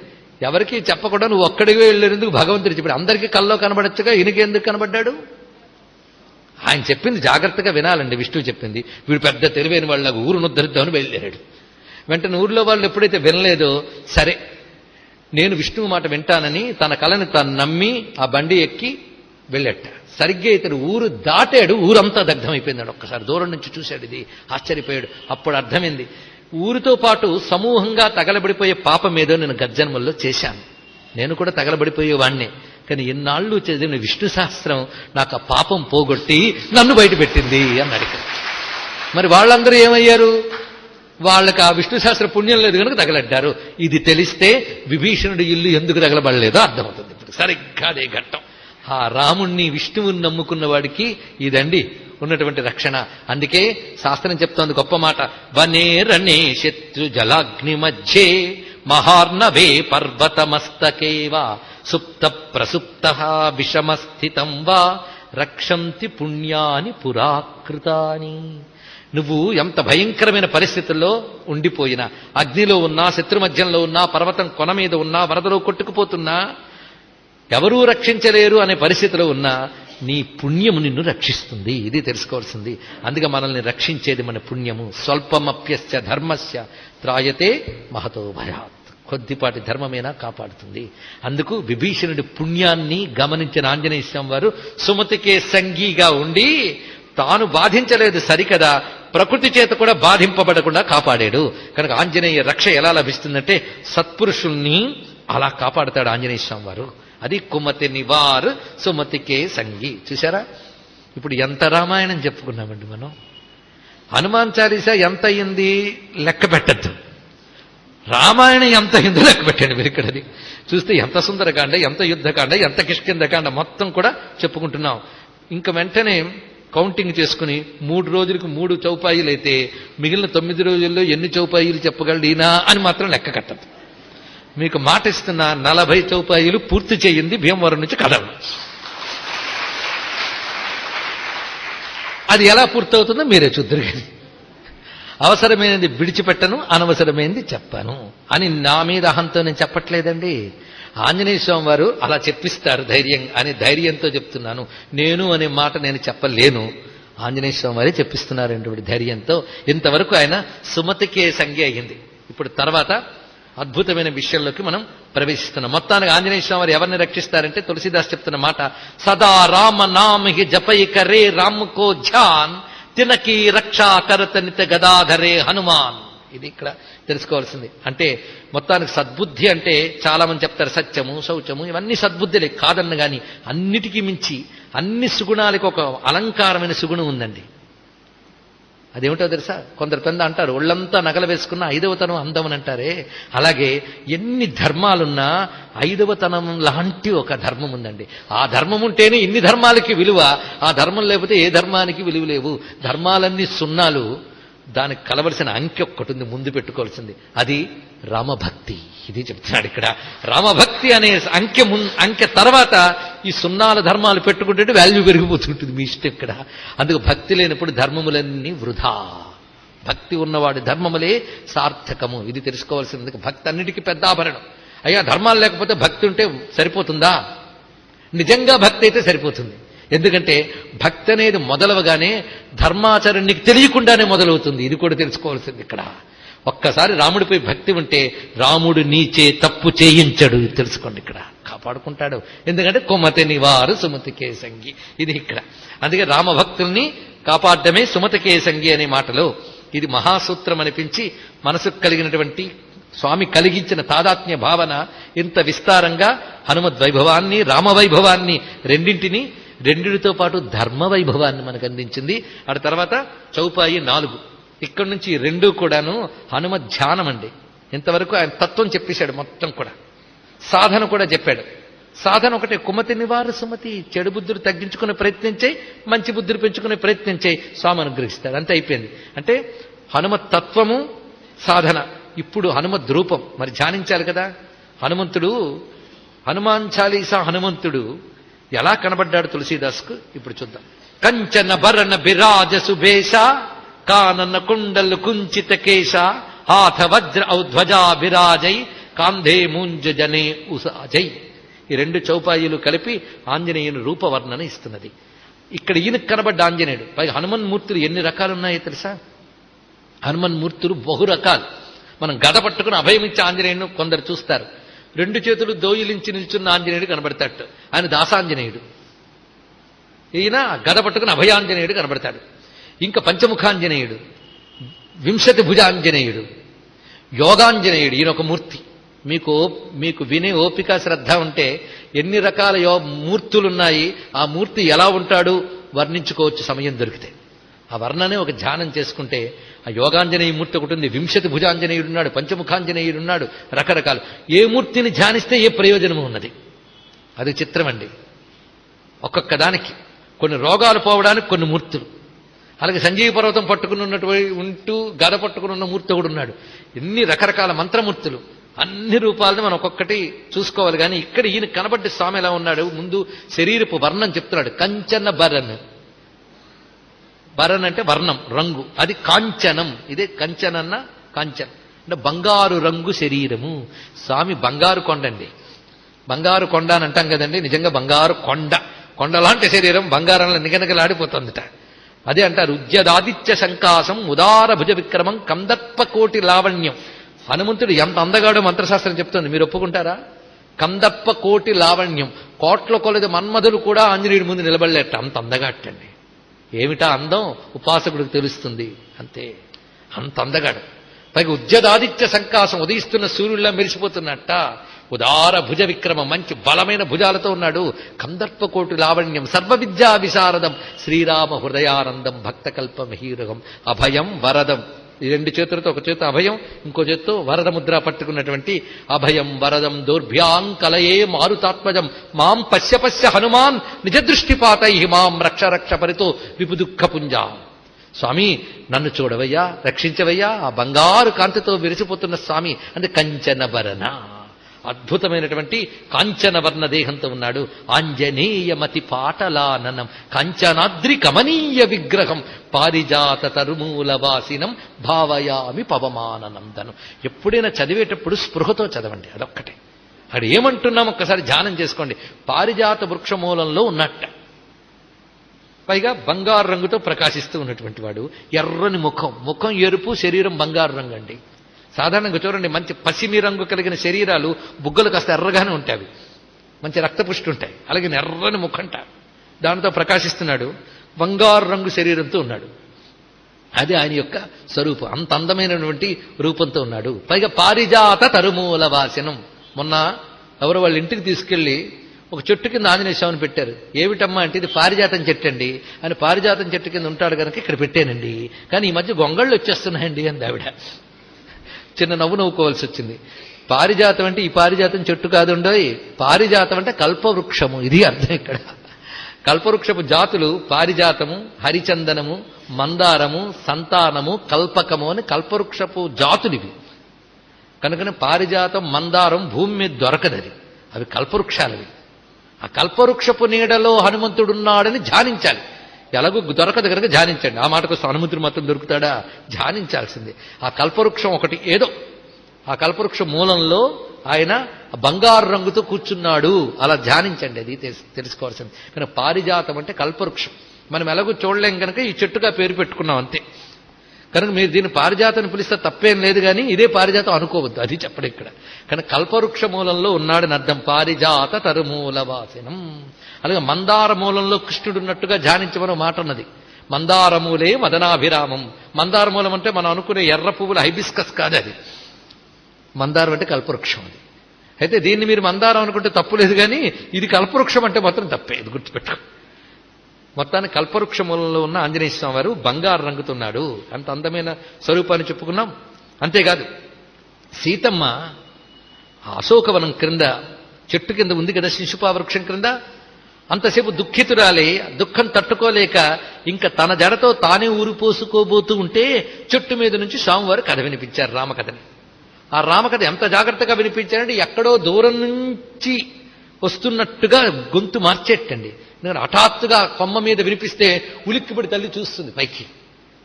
ఎవరికి చెప్పకుండా నువ్వు ఒక్కడిగా వెళ్ళేందుకు భగవంతుడు చెప్పాడు. అందరికీ కల్లో కనబడచ్చుగా, ఈయనకెందుకు కనబడ్డాడు? ఆయన చెప్పింది జాగ్రత్తగా వినాలండి. విష్ణువు చెప్పింది. వీడు పెద్ద తెలివైన వాళ్ళకు ఊరును ఉద్ధరిద్దామని బయలుదేరాడు. వెంటనే ఊరిలో వాళ్ళు ఎప్పుడైతే వినలేదో, సరే నేను విష్ణువు మాట వింటానని తన కళని తాను నమ్మి ఆ బండి ఎక్కి వెళ్ళట. సరిగ్గా ఇతడు ఊరు దాటాడు, ఊరంతా దగ్ధమైపోయిందాడు. ఒక్కసారి దూరం నుంచి చూశాడు, ఇది ఆశ్చర్యపోయాడు. అప్పుడు అర్థమైంది, ఊరితో పాటు సమూహంగా తగలబడిపోయే పాపం ఏదో నేను గజ్జన్మల్లో చేశాను. నేను కూడా తగలబడిపోయేవాణ్ణే. కానీ ఎన్నాళ్ళు చదివిన విష్ణు శాస్త్రం నాకు ఆ పాపం పోగొట్టి నన్ను బయటపెట్టింది అన్నాడు. మరి వాళ్ళందరూ ఏమయ్యారు? వాళ్ళకి ఆ విష్ణు శాస్త్ర పుణ్యం లేదు కనుక తగలడ్డారు. ఇది తెలిస్తే విభీషణుడి ఇల్లు ఎందుకు తగలబడలేదో అర్థమవుతుంది. ఇప్పుడు సరిగ్గా అదే ఘట్టం. ఆ రాముణ్ణి, విష్ణువుని నమ్ముకున్న వాడికి ఇదండి ఉన్నటువంటి రక్షణ. అందుకే శాస్త్రం చెప్తోంది గొప్ప మాట, వనే రణే శత్రు జలాగ్ని మధ్యే మహార్ణవే పర్వతమస్తకేవా సుప్త ప్రసుప్త విషమస్థితం వా రక్షంతి పుణ్యాని పురాకృతాని. నువ్వు ఎంత భయంకరమైన పరిస్థితుల్లో ఉండిపోయినా, అగ్నిలో ఉన్నా, శత్రు మధ్యంలో ఉన్నా, పర్వతం కొన మీద ఉన్నా, వరదలో కొట్టుకుపోతున్నా, ఎవరూ రక్షించలేరు అనే పరిస్థితిలో ఉన్నా నీ పుణ్యము నిన్ను రక్షిస్తుంది. ఇది తెలుసుకోవాల్సింది. అందుకే మనల్ని రక్షించేది మన పుణ్యము. స్వల్పమప్యస్య ధర్మస్య త్రాయతే మహతో భయాత్. కొద్దిపాటి ధర్మమేనా కాపాడుతుంది. అందుకు విభీషణుడి పుణ్యాన్ని గమనించిన ఆంజనేయ స్వామి వారు సుమతికే సంగీగా ఉండి తాను బాధించలేదు సరికదా, ప్రకృతి చేత కూడా బాధింపబడకుండా కాపాడాడు. కనుక ఆంజనేయ రక్ష ఎలా లభిస్తుందంటే సత్పురుషుల్ని అలా కాపాడుతాడు ఆంజనేయ స్వామి వారు. అది కుమతి నివార్ సుమతికే సంగి. చూసారా, ఇప్పుడు ఎంత రామాయణం చెప్పుకున్నామండి మనం. హనుమాన్ చాలీసా ఎంత అయింది లెక్క పెట్టద్దు, రామాయణం ఎంత అయిందో లెక్క పెట్టండి మీరు. ఇక్కడది చూస్తే ఎంత సుందరకాండ, ఎంత యుద్ధకాండ, ఎంత కిష్కింధకాండ మొత్తం కూడా చెప్పుకుంటున్నాం. ఇంకా వెంటనే కౌంటింగ్ చేసుకుని 3 రోజులకు 3 చౌపాయిలు అయితే మిగిలిన 9 రోజుల్లో ఎన్ని చౌపాయిలు చెప్పగలడినా అని మాత్రం లెక్క కట్టదు. మీకు మాట ఇస్తున్న 40 చౌపాయిలు పూర్తి చేయింది భీమవరం నుంచి కదలు. అది ఎలా పూర్తవుతుందో మీరే చూద్దరు. కానీ అవసరమైనది విడిచిపెట్టను, అనవసరమైనది చెప్పాను అని నా మీద అహంతో నేను చెప్పట్లేదండి. ఆంజనేయ స్వామి వారు అలా చెప్పిస్తారు ధైర్యం అని ధైర్యంతో చెప్తున్నాను. నేను అనే మాట నేను చెప్పలేను, ఆంజనేయ స్వామి వారే చెప్పిస్తున్నారంటే ధైర్యంతో. ఇంతవరకు ఆయన సుమతికే సంగి అయ్యింది. ఇప్పుడు తర్వాత అద్భుతమైన విషయంలోకి మనం ప్రవేశిస్తున్నాం. మొత్తానికి ఆంజనేయ స్వామి వారు ఎవరిని రక్షిస్తారంటే తులసీదాస్ చెప్తున్న మాట, సదా రామ నామహి జపై కరే రాముకో ధ్యాన్ తినకి రక్షా కరతనిత గదాధరే హనుమాన్. ఇది ఇక్కడ తెలుసుకోవాల్సింది. అంటే మొత్తానికి సద్బుద్ధి అంటే చాలా మంది చెప్తారు సత్యము, శౌచము ఇవన్నీ సద్బుద్ధిలే కాదన్న గాని అన్నిటికీ మించి అన్ని సుగుణాలకు ఒక అలంకారమైన సుగుణం ఉందండి. అదేమిటో తెలుసా, కొందరు పెద్ద అంటారు ఒళ్ళంతా నగలు వేసుకున్న 5వ తనం అందం అని అంటారే, అలాగే ఎన్ని ధర్మాలున్నా 5వ తనం లాంటి ఒక ధర్మం ఉందండి. ఆ ధర్మం ఉంటేనే ఇన్ని ధర్మాలకి విలువ, ఆ ధర్మం లేకపోతే ఏ ధర్మానికి విలువ లేవు. ధర్మాలన్నీ సున్నాలు, దానికి కలవలసిన అంకె ఒక్కటి ఉంది ముందు పెట్టుకోవాల్సింది, అది రామభక్తి. ఇది చెప్తున్నాడు ఇక్కడ. రామభక్తి అనే అంకె తర్వాత ఈ సున్నాల ధర్మాలు పెట్టుకుంటే వాల్యూ పెరిగిపోతుంటుంది మీ ఇష్టం ఇక్కడ. అందుకు భక్తి లేనప్పుడు ధర్మములన్నీ వృధా, భక్తి ఉన్నవాడి ధర్మములే సార్థకము. ఇది తెలుసుకోవాల్సింది. భక్తి అన్నిటికీ పెద్ద ఆభరణం. అయ్యా ధర్మాలు లేకపోతే భక్తి ఉంటే సరిపోతుందా? నిజంగా భక్తి అయితే సరిపోతుంది. ఎందుకంటే భక్తి అనేది మొదలవగానే ధర్మాచరణకి తెలియకుండానే మొదలవుతుంది. ఇది కూడా తెలుసుకోవాల్సింది ఇక్కడ. ఒక్కసారి రాముడిపై భక్తి ఉంటే రాముడు నీచే తప్పు చేయించడు. ఇది తెలుసుకోండి, ఇక్కడ కాపాడుకుంటాడు. ఎందుకంటే కుమతి నివారు సుమతికే సంగి. ఇది ఇక్కడ. అందుకే రామభక్తుల్ని కాపాడమే సుమతికే సంగి అనే మాటలో ఇది మహాసూత్రం అనిపించి మనసుకు కలిగినటువంటి స్వామి కలిగించిన తాదాత్మ్య భావన ఇంత విస్తారంగా హనుమద్వైభవాన్ని రామవైభవాన్ని రెండింటితో పాటు ధర్మవైభవాన్ని మనకు అందించింది. ఆ తర్వాత చౌపాయి 4. ఇక్కడి నుంచి 2 కూడాను హనుమ ధ్యానం అండి. ఇంతవరకు ఆయన తత్వం చెప్పేశాడు మొత్తం కూడా, సాధన కూడా చెప్పాడు. సాధన ఒకటే, కుమతి నివార సుమతి, చెడు బుద్ధులు తగ్గించుకునే ప్రయత్నం చేయి, మంచి బుద్ధులు పెంచుకునే ప్రయత్నం చేయి, స్వామి అనుగ్రహిస్తాడు. అంతే అయిపోయింది. అంటే హనుమ తత్వము సాధన. ఇప్పుడు హనుమద్ రూపం మరి ధ్యానించాలి కదా. హనుమంతుడు హనుమాన్ చాలీసా హనుమంతుడు ఎలా కనబడ్డాడు తులసీదాస్కు ఇప్పుడు చూద్దాం. కంచన భరణ బిరాజ సుభేష కానన్న కుండలు కుంచిత కేశ హాథ వజ్ర ఔధ్వజా బిరాజై కాంధే మూంజ జనే ఉసాజై. ఈ 2 చౌపాయిలు కలిపి ఆంజనేయుని రూపవర్ణన ఇస్తున్నది. ఇక్కడ ఈయనకు కనబడ్డ ఆంజనేయుడు. పైగా హనుమన్మూర్తులు ఎన్ని రకాలున్నాయో తెలుసా? హనుమన్మూర్తులు బహు రకాలు. మనం గద పట్టుకుని అభయమిచ్చే ఆంజనేయుడు కొందరు చూస్తారు. 2 చేతులు దోయిలించి నిల్చున్న ఆంజనేయుడు కనబడతాడు, ఆయన దాసాంజనేయుడు. ఈయన గద పట్టుకుని అభయాంజనేయుడు కనబడతాడు. ఇంకా పంచముఖాంజనేయుడు, 20 భుజాంజనేయుడు, యోగాంజనేయుడు. ఈయన ఒక మూర్తి. మీకు వినే ఓపిక శ్రద్ధ ఉంటే ఎన్ని రకాల మూర్తులున్నాయి, ఆ మూర్తి ఎలా ఉంటాడు వర్ణించుకోవచ్చు సమయం దొరికితే. ఆ వర్ణనే ఒక ధ్యానం చేసుకుంటే ఆ యోగాంజనేయ మూర్తి ఒకటి ఉంది, 20 భుజాంజనేయుడున్నాడు, పంచముఖాంజనేయుడున్నాడు, రకరకాలు. ఏ మూర్తిని ధ్యానిస్తే ఏ ప్రయోజనము ఉన్నది. అది చిత్రం అండి. ఒక్కొక్క దానికి కొన్ని రోగాలు పోవడానికి కొన్ని మూర్తులు. అలాగే సంజీవ పర్వతం పట్టుకుని ఉంటూ గద పట్టుకుని ఉన్న మూర్తి కూడా ఉన్నాడు. ఎన్ని రకరకాల మంత్రమూర్తులు, అన్ని రూపాలని మనం ఒక్కొక్కటి చూసుకోవాలి. కానీ ఇక్కడ ఈయన కనబడ్డ స్వామి ఎలా ఉన్నాడు, ముందు శరీరపు వర్ణం చెప్తున్నాడు. కంచన భరన్, భరన్ అంటే వర్ణం, రంగు. అది కాంచనం. ఇదే కంచనన్న కాంచన్ అంటే బంగారు రంగు శరీరము. స్వామి బంగారు కొండండి. బంగారు కొండ అని అంటాం కదండి, నిజంగా బంగారు కొండ. కొండలాంటి శరీరం బంగారంలో నిగనగలాడిపోతుందిట. అదే అంటారు ఉద్యదాదిత్య సంకాసం ఉదార భుజ విక్రమం కందర్ప కోటి లావణ్యం. హనుమంతుడు ఎంత అందగాడో మంత్రశాస్త్రం చెప్తుంది, మీరు ఒప్పుకుంటారా? కందప్ప కోటి లావణ్యం, కోట్ల కొలది మన్మధులు కూడా ఆంజనేయుడి ముందు నిలబడలేట, అంత అందగాటండి. ఏమిటా అందం ఉపాసకుడికి తెలుస్తుంది, అంతే, అంత అందగాడు. పైగా ఉద్యదాదిత్య సంకాసం, ఉదయిస్తున్న సూర్యుల్లా మెరిసిపోతున్నట్ట. ఉదార భుజ విక్రమం, మంచి బలమైన భుజాలతో ఉన్నాడు. కందర్పకోటి లావణ్యం, సర్వ విద్యా విశారదం, శ్రీరామ హృదయానందం, భక్తకల్ప మహీరగం, అభయం వరదం. ఈ రెండు చేతులతో, ఒక చేత అభయం, ఇంకో చేత్తో వరద ముద్ర పట్టుకున్నటువంటి అభయం వరదం దౌర్భ్యాంకలయే మారుతాత్మజం మాం పశ్య పశ్య హనుమాన్ నిజదృష్టిపాతై మాం రక్ష రక్ష పరితో విపుదుఃఖపుంజా. స్వామి నన్ను చూడవయ్యా, రక్షించవయ్యా, ఆ బంగారు కాంతితో విరిసిపోతున్న స్వామి అంటే కంచనబరణ, అద్భుతమైనటువంటి కాంచనవర్ణ దేహంతో ఉన్నాడు. ఆంజనేయమతి పాటలాననం కాంచనాద్రి కమనీయ విగ్రహం పారిజాత తరుమూలవాసినం భావయామి పవమాననందనం. ఎప్పుడైనా చదివేటప్పుడు స్పృహతో చదవండి, అదొక్కటే. అక్కడ ఏమంటున్నాం ఒక్కసారి ధ్యానం చేసుకోండి. పారిజాత వృక్షమూలంలో ఉన్నట్ట, పైగా బంగారు రంగుతో ప్రకాశిస్తూ ఉన్నటువంటి వాడు, ఎర్రని ముఖం, ముఖం ఎరుపు, శరీరం బంగారు రంగు అండి. సాధారణంగా చూడండి, మంచి పసిమి రంగు కలిగిన శరీరాలు బుగ్గలు కాస్త ఎర్రగానే ఉంటాయి, మంచి రక్తపుష్టి ఉంటాయి. అలాగే ఎర్రని ముఖంట, దానితో ప్రకాశిస్తున్నాడు, బంగారు రంగు శరీరంతో ఉన్నాడు. అది ఆయన యొక్క స్వరూపం, అంత అందమైనటువంటి రూపంతో ఉన్నాడు. పైగా పారిజాత తరుమూల వాసనం. మొన్న ఎవరు వాళ్ళ ఇంటికి తీసుకెళ్లి ఒక చెట్టు కింద ఆంజనేయ స్వామిని పెట్టారు. ఏమిటమ్మా అంటే ఇది పారిజాతం చెట్టు అండి, ఆయన పారిజాతం చెట్టు కింద ఉంటాడు కనుక ఇక్కడ పెట్టానండి, కానీ ఈ మధ్య గొంగళ్ళు వచ్చేస్తున్నాయండి అంది ఆవిడ. చిన్న నవ్వు నవ్వుకోవాల్సి వచ్చింది. పారిజాతం అంటే ఈ పారిజాతం చెట్టు కాదుండోయ్, పారిజాతం అంటే కల్పవృక్షము, ఇది అర్థం ఇక్కడ. కల్పవృక్షపు జాతులు పారిజాతము, హరిచందనము, మందారము, సంతానము, కల్పకము అని కల్పవృక్షపు జాతులు ఇవి. కనుకనే పారిజాతం, మందారం భూమి మీద దొరకదది, అవి కల్పవృక్షాలవి. ఆ కల్పవృక్షపు నీడలో హనుమంతుడున్నాడని ధ్యానించాలి. ఎలాగో దొరకదు కనుక ధ్యానించండి. ఆ మాటకు హనుమంతుడు మాత్రం దొరుకుతాడా? ధ్యానించాల్సిందే. ఆ కల్పవృక్షం ఒకటి ఏదో, ఆ కల్పవృక్ష మూలంలో ఆయన బంగారు రంగుతో కూర్చున్నాడు, అలా ధ్యానించండి. అది తెలుసుకోవాల్సింది. కానీ పారిజాతం అంటే కల్పవృక్షం, మనం ఎలాగో చూడలేం కనుక ఈ చెట్టుగా పేరు పెట్టుకున్నాం అంతే. కనుక మీరు దీన్ని పారిజాతాన్ని పిలిస్తే తప్పేం లేదు, కానీ ఇదే పారిజాతం అనుకోవద్దు, అది చెప్పడం ఇక్కడ. కానీ కల్పవృక్ష మూలంలో ఉన్నాడని అర్థం. పారిజాత తరుమూల వాసనం. అలాగే మందార మూలంలో కృష్ణుడు ఉన్నట్టుగా ధ్యానించమని మాట ఉన్నది. మందారమూలే మదనాభిరామం. మందార మూలం అంటే మనం అనుకునే ఎర్ర పువ్వుల హైబిస్కస్ కాదు, అది మందారం అంటే కల్పవృక్షం. అది అయితే దీన్ని మీరు మందారం అనుకుంటే తప్పు లేదు, కానీ ఇది కల్పవృక్షం అంటే మాత్రం తప్పే, ఇది గుర్తుపెట్టుకో. మొత్తాన్ని కల్పవృక్ష మూలంలో ఉన్న ఆంజనేయ స్వామి వారు బంగారు రంగుతున్నాడు, అంత అందమైన స్వరూపాన్ని చెప్పుకున్నాం. అంతేకాదు సీతమ్మ అశోకవనం క్రింద చెట్టు కింద ఉంది కదా, శిశుపా వృక్షం క్రింద, అంతసేపు దుఃఖితురాలే, దుఃఖం తట్టుకోలేక ఇంకా తన జడతో తానే ఊరిపోసుకోబోతూ ఉంటే చెట్టు మీద నుంచి స్వామివారు కథ వినిపించారు, రామకథని. ఆ రామకథ ఎంత జాగ్రత్తగా వినిపించారంటే ఎక్కడో దూరం నుంచి వస్తున్నట్టుగా గొంతు మార్చేటండి. నేను హఠాత్తుగా కొమ్మ మీద వినిపిస్తే ఉలిక్కిపడి తల్లి చూస్తుంది పైకి,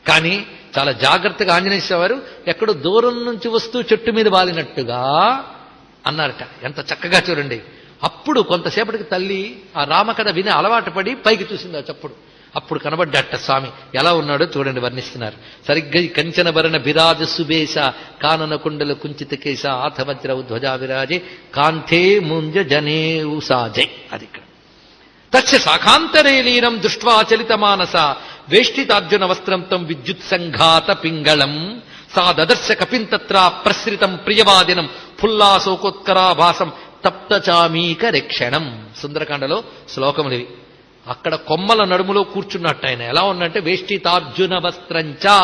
కానీ చాలా జాగ్రత్తగా ఆంజనేయ స్వామి వారు ఎక్కడో దూరం నుంచి వస్తూ చెట్టు మీద వాలినట్టుగా అన్నారట. ఎంత చక్కగా చూడండి. అప్పుడు కొంతసేపటికి తల్లి ఆ రామకథ విని అలవాటు పడి పైకి చూసింది ఆ చప్పుడు. అప్పుడు కనబడ్డట స్వామి. ఎలా ఉన్నాడో చూడండి, వర్ణిస్తున్నారు. సరిగ్గా కంచన భరణ బిరాజ సుబేశ కానన కుండల కుంచిత కేశ ఆథవజ్ర ధ్వజా విరాజే కాంథే ముంజ జనే ఉసాజై. అది ఇక్కడ తస్య శాఖాంతరే లీనం దృష్ట్వా చలిత మానస వేష్టితార్జున వస్త్రం తం విద్యుత్ సంఘాత పింగళం సా దదర్శ కపిం తత్ర ప్రసృతం ప్రియవాదినం ఫుల్లాశోకోత్కరాభాసం తప్తచామీక రక్షణం. సుందరకాండలో శ్లోకములివి. అక్కడ కొమ్మల నడుములో కూర్చున్నట్టు ఆయన. ఎలా ఉన్నట్టే వేష్టితార్జున వస్త్రంచా,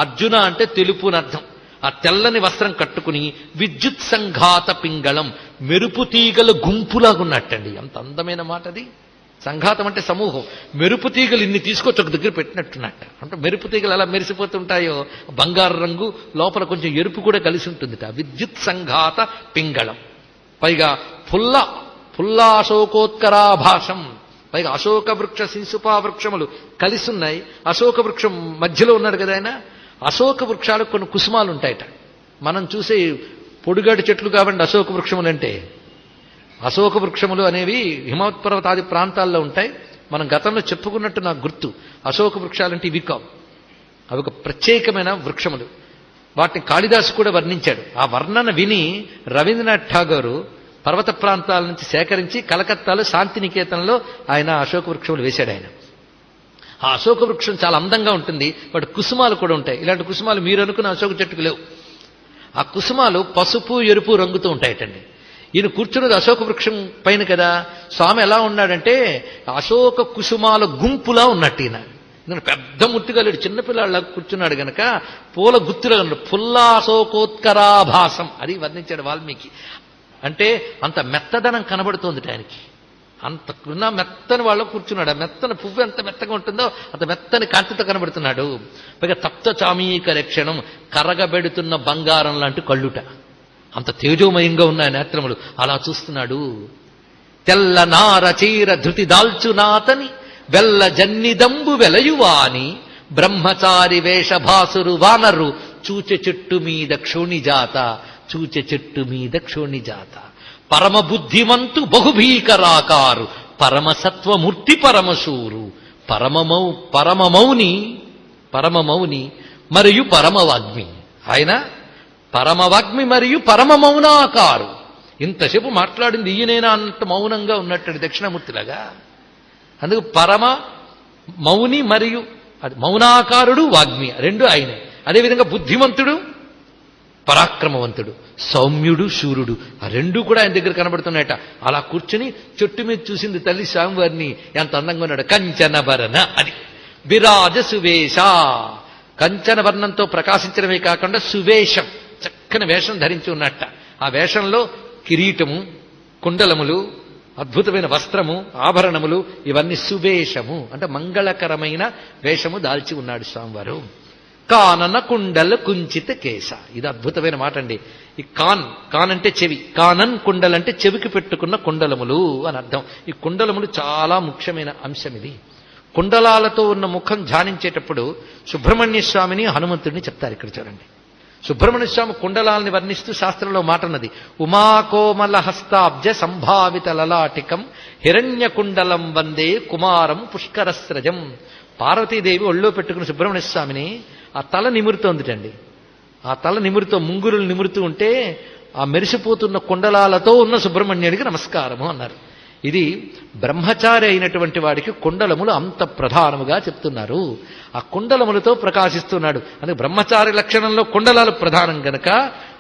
అర్జున అంటే తెలుపునర్థం. ఆ తెల్లని వస్త్రం కట్టుకుని విద్యుత్ సంఘాత పింగళం, మెరుపు తీగల గుంపులాగున్నట్టండి. అంత అందమైన మాట అది. సంఘాతం అంటే సమూహం. మెరుపు తీగలు ఇన్ని తీసుకొచ్చి ఒక దగ్గర పెట్టినట్టున్నట్ట. అంటే మెరుపు తీగలు ఎలా మెరిసిపోతుంటాయో బంగారు రంగు, లోపల కొంచెం ఎరుపు కూడా కలిసి ఉంటుందిట. విద్యుత్ సంఘాత పింగళం. పైగా ఫుల్లాశోకోత్కరాభాసం. పైగా అశోక వృక్ష శిశుపా వృక్షములు కలిసి ఉన్నాయి. అశోక వృక్షం మధ్యలో ఉన్నాడు కదా ఆయన. అశోక వృక్షాలకు కొన్ని కుసుమాలు ఉంటాయట. మనం చూసే పొడుగాటి చెట్లు కాబట్టి అశోక వృక్షములు అంటే, అశోక వృక్షములు అనేవి హిమవత్పర్వతాది ప్రాంతాల్లో ఉంటాయి. మనం గతంలో చెప్పుకున్నట్టు నాకు గుర్తు. అశోక వృక్షాలంటే ఇవి కావు, అవి ఒక ప్రత్యేకమైన వృక్షములు. వాటిని కాళిదాసు కూడా వర్ణించాడు. ఆ వర్ణన విని రవీంద్రనాథ్ ఠాగూర్ పర్వత ప్రాంతాల నుంచి సేకరించి కలకత్తాలో శాంతినికేతన్లో ఆయన అశోక వృక్షములు వేశాడు. ఆయన ఆ అశోక వృక్షం చాలా అందంగా ఉంటుంది. వాటి కుసుమాలు కూడా ఉంటాయి. ఇలాంటి కుసుమాలు మీరు అనుకున్న అశోక చెట్టుకు లేవు. ఆ కుసుమాలు పసుపు ఎరుపు రంగుతూ ఉంటాయటండి. ఈయన కూర్చున్నది అశోక వృక్షం పైన కదా. స్వామి ఎలా ఉన్నాడంటే అశోక కుసుమాల గుంపులా ఉన్నట్టు ఈయన. పెద్ద ముట్టుగలేడు, చిన్నపిల్లాళ్ళ కూర్చున్నాడు గనక పూల గుత్తులా ఉన్నాడు. పుల్లాశోకోత్కరాభాసం అది వర్ణించాడు వాల్మీకి. అంటే అంత మెత్తదనం కనబడుతోంది ఆయనకి. అంతకున్న మెత్తని వాళ్ళు కూర్చున్నాడు. ఆ మెత్తని పువ్వు ఎంత మెత్తగా ఉంటుందో అంత మెత్తని కాంతితో కనబడుతున్నాడు. పైగా తప్త చామీక లక్షణం, కరగబెడుతున్న బంగారం లాంటి కళ్ళుట, అంత తేజోమయంగా ఉన్నాయి నేత్రములు. అలా చూస్తున్నాడు. తెల్ల నార చీర ధృతి దాల్చునాతని వెల్ల జన్నిదంబు వెలయువాని బ్రహ్మచారి వేషభాసురు వానరు చూచె చెట్టు మీద క్షోణిజాత, చూచె చెట్టు మీద క్షోణిజాత. పరమ బుద్ధిమంతు బహుభీకరాకారు పరమసత్వమూర్తి పరమశూరు పరమమౌని మరియు పరమవాగ్మి. ఆయన పరమవాగ్మి మరియు పరమ మౌనాకారు. ఇంతసేపు మాట్లాడింది ఈయనేనా అన్నట్టు మౌనంగా ఉన్నట్టు దక్షిణామూర్తిలాగా. అందుకు పరమ మౌని మరియు అది మౌనాకారుడు వాగ్మి రెండు ఆయనే. అదేవిధంగా బుద్ధిమంతుడు పరాక్రమవంతుడు, సౌమ్యుడు శూరుడు, ఆ రెండూ కూడా ఆయన దగ్గర కనబడుతున్నాయట. అలా కూర్చుని చెట్టు మీద చూసింది తల్లి స్వామివారిని. ఎంత అందంగా ఉన్నాడు. కంచనభరణ అది విరాజ సువేష. కంచన వర్ణంతో ప్రకాశించడమే కాకుండా సువేషం, చక్కని వేషం ధరించి ఉన్నట్ట. ఆ వేషంలో కిరీటము, కుండలములు, అద్భుతమైన వస్త్రము, ఆభరణములు, ఇవన్నీ సువేషము అంటే మంగళకరమైన వేషము దాల్చి ఉన్నాడు స్వామివారు. కానన కుండల కుంచిత కేశ. ఇది అద్భుతమైన మాట అండి. ఈ కాన్ అంటే చెవి, కానన్ కుండల్ అంటే చెవికి పెట్టుకున్న కుండలములు అని అర్థం. ఈ కుండలములు చాలా ముఖ్యమైన అంశం. ఇది కుండలాలతో ఉన్న ముఖం ధ్యానించేటప్పుడు సుబ్రహ్మణ్య స్వామిని హనుమంతుడిని చెప్తారు. ఇక్కడ చూడండి, సుబ్రహ్మణ్య స్వామి కుండలాల్ని వర్ణిస్తూ శాస్త్రంలో మాట ఉన్నది. ఉమాకోమల హస్తాబ్జ సంభావిత లలాటికం హిరణ్య కుండలం వందే కుమారం పుష్కరస్రజం. పార్వతీదేవి ఒళ్ళో పెట్టుకున్న సుబ్రహ్మణ్య స్వామిని ఆ తల నిమురుతోందిటండి. ఆ తల నిమురుతో ముంగురులు నిమురుతూ ఉంటే ఆ మెరిసిపోతున్న కుండలాలతో ఉన్న సుబ్రహ్మణ్యుడికి నమస్కారము అన్నారు. ఇది బ్రహ్మచారి అయినటువంటి వాడికి కుండలములు అంత ప్రధానముగా చెప్తున్నారు. ఆ కుండలములతో ప్రకాశిస్తున్నాడు. అందుకే బ్రహ్మచారి లక్షణంలో కుండలాలు ప్రధానం గనక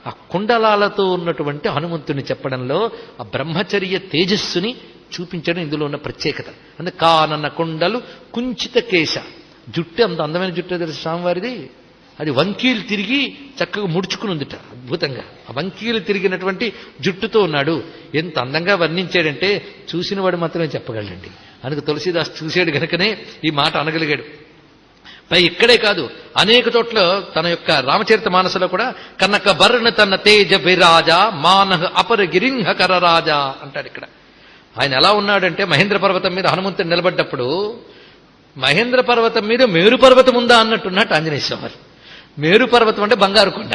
ఆ కుండలాలతో ఉన్నటువంటి హనుమంతుని చెప్పడంలో ఆ బ్రహ్మచర్య తేజస్సుని చూపించడం ఇందులో ఉన్న ప్రత్యేకత. అందుకే కానన్న కుండలు కుంచిత కేశ. జుట్టు అంత అందమైన జుట్టు తెలుసు స్వామివారిది. అది వంకీలు తిరిగి చక్కగా ముడుచుకుని ఉందిట అద్భుతంగా. ఆ వంకీలు తిరిగినటువంటి జుట్టుతో ఉన్నాడు. ఎంత అందంగా వర్ణించాడంటే చూసిన వాడు మాత్రమే చెప్పగలండి. అందుకు తులసీదాస్ చూశాడు గనుకనే ఈ మాట అనగలిగాడు. పై ఇక్కడే కాదు, అనేక చోట్ల తన యొక్క రామచరిత మానసలో కూడా కనక బర్ణ తన తేజ విరాజ మానహ అపర గిరింహ కరరాజా అంటాడు. ఇక్కడ ఆయన ఎలా ఉన్నాడంటే మహేంద్ర పర్వతం మీద హనుమంతుడు నిలబడ్డప్పుడు మహేంద్ర పర్వతం మీద మేరు పర్వతం ఉందా అన్నట్టున్నట్టు ఆంజనేయ స్వామి. మేరు పర్వతం అంటే బంగారు కొండ,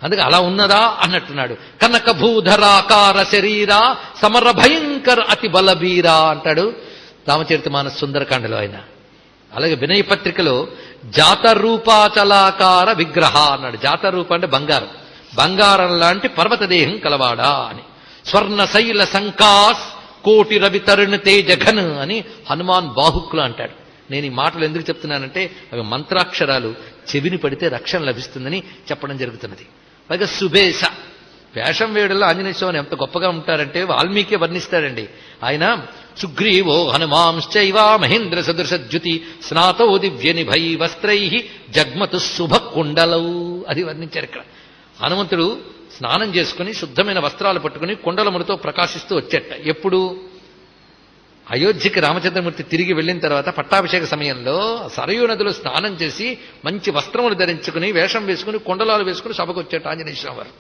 అందుకే అలా ఉన్నదా అన్నట్టున్నాడు. కనక భూధరాకార శరీరా సమర భయంకర అతి బలబీరా అంటాడు రామచరిత మానస సుందరకాండలో ఆయన. అలాగే వినయ పత్రికలో జాతరూపాచలాకార విగ్రహ అన్నాడు. జాతరూప అంటే బంగారం, బంగారం లాంటి పర్వతదేహం కలవాడా అని. స్వర్ణ శైల సంకాస్ కోటి రవి తరుణ తేజఘన్ అని హనుమాన్ బాహుక్కులు అంటాడు. నేను ఈ మాటలు ఎందుకు చెప్తున్నానంటే అవి మంత్రాక్షరాలు, చెవిని పడితే రక్షణ లభిస్తుందని చెప్పడం జరుగుతున్నది. పైగా సుబేశ వేషం వేయడంలో ఆంజనేయ స్వామి ఎంత గొప్పగా ఉంటారంటే వాల్మీకి వర్ణిస్తాడండి. ఆయన సుగ్రీవో హనుమాంశ్చైవ మహేంద్ర సదృశద్యుతి స్నాతో దివ్య నిభై వస్త్రై జగ్మతు శుభ కుండలౌ అది వర్ణించారు ఇక్కడ. హనుమంతుడు స్నానం చేసుకుని శుద్ధమైన వస్త్రాలు పట్టుకుని కుండలములతో ప్రకాశిస్తూ వచ్చేట. ఎప్పుడు అయోధ్యకి రామచంద్రమూర్తి తిరిగి వెళ్ళిన తర్వాత పట్టాభిషేక సమయంలో సరయూ నదిలో స్నానం చేసి మంచి వస్త్రములు ధరించుకుని వేషం వేసుకుని కుండలాలు వేసుకుని సభకు వచ్చేట ఆంజనేయ స్వామి వారు.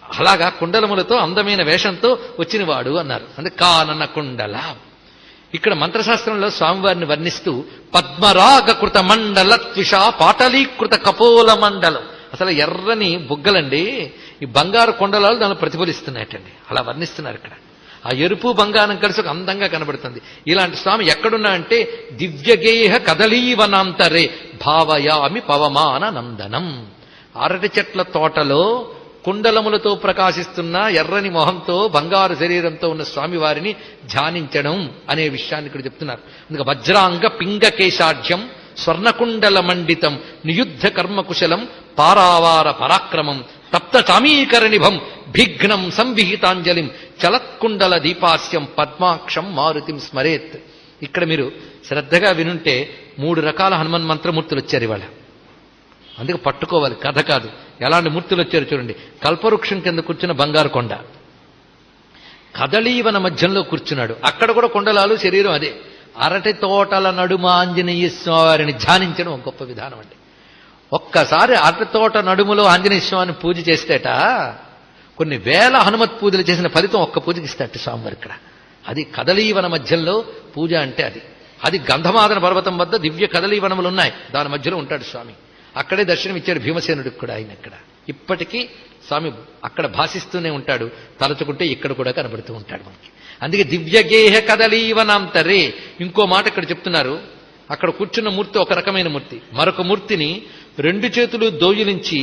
అలాగా కుండలములతో అందమైన వేషంతో వచ్చినవాడు అన్నారు. అందుకే కానన్న కుండల. ఇక్కడ మంత్రశాస్త్రంలో స్వామివారిని వర్ణిస్తూ పద్మరాగ కృత మండల త్విష పాటలీకృత కపోల మండలం. అసలు ఎర్రని బుగ్గలండి, ఈ బంగారు కొండలాలు దానిలో ప్రతిఫలిస్తున్నాయటండి. అలా వర్ణిస్తున్నారు ఇక్కడ. ఆ ఎరుపు బంగారం కలిసి ఒక అందంగా కనబడుతుంది. ఇలాంటి స్వామి ఎక్కడున్నా అంటే దివ్యగేహ కదలీవనాంతరే భావయామి పవమాన నందనం. అరటి చెట్ల తోటలో కుండలములతో ప్రకాశిస్తున్న ఎర్రని మొహంతో బంగారు శరీరంతో ఉన్న స్వామివారిని ధ్యానించడం అనే విషయాన్ని ఇక్కడ చెప్తున్నారు. అందుకే వజ్రాంగ పింగకేశాఢ్యం స్వర్ణకుండల మండితం నియుద్ధ కర్మకుశలం పారావార పరాక్రమం తప్త చామీకరనిభం భిఘ్నం సంవిహితాంజలిం చలత్కుండల దీపాస్యం పద్మాక్షం మారుతిం స్మరేత్. ఇక్కడ మీరు శ్రద్ధగా వినుంటే 3 రకాల హనుమన్ మంత్రమూర్తులు వచ్చారు ఇవాళ. అందుకే పట్టుకోవాలి, కథ కాదు. ఎలాంటి మూర్తులు వచ్చారు చూడండి. కల్పవృక్షం కింద కూర్చున్న బంగారు కొండ, కదళీవన మధ్యంలో కూర్చున్నాడు, అక్కడ కూడా కొండలాలు శరీరం అదే. అరటి తోటల నడుమ ఆంజనేయ స్వామిని ధ్యానించడం ఒక గొప్ప విధానం అండి. ఒక్కసారి అరటి తోట నడుములో ఆంజనేయ స్వామిని పూజ చేస్తేట కొన్ని వేల హనుమత్ పూజలు చేసిన ఫలితం ఒక్క పూజకి ఇస్తాట స్వామివారు ఇక్కడ. అది కదలీవన మధ్యంలో పూజ అంటే అది గంధమాదన పర్వతం వద్ద దివ్య కదలీవనములు ఉన్నాయి, దాని మధ్యలో ఉంటాడు స్వామి. అక్కడే దర్శనం ఇచ్చాడు భీమసేనుడికి కూడా. ఆయన అక్కడ ఇప్పటికీ స్వామి అక్కడ భాషిస్తూనే ఉంటాడు, తలచుకుంటే ఇక్కడ కూడా కనబడుతూ ఉంటాడు మనకి. అందుకే దివ్యగేహ కదలీవనాంతరే. ఇంకో మాట ఇక్కడ చెప్తున్నారు, అక్కడ కూర్చున్న మూర్తి ఒక రకమైన మూర్తి, మరొక మూర్తిని 2 చేతులు దోయిలించి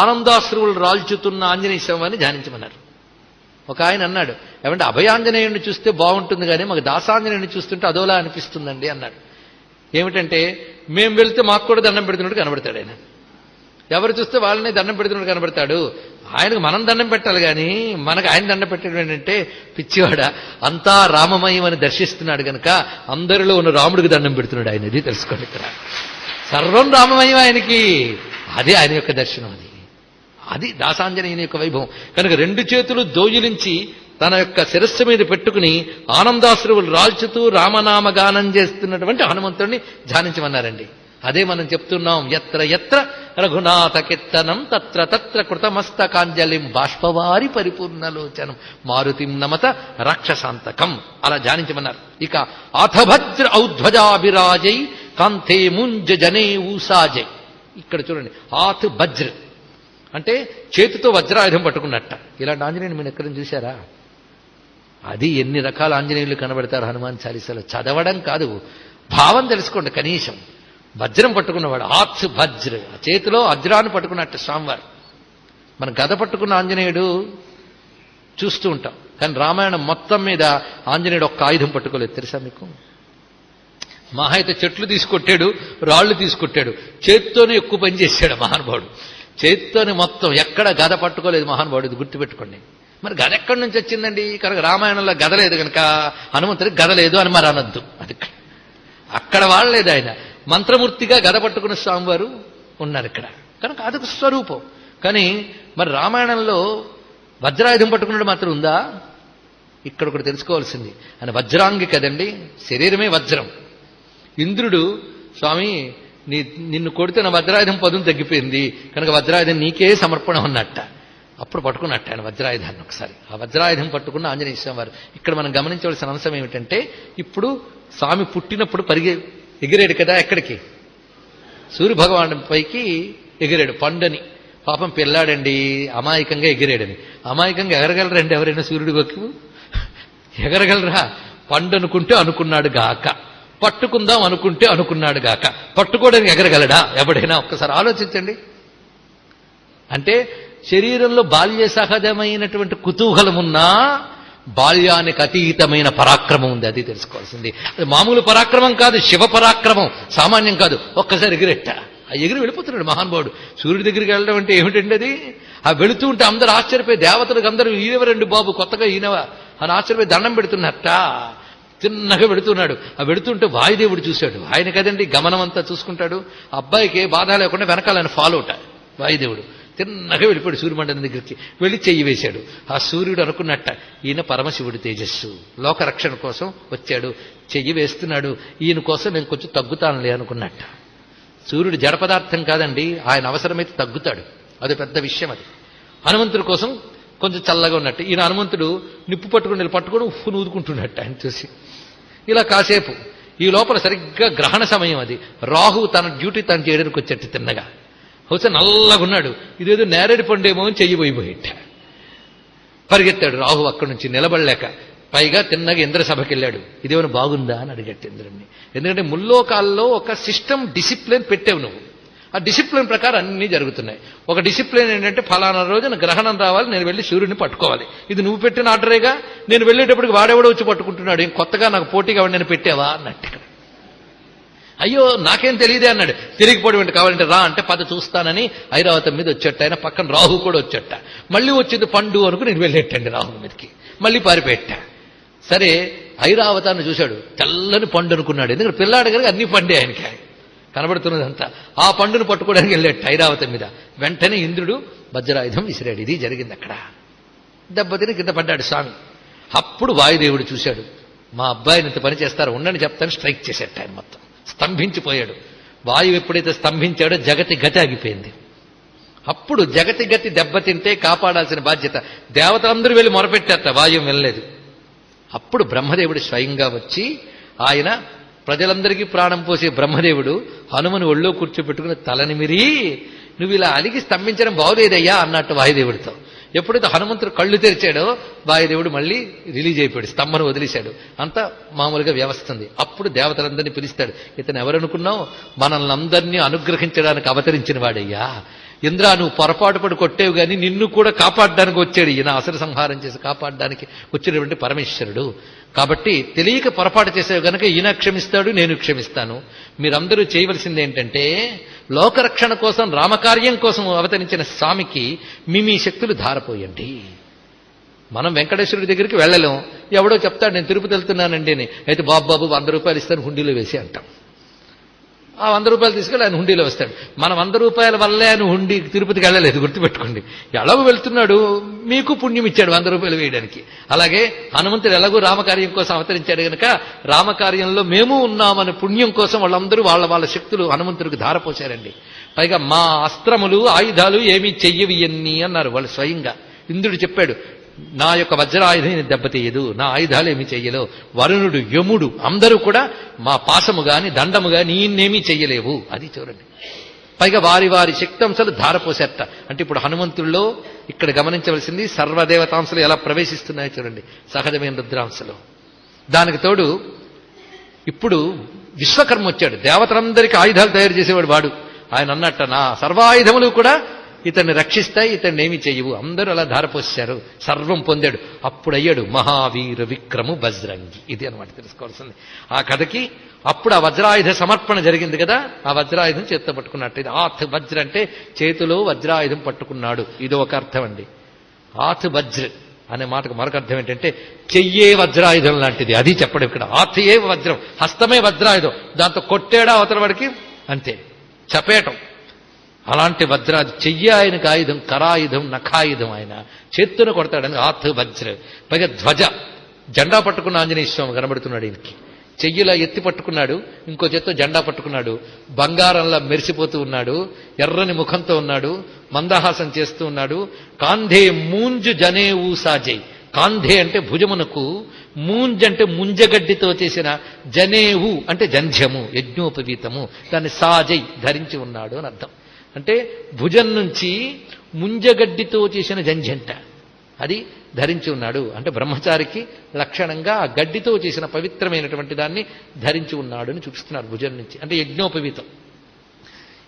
ఆనందాశ్రువులు రాల్చుతున్న ఆంజనేయ స్వామిని ధ్యానించమన్నారు. ఒక ఆయన అన్నాడు, ఏమంటే అభయాంజనేయుడిని చూస్తే బాగుంటుంది కానీ మాకు దాసాంజనేయుడిని చూస్తుంటే అదోలా అనిపిస్తుందండి అన్నాడు. ఏమిటంటే మేము వెళ్తే మాకు కూడా దండం పెడుతున్నట్టు కనబడతాడు ఆయన. ఎవరు చూస్తే వాళ్ళని దండం పెడుతున్నట్టు కనబడతాడు. ఆయనకు మనం దండం పెట్టాలి కానీ మనకు ఆయన దండం పెట్టడం ఏంటంటే పిచ్చివాడ అంతా రామమయం అని దర్శిస్తున్నాడు కనుక అందరిలో ఉన్న రాముడికి దండం పెడుతున్నాడు ఆయన. ఇది తెలుసుకోండి, ఇక్కడ సర్వం రామమయం ఆయనకి. అదే ఆయన యొక్క దర్శనం. అది దాసాంజనేయుని యొక్క వైభవం. కనుక 2 చేతులు దోయిలించి తన యొక్క శిరస్సు మీద పెట్టుకుని ఆనందాశ్రువులు రాల్చుతూ రామనామగానం చేస్తున్నటువంటి హనుమంతుడిని ధ్యానించమన్నారండి. అదే మనం చెప్తున్నాం, ఎత్ర ఎత్ర రఘునాథ కీర్తనం తత్ర తత్ర కృతమస్తకాంజలిం బాష్పవారి పరిపూర్ణలోచనం మారుతిం నమత రాక్షసాంతకం. అలా ధ్యానించమన్నారు. ఇక ఆథభద్ర ఔధ్వజాభిరాజై కాంతే ముంజ జనే ఊసాజై. ఇక్కడ చూడండి, ఆథ్ భజ్ర అంటే చేతితో వజ్రాయుధం పట్టుకున్నట్ట. ఇలాంటి ఆంజనేయుని మీరు ఎక్కడ చూశారా? అది ఎన్ని రకాల ఆంజనేయులు కనబడతారు హనుమాన్ చాలీసాలో. చదవడం కాదు, భావం తెలుసుకోండి. కనీసం వజ్రం పట్టుకున్నవాడు ఆత్సు భజ్ర, చేతిలో వజ్రాన్ని పట్టుకున్నట్టు స్వామివారు. మన గద పట్టుకున్న ఆంజనేయుడు చూస్తూ ఉంటాం, కానీ రామాయణం మొత్తం మీద ఆంజనేయుడు ఒక్క ఆయుధం పట్టుకోలేదు తెలుసా మీకు? మహా అయితే చెట్లు తీసుకొట్టాడు, రాళ్లు తీసుకొట్టాడు, చేతితోనే ఎక్కువ పని చేశాడు మహానుభావుడు. చేతితోనే మొత్తం, ఎక్కడ గద పట్టుకోలేదు మహానుభావుడు. ఇది గుర్తుపెట్టుకోండి. మరి గద ఎక్కడి నుంచి వచ్చిందండి? కనుక రామాయణంలో గద లేదు కనుక హనుమంతుడికి గద లేదు అని మరి అనొద్దు. అది అక్కడ వాడలేదు. ఆయన మంత్రమూర్తిగా గద పట్టుకున్న స్వామివారు ఉన్నారు ఇక్కడ, కనుక అదొక స్వరూపం. కానీ మరి రామాయణంలో వజ్రాయుధం పట్టుకున్నాడు మాత్రం ఉందా? ఇక్కడ ఒకటి తెలుసుకోవాల్సింది, ఆయన వజ్రాంగి కదండి, శరీరమే వజ్రం. ఇంద్రుడు స్వామి నిన్ను కొడితే నా వజ్రాయుధం పదును తగ్గిపోయింది కనుక వజ్రాయుధం నీకే సమర్పణ ఉన్నట్ట. అప్పుడు పట్టుకున్నట్ట ఆయన వజ్రాయుధాన్ని. ఒకసారి ఆ వజ్రాయుధం పట్టుకున్న ఆంజనేయ స్వామి వారు. ఇక్కడ మనం గమనించవలసిన అంశం ఏమిటంటే, ఇప్పుడు స్వామి పుట్టినప్పుడు ఎగిరాడు కదా, ఎక్కడికి? సూర్యభగవాను పైకి ఎగిరాడు. పండుని పాపం పిల్లాడండి, అమాయకంగా ఎగిరాడని. అమాయకంగా ఎగరగలరండి ఎవరైనా? సూర్యుడి వైపు ఎగరగలరా? పండు అనుకుంటే అనుకున్నాడు గాక, పట్టుకుందాం అనుకుంటే అనుకున్నాడు గాక, పట్టుకోవడానికి ఎగరగలడా ఎవడైనా? ఒక్కసారి ఆలోచించండి. అంటే శరీరంలో బాల్య సహజమైనటువంటి కుతూహలమున్నా బాల్యానికి అతీతమైన పరాక్రమం ఉంది. అది తెలుసుకోవాల్సింది. అది మామూలు పరాక్రమం కాదు, శివ పరాక్రమం, సామాన్యం కాదు. ఒక్కసారి ఎగిరెట్ట, ఆ ఎగిరి వెళ్ళిపోతున్నాడు మహానుభావుడు. సూర్యుడి దగ్గరికి వెళ్ళడం అంటే ఏమిటండి అది? ఆ వెళుతూ ఉంటే అందరూ ఆశ్చర్యపోయి, దేవతలకు అందరూ ఈయనవరండి బాబు, కొత్తగా ఈయనవా అని ఆశ్చర్యపోయి దండం పెడుతున్నట్ట. చిన్నగా వెడుతున్నాడు. ఆ వెడుతుంటే వాయుదేవుడు చూశాడు. ఆయన కదండి గమనం అంతా చూసుకుంటాడు. అబ్బాయికి ఏ బాధ లేకుండా వెనకాల ఆయన ఫాలో అవుట. వాయుదేవుడు తిన్నగా వెళ్ళిపోయాడు సూర్యమండలం దగ్గరికి, వెళ్ళి చెయ్యి వేశాడు. ఆ సూర్యుడు అనుకున్నట్ట, ఈయన పరమశివుడి తేజస్సు, లోకరక్షణ కోసం వచ్చాడు, చెయ్యి వేస్తున్నాడు, ఈయన కోసం నేను కొంచెం తగ్గుతానులే అనుకున్నట్ట. సూర్యుడు జడ పదార్థం కాదండి, ఆయన అవసరమైతే తగ్గుతాడు, అది పెద్ద విషయం. అది హనుమంతుడి కోసం కొంచెం చల్లగా ఉన్నట్టు. ఈయన హనుమంతుడు నిప్పు పట్టుకుని ఉప్పు నూదుకుంటున్నట్టు ఆయన చూసి. ఇలా కాసేపు ఈ లోపల సరిగ్గా గ్రహణ సమయం. అది రాహు తన డ్యూటీ తను చేయడానికి వచ్చేట్టు తిన్నగా. హౌస నల్లగున్నాడు, ఇదేదో నేరేడు పండేమో అని చెయ్యిపోయిపోయిట్ట. పరిగెత్తాడు రాహు అక్కడి నుంచి నిలబడలేక. పైగా తిన్నగా ఇంద్రసభకి వెళ్ళాడు. ఇదేమైనా బాగుందా అని అడిగట్టు ఇంద్రుడిని. ఎందుకంటే ముల్లోకాల్లో ఒక సిస్టమ్ డిసిప్లిన్ పెట్టావు నువ్వు. ఆ డిసిప్లిన్ ప్రకారం అన్నీ జరుగుతున్నాయి. ఒక డిసిప్లిన్ ఏంటంటే ఫలానా రోజున గ్రహణం రావాలి, నేను వెళ్ళి సూర్యుడిని పట్టుకోవాలి. ఇది నువ్వు పెట్టిన ఆర్డరేగా, నేను వెళ్ళేటప్పటికి వాడెవడో వచ్చి పట్టుకుంటున్నాడు, ఏం కొత్తగా నాకు పోటీగా నేను పెట్టావా అన్నట్టు. ఇక్కడ అయ్యో నాకేం తెలియదే అన్నాడు. తిరిగిపోవడం కావాలంటే రా అంటే పద చూస్తానని ఐరావతం మీద వచ్చేట. ఆయన పక్కన రాహు కూడా వచ్చేట. మళ్ళీ వచ్చింది పండు అనుకుని నేను వెళ్ళేటండి రాహు మీదకి, మళ్ళీ పారిపెట్టా. సరే ఐరావతాన్ని చూశాడు, తెల్లని పండు అనుకున్నాడు. ఎందుకంటే పిల్లాడు కనుక అన్ని పండే ఆయనకి కనబడుతున్నదంతా. ఆ పండును పట్టుకోవడానికి వెళ్ళేట ఐరావతం మీద. వెంటనే ఇంద్రుడు వజ్రాయుధం విసిరాడు. ఇది జరిగింది అక్కడ. దెబ్బతిని కింద పడ్డాడు స్వామి. అప్పుడు వాయుదేవుడు చూశాడు, మా అబ్బాయిని ఇంత పని చేస్తారో ఉండని చెప్తాను, స్ట్రైక్ చేసేట. ఆయన మొత్తం స్తంభించిపోయాడు. వాయువు ఎప్పుడైతే స్తంభించాడో జగతి గతి ఆగిపోయింది. అప్పుడు జగతి గతి దెబ్బతింటే కాపాడాల్సిన బాధ్యత దేవతలందరూ వెళ్ళి మొరపెట్టారట, వాయువు వెళ్ళలేదు. అప్పుడు బ్రహ్మదేవుడు స్వయంగా వచ్చి, ఆయన ప్రజలందరికీ ప్రాణం పోసే బ్రహ్మదేవుడు హనుమని ఒళ్ళో కూర్చోబెట్టుకుని తలనిమిరి, నువ్వు ఇలా అలిగి స్తంభించడం బాగోలేదయ్యా అన్నట్టు వాయుదేవుడితో. ఎప్పుడైతే హనుమంతుడు కళ్ళు తెరిచాడో వాయుదేవుడు మళ్ళీ రిలీజ్ అయిపోయాడు, స్తంభను వదిలేశాడు. అంతా మామూలుగా వ్యవస్థ ఉంది. అప్పుడు దేవతలందరినీ పిలుస్తాడు. ఇతను ఎవరనుకున్నావు? మనల్ని అందరినీ అనుగ్రహించడానికి అవతరించిన వాడయ్యా. ఇంద్ర, నువ్వు పొరపాటు పడి కొట్టేవు గాని నిన్ను కూడా కాపాడడానికి వచ్చాడు ఈయన, అసుర సంహారం చేసి కాపాడడానికి వచ్చినటువంటి పరమేశ్వరుడు. కాబట్టి తెలియక పొరపాటు చేసేవి గనక ఈయన క్షమిస్తాడు, నేను క్షమిస్తాను. మీరందరూ చేయవలసింది ఏంటంటే, లోకరక్షణ కోసం రామకార్యం కోసం అవతరించిన స్వామికి మీ శక్తులు ధారపోయండి. మనం వెంకటేశ్వరుడి దగ్గరికి వెళ్ళలేం. ఎవడో చెప్తాడు నేను తిరుపతి వెళ్తున్నానండి అని, అయితే బాబు 100 రూపాయలు ఇస్తాను హుండీలో వేసి అంటాం. ఆ 100 రూపాయలు తీసుకెళ్ళి ఆయన హుండీలో వస్తాడు. మనం 100 రూపాయల వల్లే ఆయన హుండీ తిరుపతికి వెళ్ళలేదు, గుర్తుపెట్టుకోండి. ఎలాగో వెళ్తున్నాడు, మీకు పుణ్యం ఇచ్చాడు 100 రూపాయలు వేయడానికి. అలాగే హనుమంతుడు ఎలాగో రామకార్యం కోసం అవతరించాడు కనుక రామకార్యంలో మేము ఉన్నామని పుణ్యం కోసం వాళ్ళందరూ వాళ్ళ శక్తులు హనుమంతుడికి ధారపోశారండి. పైగా మా అస్త్రములు ఆయుధాలు ఏమీ చెయ్యవి ఎన్ని అన్నారు వాళ్ళు స్వయంగా. ఇంద్రుడు చెప్పాడు, నా యొక్క వజ్రాయుధం దెబ్బతీయదు, నా ఆయుధాలు ఏమీ చెయ్యలేవు. వరుణుడు, యముడు అందరూ కూడా మా పాశము గాని దండము గాని ఈయన్నేమీ చెయ్యలేవు. అది చూడండి. పైగా వారి శక్తాంశాలు ధారపోసేట. అంటే ఇప్పుడు హనుమంతుల్లో ఇక్కడ గమనించవలసింది సర్వదేవతాంశలు ఎలా ప్రవేశిస్తున్నాయో చూడండి, సహజమైన రుద్రాంశలు. దానికి తోడు ఇప్పుడు విశ్వకర్మ వచ్చాడు. దేవతలందరికీ ఆయుధాలు తయారు చేసేవాడు వాడు. ఆయన అన్నట్ట, నా సర్వాయుధములు కూడా ఇతన్ని రక్షిస్తాయి, ఇతన్ని ఏమీ చెయ్యవు. అందరూ అలా ధారపోసారు, సర్వం పొందాడు. అప్పుడు అయ్యాడు మహావీర విక్రము వజ్రంగి. ఇది అనమాట తెలుసుకోవాల్సింది ఆ కథకి. అప్పుడు ఆ వజ్రాయుధ సమర్పణ జరిగింది కదా, ఆ వజ్రాయుధం చేతితో పట్టుకున్నట్టు. ఇది ఆత్ వజ్ర అంటే చేతిలో వజ్రాయుధం పట్టుకున్నాడు. ఇది ఒక అర్థం అండి. ఆత్ వజ్ర అనే మాటకు మరొక అర్థం ఏంటంటే చెయ్యే వజ్రాయుధం లాంటిది. అది చెప్పడం ఇక్కడ. ఆతయే వజ్రం, హస్తమే వజ్రాయుధం. దాంతో కొట్టాడా అవతల వాడికి అంతే, చపేయటం. అలాంటి వజ్రాది చెయ్యి ఆయనకు ఆయుధం, కరాయుధం, నఖాయుధం. ఆయన చేత్తున కొడతాడని ఆత్ వజ్ర. పైగా ధ్వజ, జెండా పట్టుకున్న ఆంజనేయ స్వామి కనబడుతున్నాడు ఈయనకి. చెయ్యిలా ఎత్తి పట్టుకున్నాడు, ఇంకో చేత్తో జెండా పట్టుకున్నాడు. బంగారంలా మెరిసిపోతూ ఉన్నాడు, ఎర్రని ముఖంతో ఉన్నాడు, మందహాసం చేస్తూ ఉన్నాడు. కాంధే మూంజు జనేవు సాజై. కాంధే అంటే భుజమునకు, మూంజ్ అంటే ముంజగడ్డితో చేసిన, జనేవు అంటే జంధ్యము, యజ్ఞోపవీతము, దాన్ని సాజై ధరించి ఉన్నాడు అని అర్థం. అంటే భుజం నుంచి ముంజగడ్డితో చేసిన జంధ్యంట అది ధరించి ఉన్నాడు. అంటే బ్రహ్మచారికి లక్షణంగా ఆ గడ్డితో చేసిన పవిత్రమైనటువంటి దాన్ని ధరించి ఉన్నాడు అని చూపిస్తున్నారు భుజం నుంచి. అంటే యజ్ఞోపవీతం.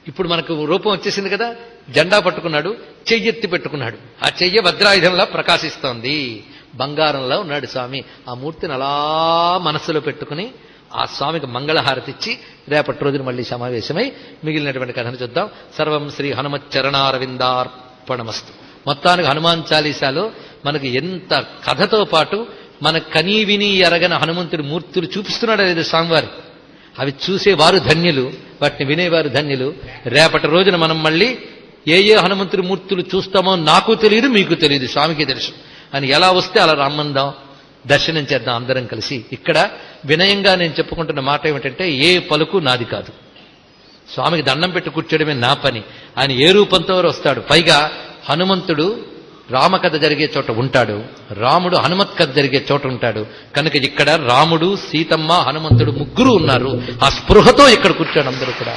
ఇప్పుడు మనకు రూపం వచ్చేసింది కదా. జెండా పట్టుకున్నాడు, చెయ్యెత్తి పెట్టుకున్నాడు. ఆ చెయ్య వజ్రాయుధంలా ప్రకాశిస్తోంది. బంగారంలో ఉన్నాడు స్వామి. ఆ మూర్తిని అలా మనస్సులో పెట్టుకుని ఆ స్వామికి మంగళహారతి ఇచ్చి రేపటి రోజున మళ్ళీ సమావేశమై మిగిలినటువంటి కథను చూద్దాం. సర్వం శ్రీ హనుమచ్చరణారవిందార్పణమస్తు. మొత్తానికి హనుమాన్ చాలీసాలో మనకు ఎంత కథతో పాటు మన కనీ విని ఎరగని హనుమంతుడి మూర్తులు చూపిస్తున్నాడు లేదు స్వామివారి. అవి చూసేవారు ధన్యులు, వాటిని వినేవారు ధన్యులు. రేపటి రోజున మనం మళ్ళీ ఏ హనుమంతుడి మూర్తులు చూస్తామో నాకు తెలియదు, మీకు తెలియదు, స్వామికి తెలుసు అని ఎలా వస్తే అలా రమ్మందాం, దర్శనం చేద్దాం అందరం కలిసి. ఇక్కడ వినయంగా నేను చెప్పుకుంటున్న మాట ఏమిటంటే, ఏ పలుకు నాది కాదు, స్వామికి దండం పెట్టి కూర్చోడమే నా పని. ఆయన ఏ రూపంతో వస్తాడు. పైగా హనుమంతుడు రామకథ జరిగే చోట ఉంటాడు, రాముడు హనుమత్ కథ జరిగే చోట ఉంటాడు. కనుక ఇక్కడ రాముడు, సీతమ్మ, హనుమంతుడు ముగ్గురు ఉన్నారు. ఆ స్పృహతో ఇక్కడ కూర్చోడు అందరూ కూడా.